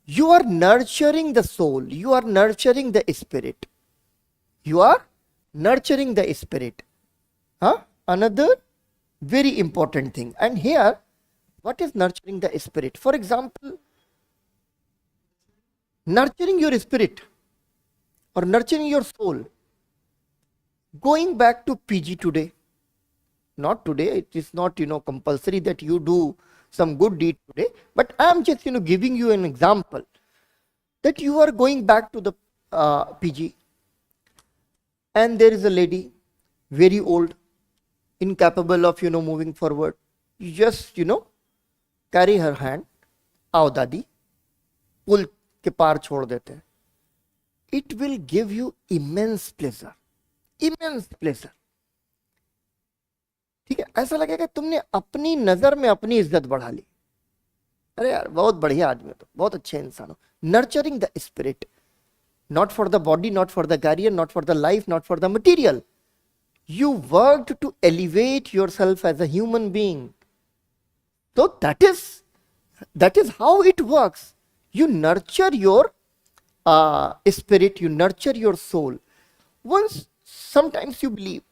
you are nurturing the soul, you are nurturing the spirit. You are nurturing the spirit. Another very important thing. And here, what is nurturing the spirit? For example, nurturing your spirit or nurturing your soul. Going back to PG today. Not today, it is not, compulsory that you do some good deed today. But I am just, giving you an example that you are going back to the PG, and there is a lady, very old, incapable of, moving forward. You just, carry her hand. आओ दादी, पुल के पार छोड़ देते हैं. It will give you immense pleasure. Immense pleasure. ठीक है. ऐसा लगेगा तुमने अपनी नजर में अपनी इज्जत बढ़ा ली. अरे यार बहुत बढ़िया आदमी हो, तो बहुत अच्छे इंसान हो. Nurturing the spirit, not for the body, not for the career, not for the life, not for the material. You worked to elevate yourself as a human being. So that is how it works. You nurture your spirit, you nurture your soul. Once, sometimes you believe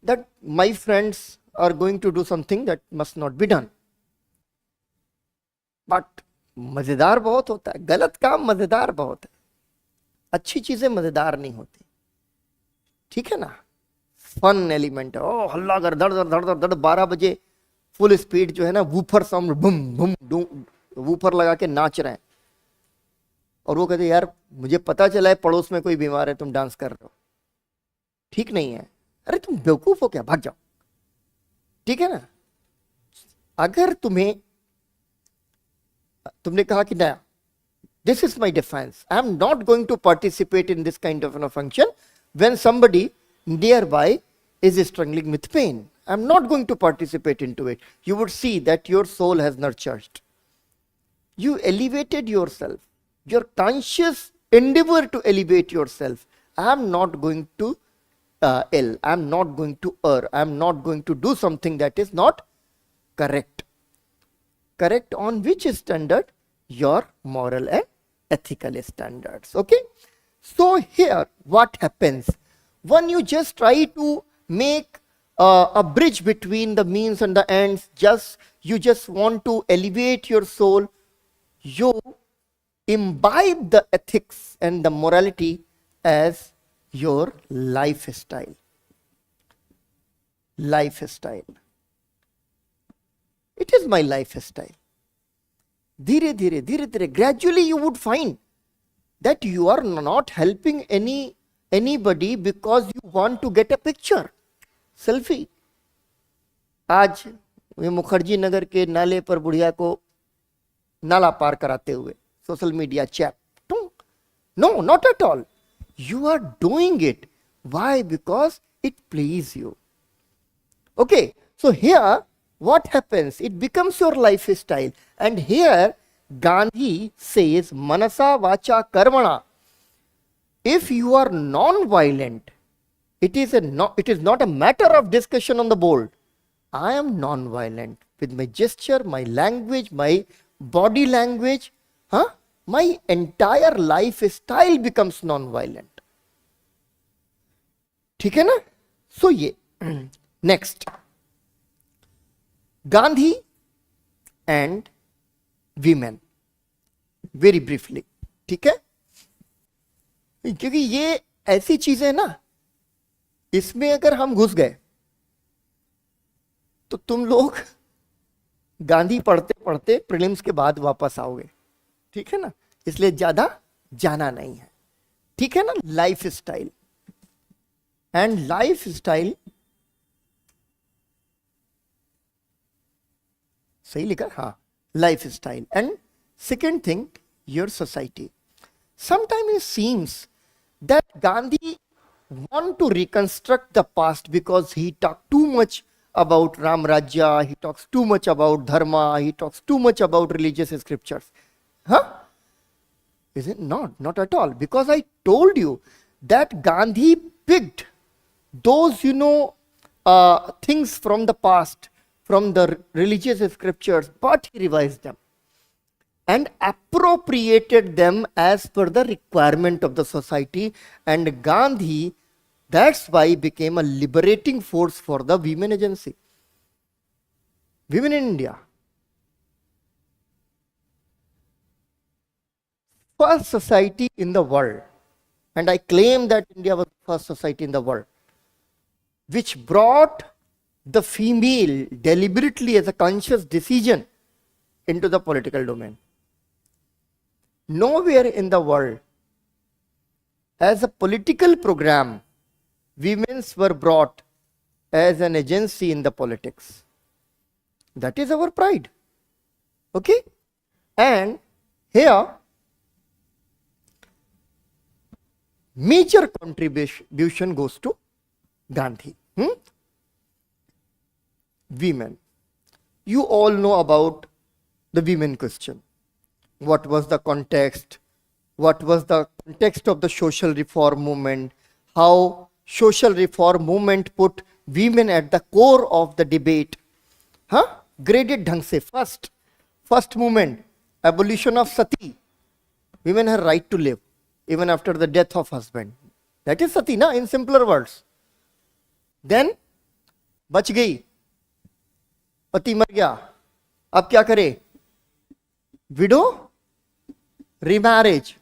that my friends are going to do something that must not be done. But मजेदार बहुत होता है, गलत काम मजेदार बहुत है, अच्छी चीजें मजेदार नहीं होती, ठीक है ना. फन एलिमेंट है, ओ हल्ला कर, धड़ धड़ धड़ धड़ 12 बजे फुल स्पीड जो है ना, woofer sound, boom boom woofer लगा के नाच रहे हैं, और वो कहते यार मुझे पता चला है पड़ोस में कोई बीमार है, तुम डांस कर रहे हो, ठीक नहीं है. अरे तुम बेवकूफ हो क्या, भाग जाओ, ठीक है ना. अगर तुमने कहा कि ना, this is my defense, I am not going to participate in this kind of a function when somebody nearby is struggling with pain. I am not going to participate into it. You would see that your soul has nurtured. You elevated yourself. Your conscious endeavor to elevate yourself. I am not going to ill. I am not going to err. I am not going to do something that is not correct. Correct on which standard? Your moral and ethical standards. Okay. So here what happens? When you just try to make a bridge between the means and the ends, you just want to elevate your soul, you imbibe the ethics and the morality as your lifestyle. Lifestyle. It is my lifestyle. Dhire dhire, gradually you would find that you are not helping anybody because you want to get a picture, selfie. आज मुखर्जी नगर के नाले पर बुढ़िया को नाला पार कराते हुए social media chap, no, not at all. You are doing it. Why? Because it pleases you. Okay, so here what happens? It becomes your lifestyle. And here Gandhi says, Manasa Vacha Karmana. If you are non-violent, it is not a matter of discussion on the board. I am non-violent with my gesture, my language, my body language. My entire lifestyle becomes non-violent. ठीक है ना? So ये next. Gandhi and women, very briefly, ठीक है, क्योंकि ये ऐसी चीज है ना, इसमें अगर हम घुस गए तो तुम लोग गांधी पढ़ते पढ़ते प्रीलिम्स के बाद वापस आओगे, ठीक है ना, इसलिए ज्यादा जाना नहीं है, ठीक है ना. Life style and life style, सही लिखा, हाँ, lifestyle. And second thing, your society. Sometimes it seems that Gandhi want to reconstruct the past because he talked too much about Ram Rajya, he talks too much about dharma, he talks too much about religious scriptures. Is it not? Not at all. Because I told you that Gandhi picked those, things from the past, from the religious scriptures, but he revised them and appropriated them as per the requirement of the society. And Gandhi, that's why, became a liberating force for the women agency. Women in India. First society in the world, and I claim that India was the first society in the world which brought the female deliberately as a conscious decision into the political domain. Nowhere in the world as a political program women were brought as an agency in the politics. That is our pride. Okay? And here major contribution goes to Gandhi. Women. You all know about the women question. What was the context? What was the context of the social reform movement? How social reform movement put women at the core of the debate. हाँ, graded ढंग से. First movement, abolition of sati. Women have right to live even after the death of husband. That is sati, na, in simpler words. Then बच गई, पति मर गया, अब क्या करे? विडो remarriage,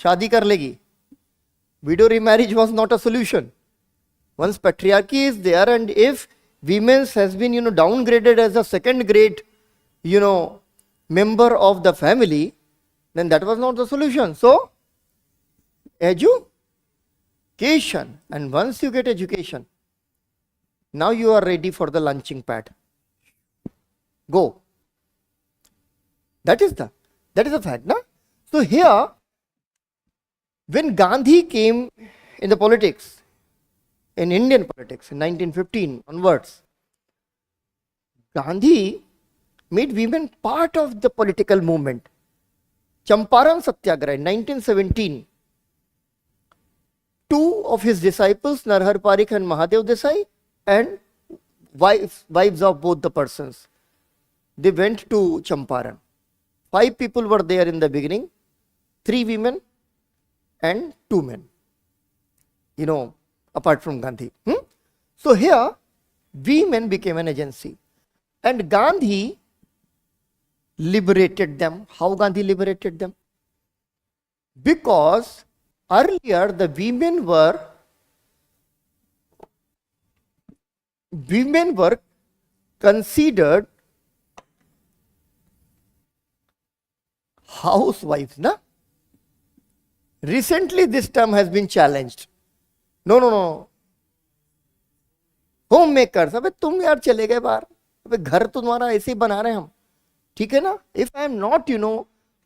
शादी कर लेगी. Widow remarriage was not a solution. Once patriarchy is there, and if women's has been, downgraded as a second grade, member of the family, then that was not the solution. So, education. And once you get education, now you are ready for the launching pad. Go. That is the fact, na? So here, when Gandhi came in the politics, in Indian politics, in 1915 onwards, Gandhi made women part of the political movement. Champaran Satyagraha in 1917, two of his disciples, Narhar Parikh and Mahadev Desai, and wives of both the persons, they went to Champaran. 5 people were there in the beginning, 3 women and 2 men, apart from Gandhi. So here, women became an agency. And Gandhi liberated them. How Gandhi liberated them? Because earlier the women were considered housewives, na? Recently this term has been challenged. No. Homemakers. अबे तुम यार चले गए बाहर, अबे घर तो तुम्हारा ऐसे ही बना रहे हम, ठीक है ना? If I am not,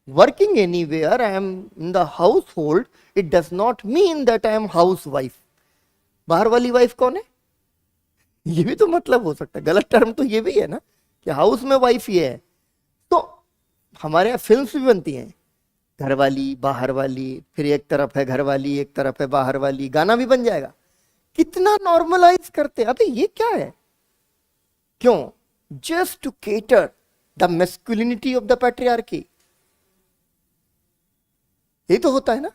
working anywhere, I am in the household, it does not mean that I am housewife. बाहर वाली वाइफ कौन है? ये भी तो मतलब हो सकता है. गलत टर्म तो ये भी है ना कि हाउस में वाइफ ये है. तो हमारे यहाँ फिल्म्स भी बनती हैं, घर वाली बाहर वाली, फिर एक तरफ है घर वाली एक तरफ है बाहर वाली, गाना भी बन जाएगा. कितना नॉर्मलाइज करते हैं. अबे ये क्या है? क्यों? Just to cater the masculinity of the patriarchy. ये तो होता है ना.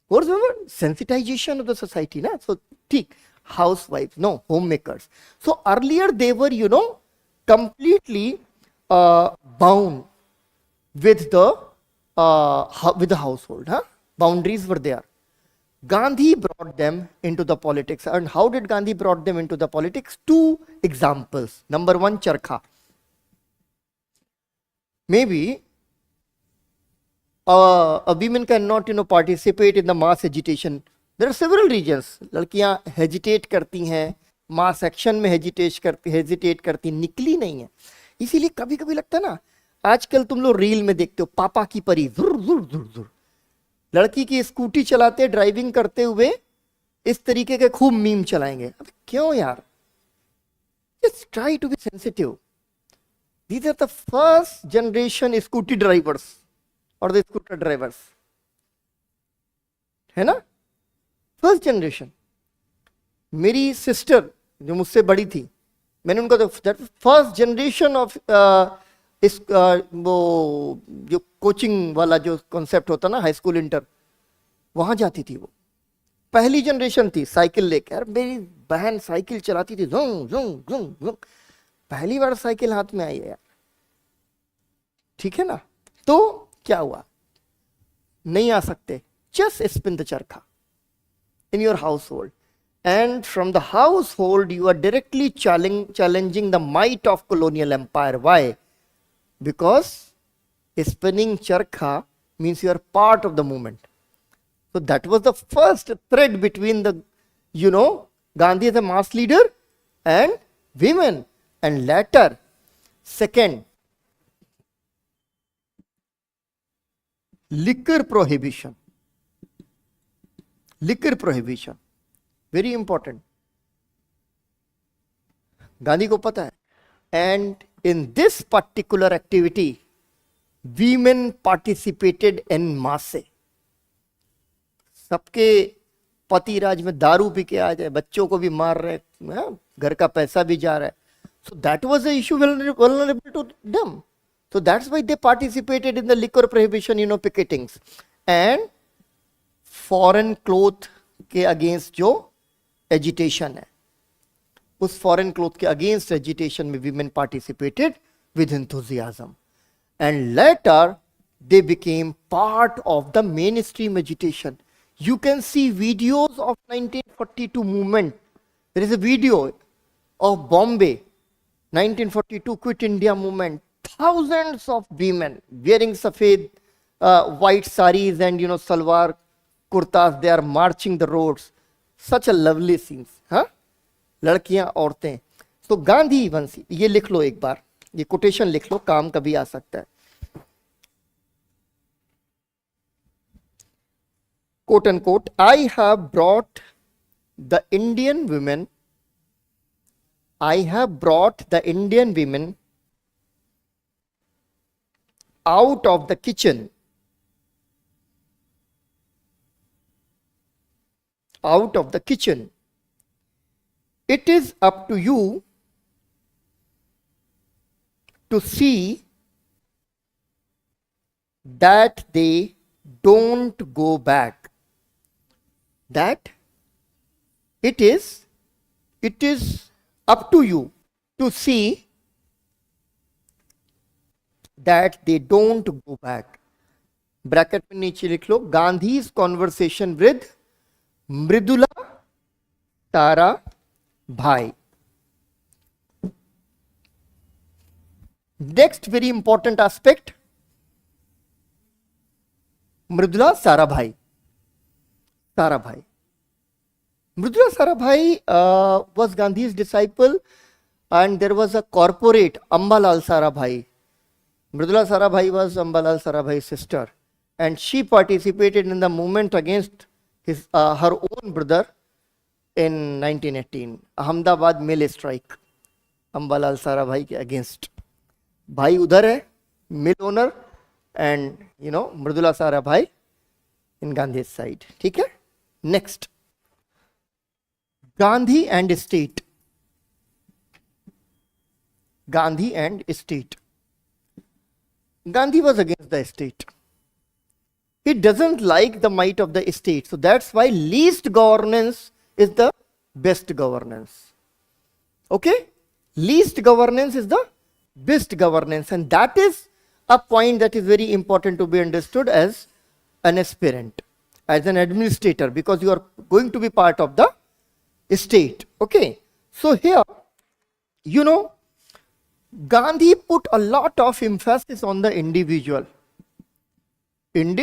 What's the word? Sensitization of the society, na? So, ठीक, housewives, no, homemakers. So earlier they were, completely bound with the household. Boundaries were there. Gandhi brought them into the politics. And how did Gandhi brought them into the politics? 2 examples. Number 1, charkha. Maybe a women cannot, participate in the mass agitation. There are several reasons. लड़कियां hesitate करती हैं, mass action में hesitate करती, निकली नहीं है. इसीलिए कभी कभी लगता है ना, आजकल तुम लोग रील में देखते हो पापा की परी जुर जुर जुर जुर, लड़की की स्कूटी चलाते ड्राइविंग करते हुए इस तरीके के खूब मीम चलाएंगे. अब क्यों यार? Just try to be sensitive. These are the first generation scooty drivers or the scooter drivers, है ना? First generation. मेरी सिस्टर जो मुझसे बड़ी थी, मैंने उनको फर्स्ट जनरेशन ऑफ वो जो कोचिंग वाला जो कॉन्सेप्ट होता ना, हाई स्कूल इंटर, वहां जाती थी. वो पहली जनरेशन थी साइकिल लेकर. यार मेरी बहन साइकिल चलाती थी, जुंग जुंग जुंग जुंग. पहली बार साइकिल हाथ में आई है यार, ठीक है ना? तो क्या हुआ? नहीं आ सकते. जस्ट स्पिन द चरखा in your household, and from the household you are directly challenging the might of colonial empire. Why? Because spinning charkha means you are part of the movement. So that was the first thread between the, Gandhi as a mass leader and women. And later, second, liquor prohibition. Liquor prohibition, very important. Gandhi को पता है. And in this particular activity, women participated en masse. सबके पति राज में दारू P के आ जाए, बच्चों को भी मार रहे हैं, घर का पैसा भी जा रहा है. So that was the issue vulnerable to them. So that's why they participated in the liquor prohibition, picketings. And foreign cloth के against जो agitation है, उस foreign cloth के against agitation में women participated with enthusiasm. And later they became part of the mainstream agitation. You can see videos of 1942 movement. There is a video of Bombay, 1942 Quit India movement. Thousands of women wearing safed white saris and salwar kurtas, they are marching the roads. Such a lovely scenes. हाँ, लड़कियां औरतें. तो गांधी वंशी, ये लिख लो एक बार, ये quotation लिख लो, काम कभी आ सकता है. Quote unquote, I have brought the Indian women out of the kitchen, It is up to you to see that they don't go back. That it is up to you to see that they don't go back. Bracket में नीचे लिख लो, Gandhi's conversation with Mridula Sarabhai. Next very important aspect, Mridula Sarabhai. Mridula Sarabhai was Gandhi's disciple, and there was a corporate, Ambalal Sarabhai. Mridula Sarabhai was Ambalal Sarabhai's sister, and she participated in the movement against her own brother in 1918, Ahmedabad mill strike. Ambalal Sarabhai के against. भाई उधर है, mill owner, and Mridula Sarabhai in Gandhi's side. ठीक है? Next, Gandhi and state. Gandhi was against the state. He doesn't like the might of the state. So that's why least governance is the best governance. Okay? Least governance is the best governance. And that is a point that is very important to be understood as an aspirant, as an administrator, because you are going to be part of the state. Okay? So here, Gandhi put a lot of emphasis on the individual. When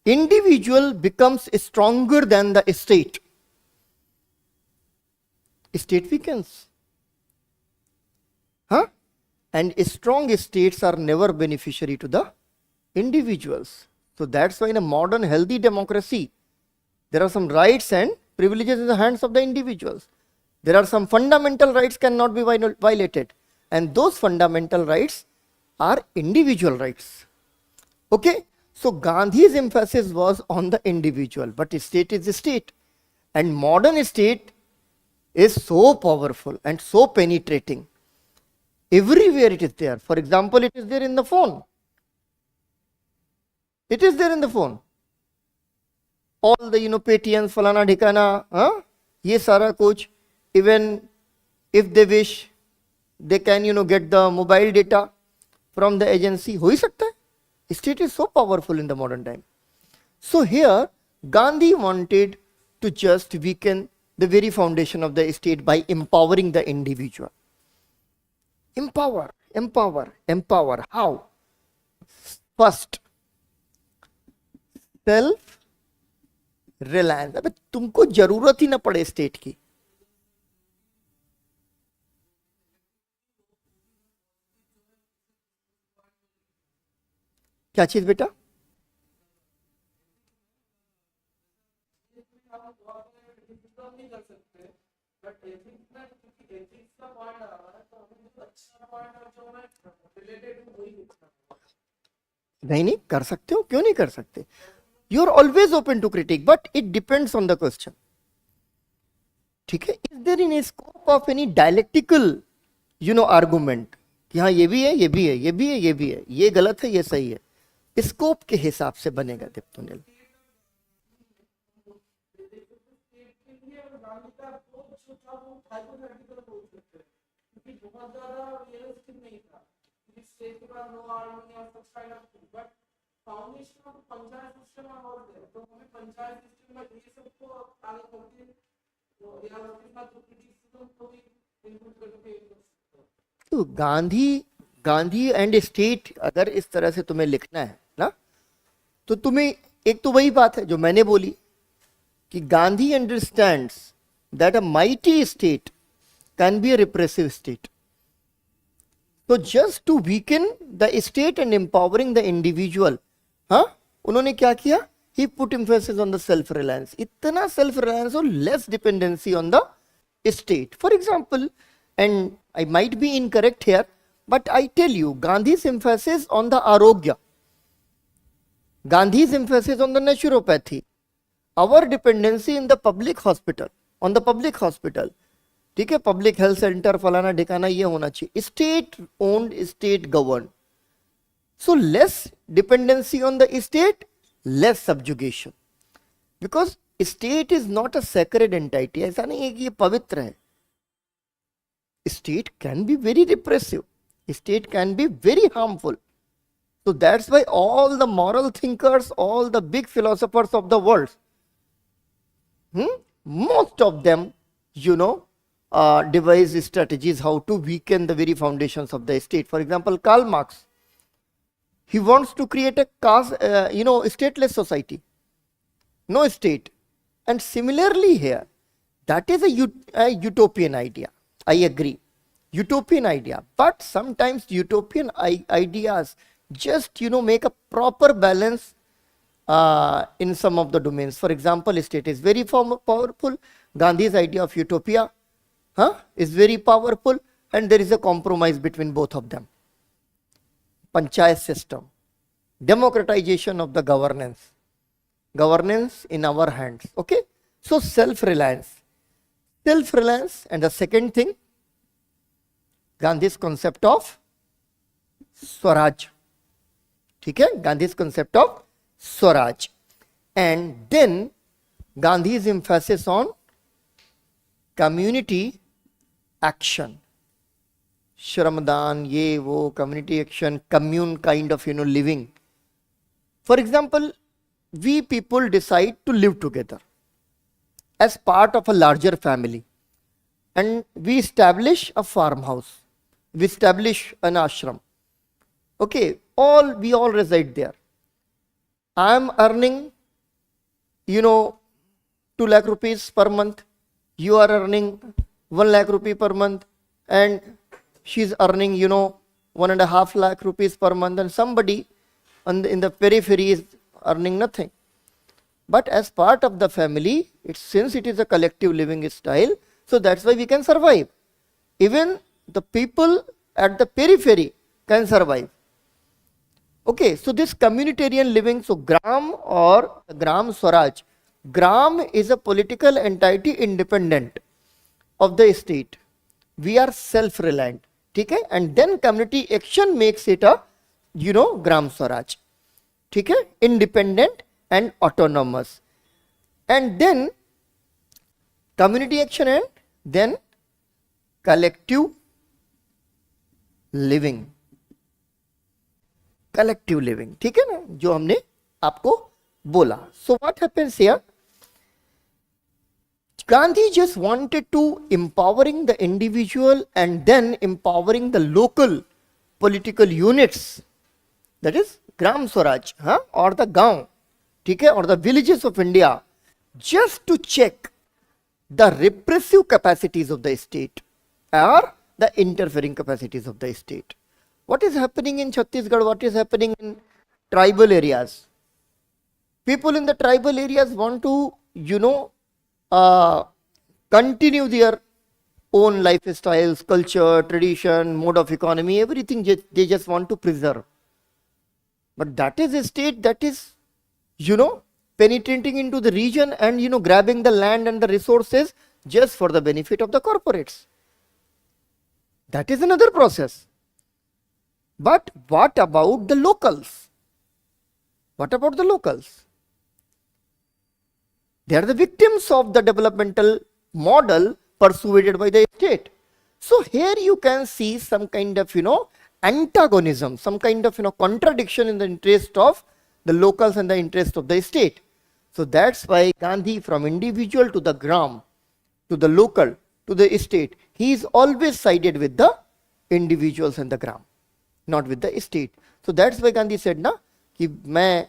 individual becomes stronger than the state weakens. Huh? And strong states are never beneficiary to the individuals. So that's why in a modern healthy democracy, there are some rights and privileges in the hands of the individuals. There are some fundamental rights cannot be violated. And those fundamental rights are individual rights. Okay? So Gandhi's emphasis was on the individual, but state is a state. And modern state is so powerful and so penetrating. Everywhere it is there. For example, it is there in the phone. It is there in the phone. All the Paytms, falana dhikana, ye sara kuch. Even if they wish, they can get the mobile data from the agency. Ho hi sakta hai. State is so powerful in the modern time. So here Gandhi wanted to just weaken the very foundation of the state by empowering the individual. Empower. How? First, self reliance. अबे तुमको जरूरत ही ना पड़े state की. क्या चीज बेटा? नहीं नहीं कर सकते हो, क्यों नहीं कर सकते? You are always open to critic, but it depends on the question. ठीक है. Is there in scope of any dialectical argument कि हाँ ये भी है, ये भी है, ये भी है, ये भी है, ये गलत है, ये सही है, स्कोप के हिसाब से बनेगा दीप्तुनिल. तो गांधी एंड स्टेट अगर इस तरह से तुम्हें लिखना है ना, तो तुम्हें एक तो वही बात है जो मैंने बोली कि Gandhi understands that a mighty state can be a repressive state. तो just to weaken the state and empowering the individual, हाँ उन्होंने क्या किया? He put emphasis on the self reliance. इतना सेल्फ रिलायंस और less dependency on the state. For example, and I might be incorrect here, but I tell you, Gandhi's emphasis on the arogya, Gandhi's emphasis on the naturopathy, our dependency in the public hospital, on the public hospital, ठीक है, public health centre फलाना ठिकाना ये होना चाहिए, state owned, state govern. So less dependency on the state, less subjugation, because state is not a sacred entity. ऐसा नहीं है कि ये पवित्र है. State can be very repressive, state can be very harmful. So that's why all the moral thinkers, all the big philosophers of the world, most of them, devise strategies how to weaken the very foundations of the state. For example, Karl Marx, he wants to create a stateless society, no state. And similarly here, that is a utopian idea. I agree, utopian idea. But sometimes utopian ideas just make a proper balance in some of the domains. For example, state is very powerful. Gandhi's idea of utopia is very powerful, and there is a compromise between both of them. Panchayat system, democratization of the governance in our hands. Okay, so self-reliance, and the second thing, Gandhi's concept of Swaraj. ठीक है, Gandhi's concept of Swaraj. And then Gandhi's emphasis on community action, Shramdan, ye wo, community action, commune kind of living. For example, we people decide to live together as part of a larger family, and we establish a farmhouse, we establish an ashram. Okay, we all reside there. I am earning 2 lakh rupees per month, you are earning 1 lakh rupee per month, and she's earning 1.5 lakh rupees per month, and somebody in the periphery is earning nothing. But as part of the family, since it is a collective living style, so that's why we can survive. Even the people at the periphery can survive. Okay, so this communitarian living, so Gram or Gram Swaraj, Gram is a political entity independent of the state. We are self-reliant, ठीक है, and then community action makes it a Gram Swaraj, ठीक है, independent and autonomous. And then community action and then collective living. Collective living, ठीक है ना, जो हमने आपको बोला. So what happens here, Gandhi just wanted to empowering the individual and then empowering the local political units, that is Gram Swaraj, or the gaon, ठीक है, or the villages of India, just to check the repressive capacities of the state or the interfering capacities of the state. What is happening in Chhattisgarh? What is happening in tribal areas? People in the tribal areas want to, continue their own lifestyles, culture, tradition, mode of economy, everything they just want to preserve. But that is a state that is, penetrating into the region and, grabbing the land and the resources just for the benefit of the corporates. That is another process. But what about the locals? What about the locals? They are the victims of the developmental model persuaded by the state. So here you can see some kind of, antagonism, some kind of, contradiction in the interest of the locals and the interest of the state. So that's why Gandhi, from individual to the gram, to the local, to the state, he is always sided with the individuals and the gram, not with the state. So that's why Gandhi said ना कि मैं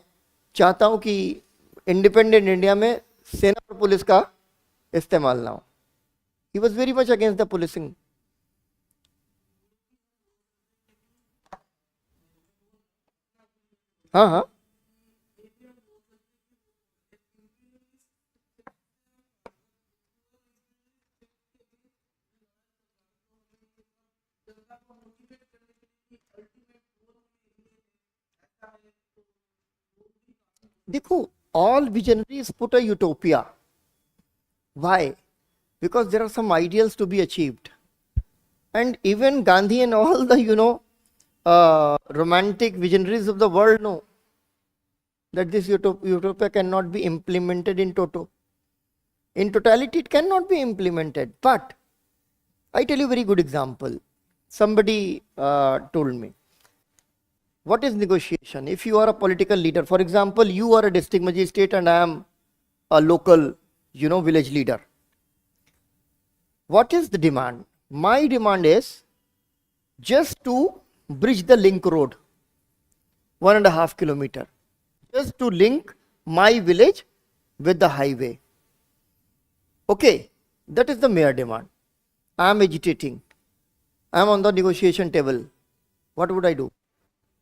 चाहता हूं कि independent India में सेना और police का इस्तेमाल ना हो. He was very much against the policing. हाँ हाँ. देखो, all visionaries put a utopia. Why? Because there are some ideals to be achieved. And even Gandhi and all the, romantic visionaries of the world know that this utopia cannot be implemented in toto. In totality, it cannot be implemented. But I tell you a very good example. Somebody told me, what is negotiation? If you are a political leader, for example, you are a district magistrate and I am a local, village leader. What is the demand? My demand is just to bridge the link road, 1.5 kilometer, just to link my village with the highway. Okay, that is the mere demand. I am agitating. I am on the negotiation table. What would I do?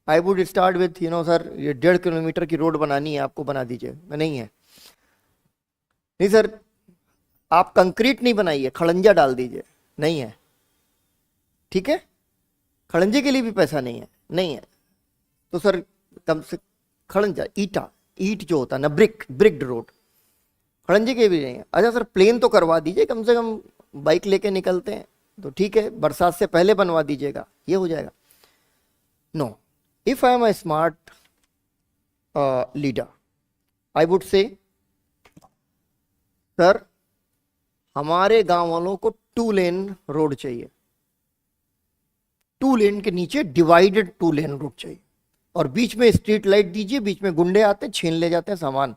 I would start with, sir, ये 1.5 kilometre की road बनानी है, आपको बना दीजिए. नहीं है. नहीं सर, आप कंक्रीट नहीं बनाइए, खड़ंजा डाल दीजिए. नहीं है. ठीक है, खड़ंजे के लिए भी पैसा नहीं है. नहीं है तो सर कम से खड़ंजा, ईट जो होता है ना, ब्रिक्ड रोड, खड़ंजे के भी नहीं है. अच्छा सर, प्लेन तो करवा दीजिए, कम से कम बाइक लेके निकलते हैं तो ठीक है, बरसात से पहले बनवा दीजिएगा, ये हो जाएगा. No, if I am a smart leader, I would say, sir हमारे गांव वालों को 2 लेन रोड चाहिए, 2 लेन के नीचे डिवाइडेड 2 लेन रोड चाहिए, और बीच में स्ट्रीट लाइट दीजिए. बीच में गुंडे आते हैं, छीन ले जाते हैं सामान,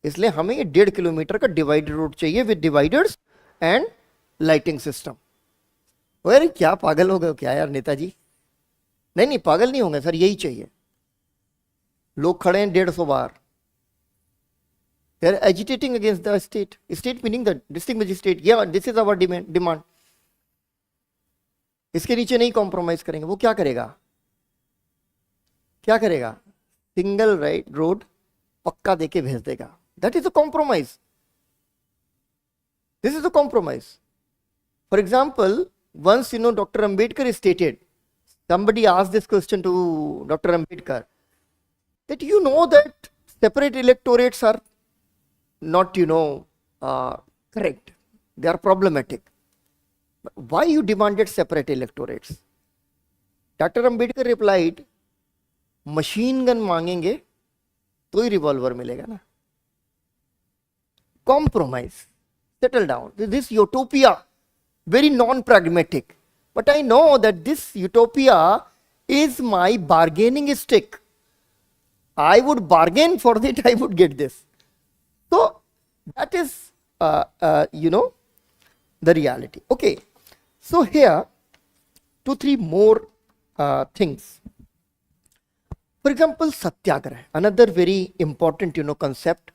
इसलिए हमें ये 1.5 किलोमीटर का डिवाइडेड रोड चाहिए with dividers and lighting system. अरे क्या पागल हो गए क्या यार नेताजी? नहीं, पागल नहीं होंगे सर, यही चाहिए. लोग खड़े हैं 150 बार. They are agitating against the state. State meaning the district magistrate. Yeah, this is our demand. इसके नीचे नहीं कॉम्प्रोमाइज करेंगे. वो क्या करेगा? सिंगल राइट रोड पक्का देके भेज देगा. That is a compromise. This is a compromise. For example, once Dr. Ambedkar stated, somebody asked this question to Dr. Ambedkar, that that separate electorates are not, correct. They are problematic. But why you demanded separate electorates? Dr. Ambedkar replied, machine gun मांगेंगे तो ही revolver मिलेगा ना. Compromise. Settle down. This utopia, very non-pragmatic. But I know that this utopia is my bargaining stick. I would bargain for it, I would get this. So that is, the reality. Okay. So here, 2-3 more things. For example, Satyagraha, another very important, concept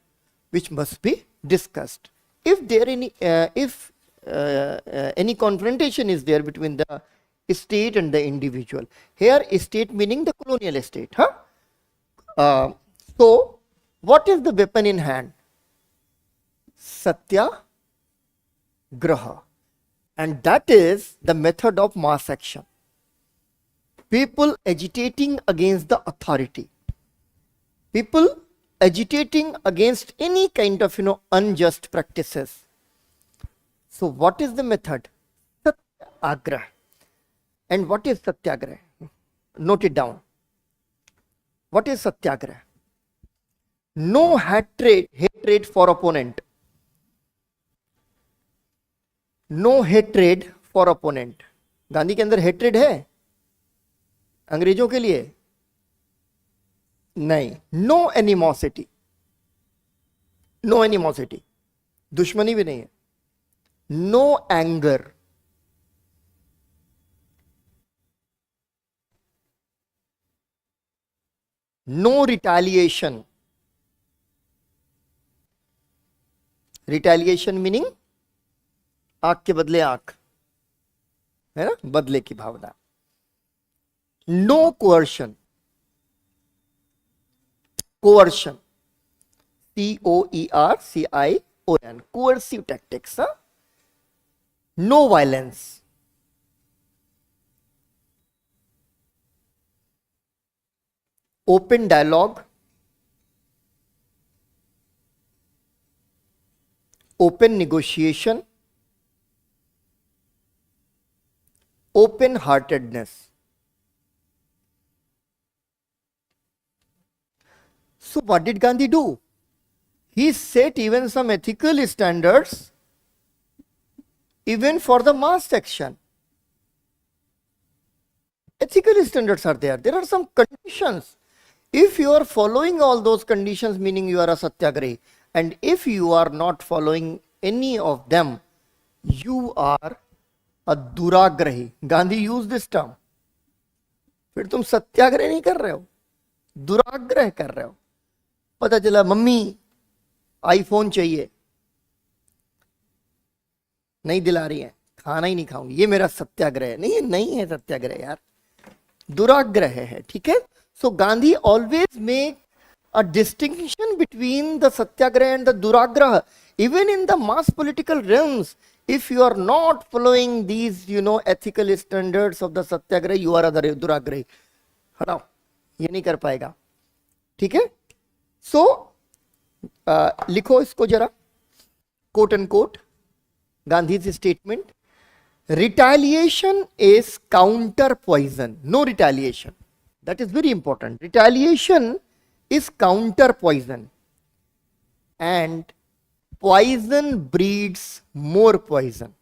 which must be discussed. If there any confrontation is there between the state and the individual, here state meaning the colonial state, so what is the weapon in hand? Satyagraha, and that is the method of mass action. People agitating against the authority. people agitating against any kind of unjust practices. So what is the method? Satyagrah. And what is Satyagrah? Note it down. What is Satyagrah? No hatred for opponent. No hatred for opponent. Gandhi के अंदर hatred है अंग्रेजों के लिए? नहीं. No animosity. No animosity, दुश्मनी भी नहीं है. No anger. No retaliation. Retaliation meaning आंख के बदले आंख, है ना, बदले की भावना. No coercion. Coercion, COERCION, coercive tactics. No violence. Open dialogue. Open negotiation. Open heartedness. So what did Gandhi do? He set even some ethical standards even for the mass action. Ethical standards are there. There are some conditions. If you are following all those conditions, meaning you are a satyagrahi, and if you are not following any of them, you are a duragrahi. Gandhi used this term. फिर तुम सत्याग्रह नहीं कर रहे हो, दुराग्रह कर रहे हो. पता चला मम्मी आईफोन चाहिए, नहीं दिला रही है, खाना ही नहीं खाऊंगी, ये मेरा सत्याग्रह है. नहीं, नहीं है सत्याग्रह यार, दुराग्रह है. ठीक है. सो Gandhi always make a distinction between the satyagraha and the duragraha. Even in the mass political realms, if you are not following these ethical standards of the satyagraha, you are a duragrahi. हटाओ, ये नहीं कर पाएगा. ठीक है. सो लिखो इसको जरा, कोट एंड कोट, गांधी's statement. Retaliation is counter poison. No retaliation. That is very important. Retaliation is counter poison, and poison breeds more poison.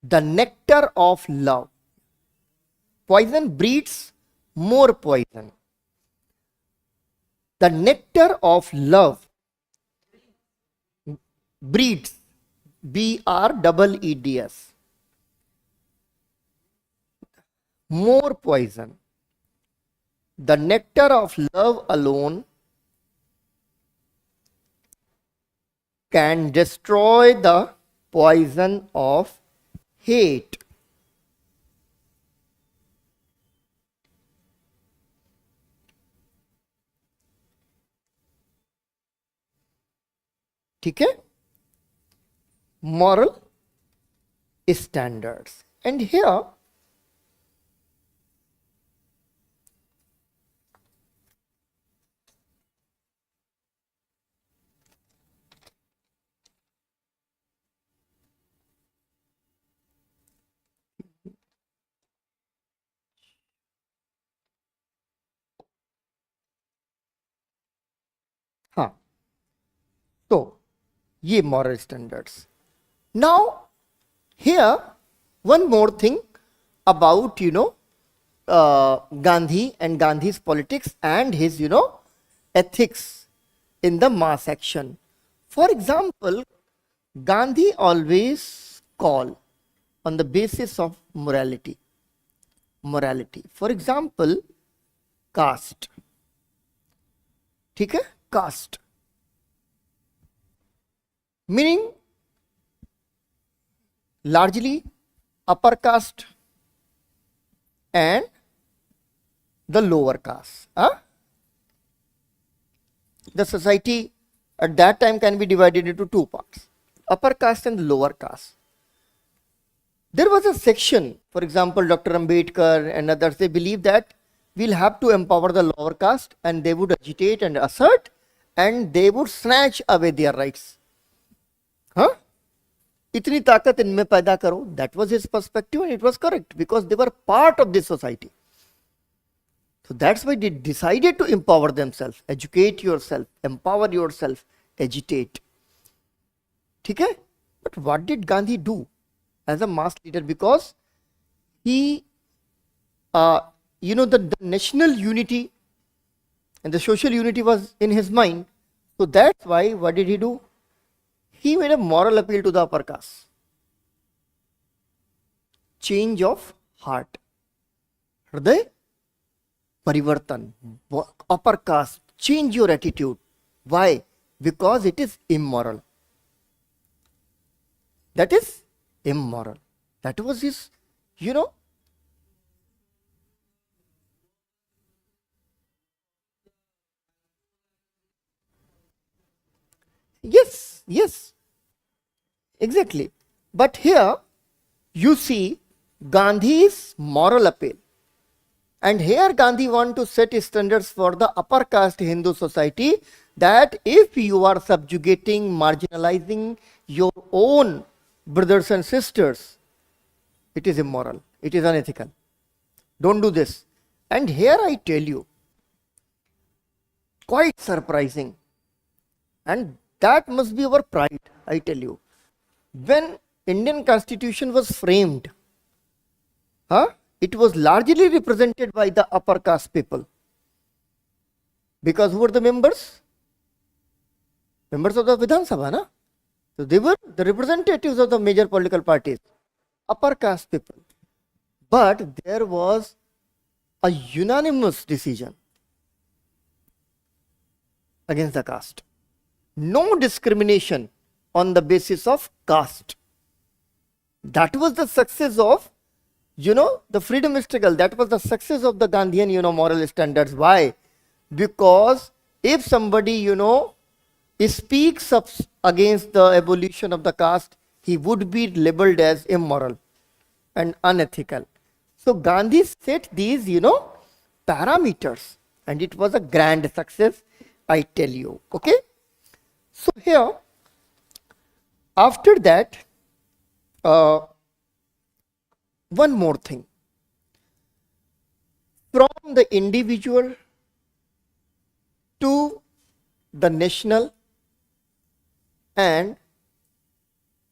The nectar of love. Poison breeds more poison. The nectar of love breeds, BREEDS, more poison. The nectar of love alone can destroy the poison of hate. ठीक है. Moral standards. And here हाँ, तो ये moral standards. Now here one more thing about Gandhi and Gandhi's politics and his ethics in the mass action. For example, Gandhi always call on the basis of morality. For example, caste. ठीक है, caste meaning largely upper caste and the lower caste. The society at that time can be divided into two parts, upper caste and lower caste. There was a section, for example, Dr. Ambedkar and others, they believe that we'll have to empower the lower caste, and they would agitate and assert, and they would snatch away their rights. Huh? Itni takat inme paida karo. That was his perspective, and it was correct because they were part of this society. So that's why they decided to empower themselves, educate yourself, empower yourself, agitate. Okay? But what did Gandhi do as a mass leader? Because he, the national unity and the social unity was in his mind. So that's why, what did he do? He made a moral appeal to the upper caste. Change of heart. Hriday Parivartan. Upper caste. Change your attitude. Why? Because it is immoral. That is immoral. That was his, Yes, exactly. But here you see Gandhi's moral appeal. And here Gandhi wants to set standards for the upper caste Hindu society, that if you are subjugating, marginalizing your own brothers and sisters, it is immoral, it is unethical. Don't do this. And here I tell you, quite surprising, and that must be our pride, I tell you. When Indian Constitution was framed, it was largely represented by the upper caste people. Because who were the members? Members of the Vidhan Sabha, na? So they were the representatives of the major political parties, upper caste people. But there was a unanimous decision against the caste. No discrimination on the basis of caste. That was the success of, the freedom struggle. That was the success of the Gandhian, moral standards. Why? Because if somebody, speaks up against the abolition of the caste, he would be labeled as immoral and unethical. So Gandhi set these, parameters, and it was a grand success, I tell you. Okay? So here, after that, one more thing. From the individual to the national, and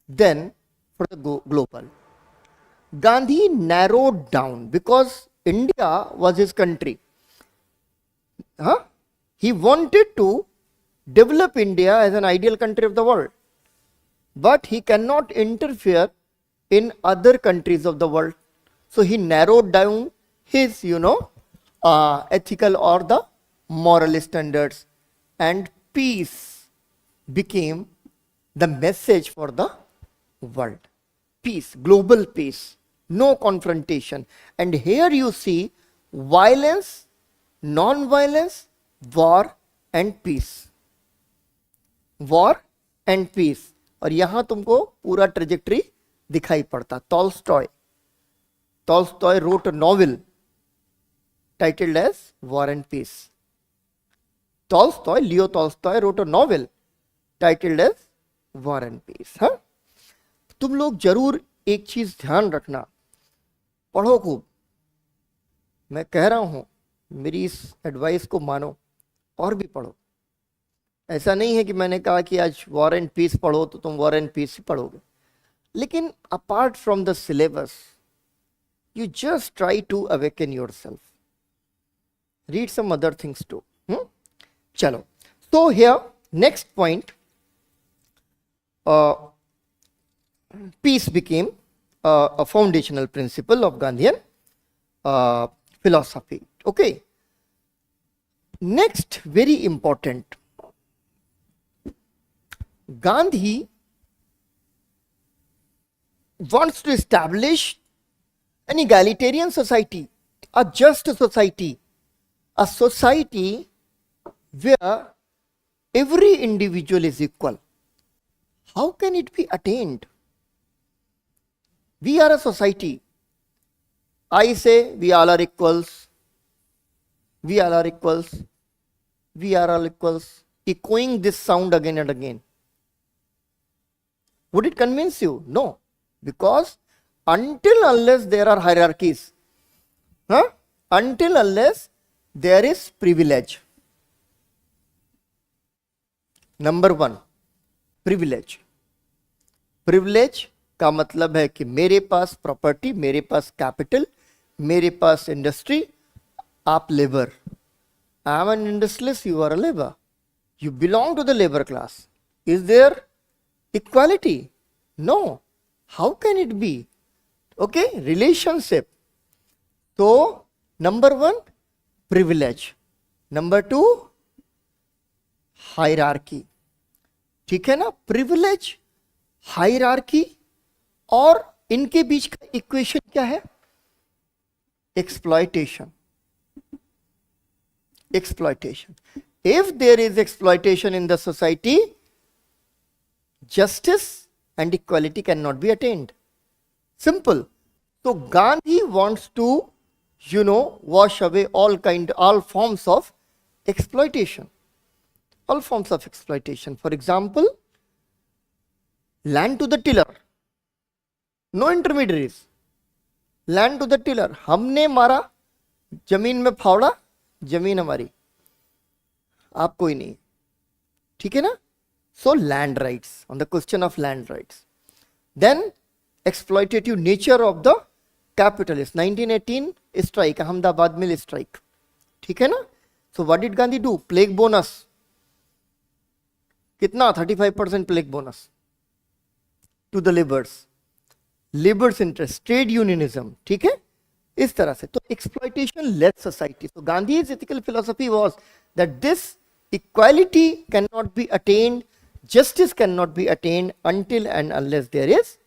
then for the global. Gandhi narrowed down, because India was his country. He wanted to develop India as an ideal country of the world. But he cannot interfere in other countries of the world. So he narrowed down his, ethical or the moral standards, and peace became the message for the world. Peace, global peace, no confrontation. And here you see violence, non-violence, war and peace. War and peace. और यहां तुमको पूरा trajectory दिखाई पड़ता. Tolstoy wrote a novel titled as War and Peace. Leo Tolstoy wrote a novel titled as War and Peace. तुम लोग जरूर एक चीज ध्यान रखना, पढ़ो खूब. मैं कह रहा हूं, मेरी इस एडवाइस को मानो और भी पढ़ो. ऐसा नहीं है कि मैंने कहा कि आज वॉर एंड पीस पढ़ो तो तुम वॉर एंड पीस ही पढ़ोगे. लेकिन apart from the syllabus, you just try to awaken yourself. Read some other things too. Chalo. So here, next point, peace became a foundational principle of Gandhian philosophy. Okay. Next, very important, Gandhi wants to establish an egalitarian society, a just society, a society where every individual is equal. How can it be attained? We are a society. I say we all are equals. We all are equals. We are all equals. Echoing this sound again and again. Would it convince you? No. Because until unless there are hierarchies, until unless there is privilege. Number one, privilege. Privilege का मतलब है कि मेरे पास property, मेरे पास capital, मेरे पास industry, आप labour. I am an industrialist, you are a labor. You belong to the labor class. Is there equality? No. How can it be? Okay, relationship. So, number one, privilege. Number two, hierarchy. ठीक है ना? Privilege, hierarchy और इनके बीच का equation क्या है? Exploitation. Exploitation. If there is exploitation in the society, justice and equality cannot be attained. Simple. So Gandhi wants to, wash away all forms of exploitation. All forms of exploitation. For example, land to the tiller. No intermediaries. Land to the tiller. हमने मारा, जमीन में फावड़ा, जमीन हमारी, आप कोई नहीं. ठीक है ना? So land rights, on the question of land rights. Then exploitative nature of the capitalist. 1918 strike, Ahmedabad mill strike. ठीक है ना? So what did Gandhi do? Plague bonus. कितना? 35% plague bonus to the laborers. Labor's interest, trade unionism. ठीक है? इस तरह से. तो exploitation less society. So Gandhi's ethical philosophy was that this equality cannot be attained, justice cannot be attained until and unless there is,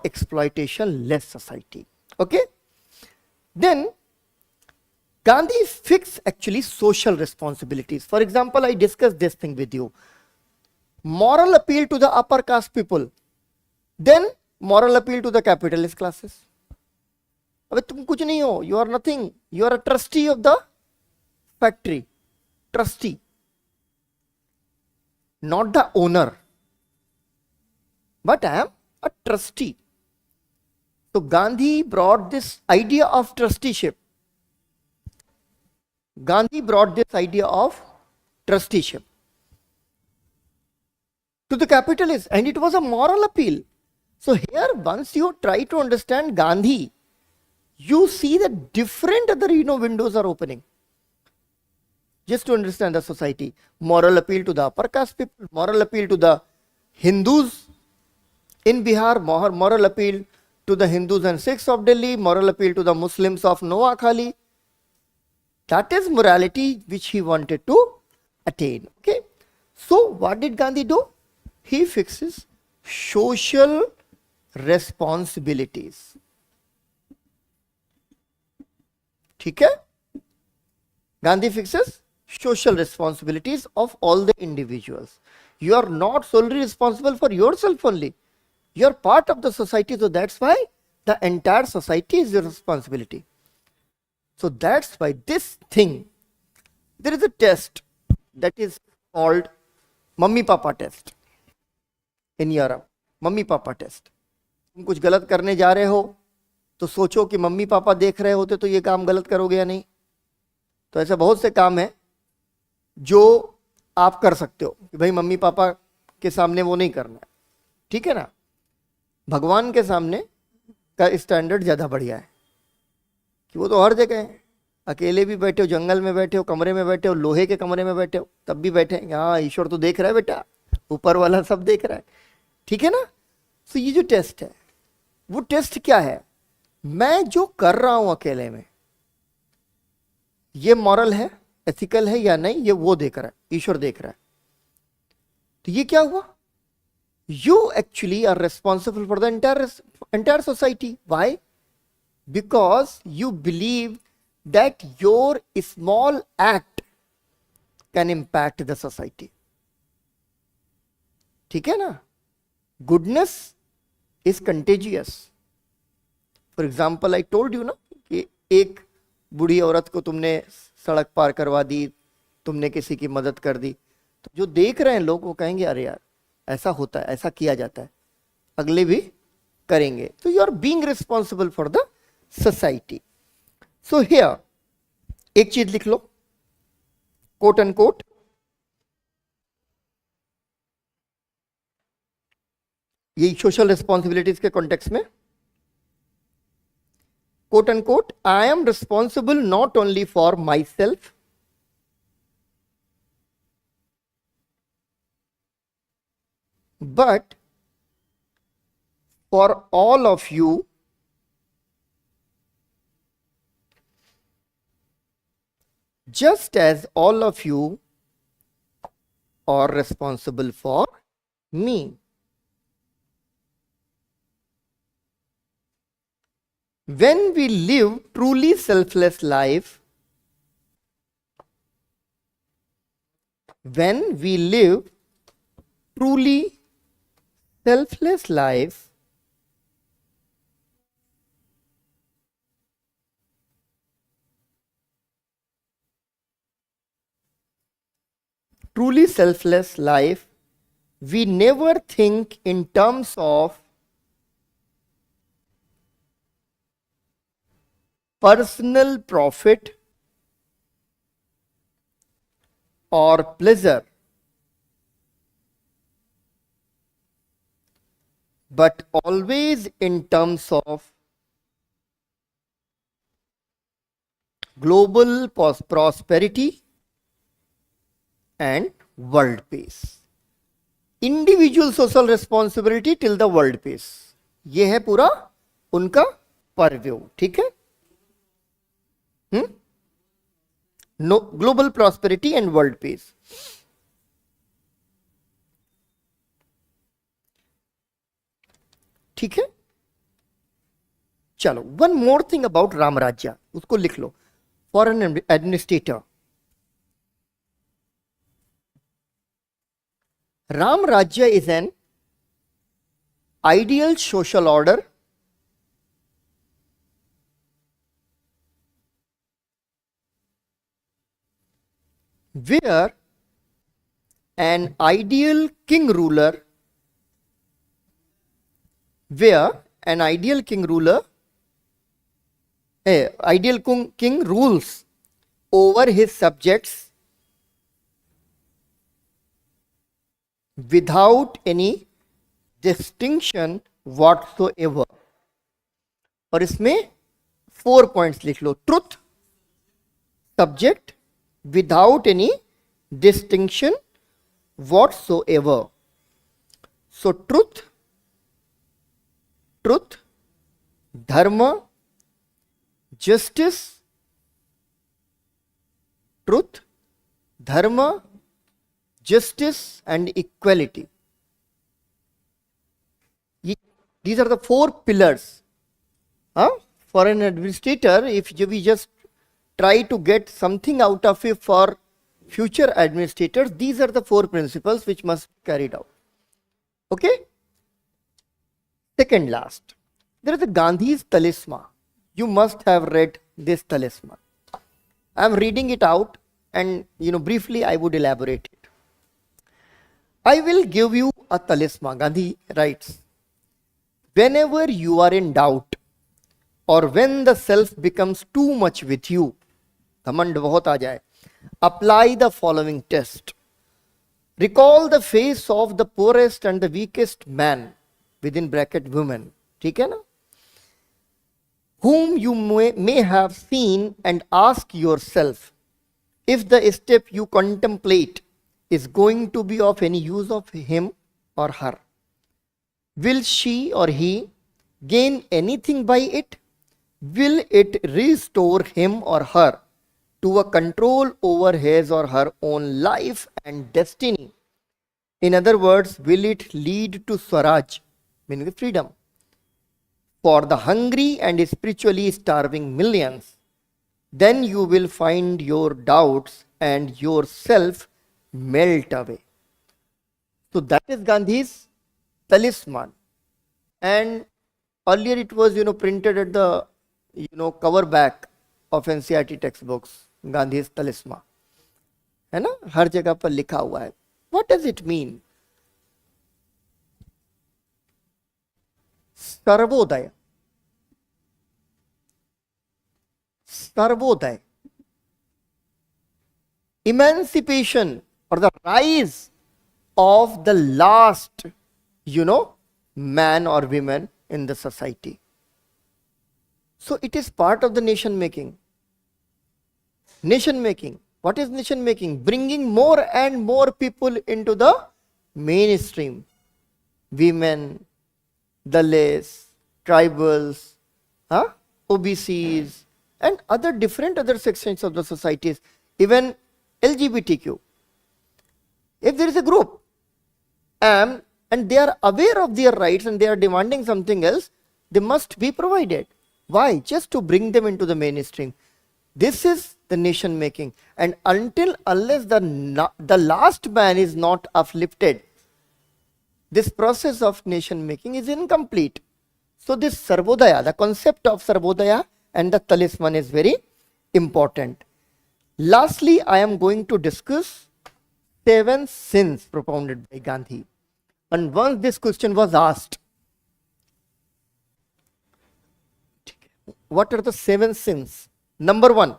exploitation less society. Okay? Then Gandhi fixed actually social responsibilities. For example, I discussed this thing with you. Moral appeal to the upper caste people. Then moral appeal to the capitalist classes. अबे तुम कुछ नहीं हो, you are nothing, you are a trustee of the factory. Trustee. Not the owner. But I am a trustee. So Gandhi brought this idea of trusteeship. Gandhi brought this idea of trusteeship to the capitalists, and it was a moral appeal. So here, once you try to understand Gandhi, you see that different other windows are opening. Just to understand the society. Moral appeal to the upper caste people, moral appeal to the Hindus in Bihar, moral appeal to the Hindus and Sikhs of Delhi, moral appeal to the Muslims of Noakhali. That is morality which he wanted to attain. Okay. So what did Gandhi do? He fixes social responsibilities. ठीक है? Gandhi fixes social responsibilities of all the individuals. You are not solely responsible for yourself only. You are part of the society, so that's why the entire society is your responsibility. So that's why this thing, there is a test that is called Mummy Papa test in Europe. Mummy Papa test. तुम कुछ गलत करने जा रहे हो तो सोचो कि मम्मी पापा देख रहे होते तो ये काम गलत करोगे या नहीं. तो ऐसे बहुत से काम है जो आप कर सकते हो कि भाई मम्मी पापा के सामने वो नहीं करना है. ठीक है ना? भगवान के सामने का स्टैंडर्ड ज़्यादा बढ़िया है कि वो तो हर जगह है. अकेले भी बैठे हो, जंगल में बैठे हो, कमरे में बैठे हो, लोहे के कमरे में बैठे हो, तब भी बैठे हैं. हाँ, ईश्वर तो देख रहा है बेटा, ऊपर वाला सब देख रहा है. ठीक है ना? तो ये जो टेस्ट है, वो टेस्ट क्या है? मैं जो कर रहा हूं अकेले में, ये मॉरल है, एथिकल है या नहीं, ये वो देख रहा है, ईश्वर देख रहा है. तो ये क्या हुआ? You actually are responsible for the entire society. Why? Because you believe that your small act can impact the society. ठीक है ना? Goodness is contagious. For example I told you ना कि एक बूढ़ी औरत को तुमने सड़क पार करवा दी, तुमने किसी की मदद कर दी, तो जो देख रहे हैं लोग वो कहेंगे अरे यार ऐसा होता है, ऐसा किया जाता है, अगले भी करेंगे. तो you are being responsible for the society. So here एक चीज लिख लो, कोट एंड कोट, ये सोशल रिस्पॉन्सिबिलिटीज के कॉन्टेक्स्ट में, quote unquote, I am responsible not only for myself, but for all of you, just as all of you are responsible for me. When we live truly selfless life, when we live truly selfless life, truly selfless life, we never think in terms of personal profit or pleasure, but always in terms of global prosperity and world peace. Individual social responsibility till the world peace, ये है पूरा उनका purview. ठीक है, no global prosperity and world peace. ठीक है, चलो one more thing about Ram Rajya, उसको लिख लो. For an administrator, Ram Rajya is an ideal social order where an ideal king ruler, ideal king rules over his subjects without any distinction whatsoever. और इसमें 4 points लिख लो. Truth, subject, without any distinction whatsoever. So truth, dharma, justice, truth, dharma, justice and equality. These are the 4 pillars. For an administrator, if we just try to get something out of it for future administrators, these are the 4 principles which must be carried out. Okay, second last, there is a Gandhi's talisman. You must have read this talisman. I am reading it out and briefly I would elaborate it. I will give you a talisman. Gandhi writes, whenever you are in doubt or when the self becomes too much with you, घमंड बहुत आ जाए, apply the following test. Recall the face of the poorest and the weakest man, within bracket woman, ठीक है ना, whom you may have seen, and ask yourself if the step you contemplate is going to be of any use of him or her. Will she or he gain anything by it? Will it restore him or her to a control over his or her own life and destiny? In other words, will it lead to Swaraj, meaning freedom, for the hungry and spiritually starving millions? Then you will find your doubts and yourself melt away. So that is Gandhi's talisman. And earlier it was printed at the cover back of NCERT textbooks, Gandhi's talisman, है ना, हर जगह पर लिखा हुआ है. What does it mean? Sarvodaya, Sarvodaya, emancipation or the rise of the last man or women in the society. So it is part of the nation making. Nation making. What is nation making? Bringing more and more people into the mainstream. Women, Dalits, tribals, OBCs, and other sections of the societies, even LGBTQ. If there is a group and they are aware of their rights and they are demanding something else, they must be provided. Why? Just to bring them into the mainstream. This is the nation making. And unless the last man is not uplifted, this process of nation making is incomplete. So this Sarvodaya, the concept of Sarvodaya and the talisman is very important. Lastly, I am going to discuss 7 sins propounded by Gandhi. And once this question was asked, what are the 7 sins? Number 1,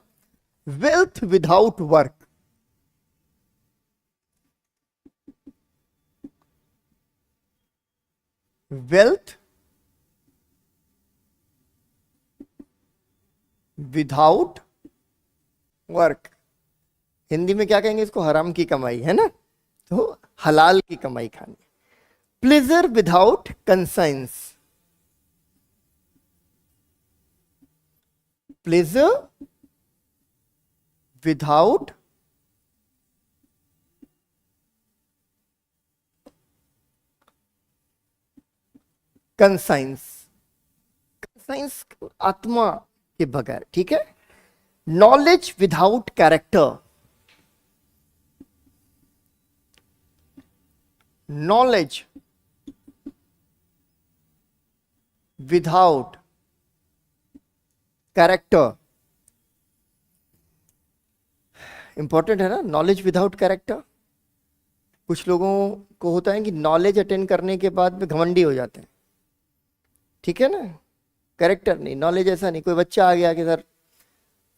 wealth without work. Wealth without work. Hindi में क्या कहेंगे इसको? हराम की कमाई, है ना, तो हलाल की कमाई खानी. Pleasure without conscience. Pleasure without conscience. Conscience आत्मा के बगैर, ठीक है. Knowledge without character. Knowledge without character. Important है ना, नॉलेज विदाउट कैरेक्टर. कुछ लोगों को होता है कि नॉलेज अटेंड करने के बाद में घमंडी हो जाते हैं, ठीक है ना, कैरेक्टर नहीं. नॉलेज ऐसा नहीं, कोई बच्चा आ गया कि सर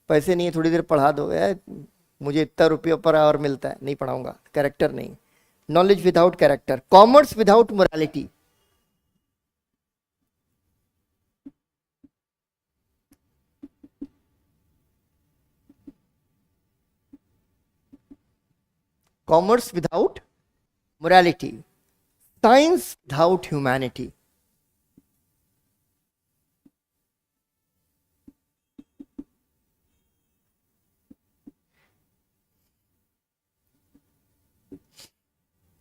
पैसे नहीं है, थोड़ी देर पढ़ा दो, मुझे इतना रुपये पर आवर मिलता है, नहीं पढ़ाऊंगा. कैरेक्टर नहीं. Knowledge without character. Commerce without morality. Commerce without morality. Science without humanity.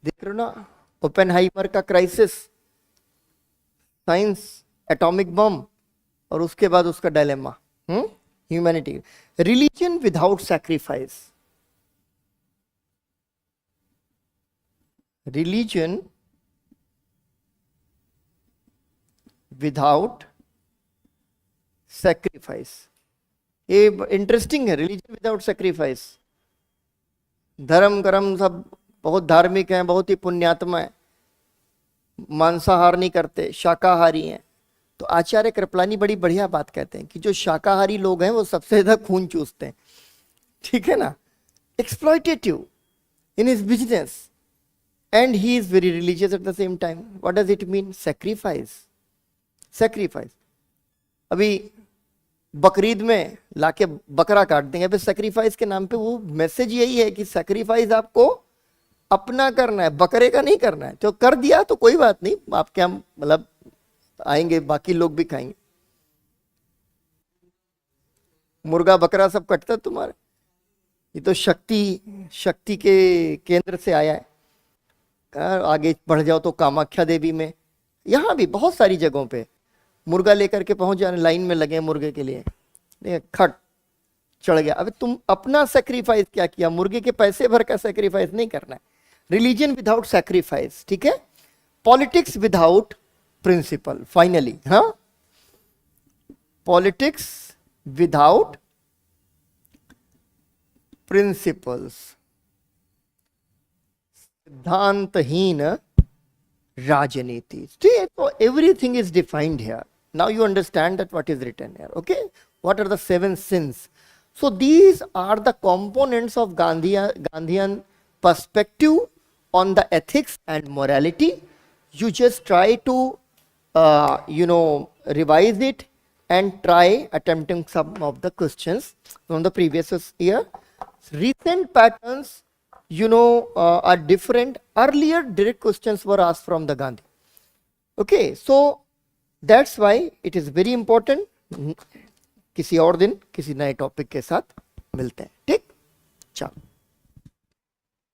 देख रहे हो ना, ओपेनहाइमर का क्राइसिस, साइंस, एटॉमिक बम, और उसके बाद उसका dilemma, humanity. Religion without sacrifice. Religion without sacrifice. ये इंटरेस्टिंग है, रिलीजन विदाउट सैक्रिफाइस. धर्म कर्म सब बहुत धार्मिक हैं, बहुत ही पुण्यात्मा है, मांसाहार नहीं करते, शाकाहारी हैं. तो आचार्य कृपलानी बड़ी बढ़िया बात कहते हैं कि जो शाकाहारी लोग हैं वो सबसे ज्यादा खून चूसते हैं, ठीक है ना. Exploitative in his business and he is very religious at the same time. What does it mean? Sacrifice. Sacrifice. अभी बकरीद में लाके बकरा काट देंगे, अभी सेक्रीफाइस के नाम पे. वो मैसेज यही है कि सेक्रीफाइस आपको अपना करना है, बकरे का नहीं करना है. तो कर दिया तो कोई बात नहीं, आप क्या मतलब आएंगे, बाकी लोग भी खाएंगे. मुर्गा बकरा सब कटता है तुम्हारे. ये तो शक्ति के केंद्र से आया है. आगे बढ़ जाओ तो कामाख्या देवी में, यहाँ भी बहुत सारी जगहों पे मुर्गा लेकर के पहुंच जाने, लाइन में लगे मुर्गे के लिए, खट चढ़ गया. अबे तुम अपना सेक्रीफाइस क्या किया? मुर्गे के पैसे भर का सेक्रीफाइस नहीं करना है. रिलीजन विदाउट सेक्रीफाइस, ठीक है. Politics without principle. फाइनली, हाँ, पॉलिटिक्स विदाउट प्रिंसिपल्स, सिद्धांतहीन राजनीति. See, so everything is defined here. Now you understand that what is written here. Okay, what are the 7 sins? So these are the components of Gandhian perspective on the ethics and morality. You just try to revise it and try attempting some of the questions from the previous year. Recent patterns are different. Earlier direct questions were asked from the Gandhi. Okay, so that's why it is very important. किसी और दिन किसी नए topic के साथ मिलते हैं. ठीक, चलो.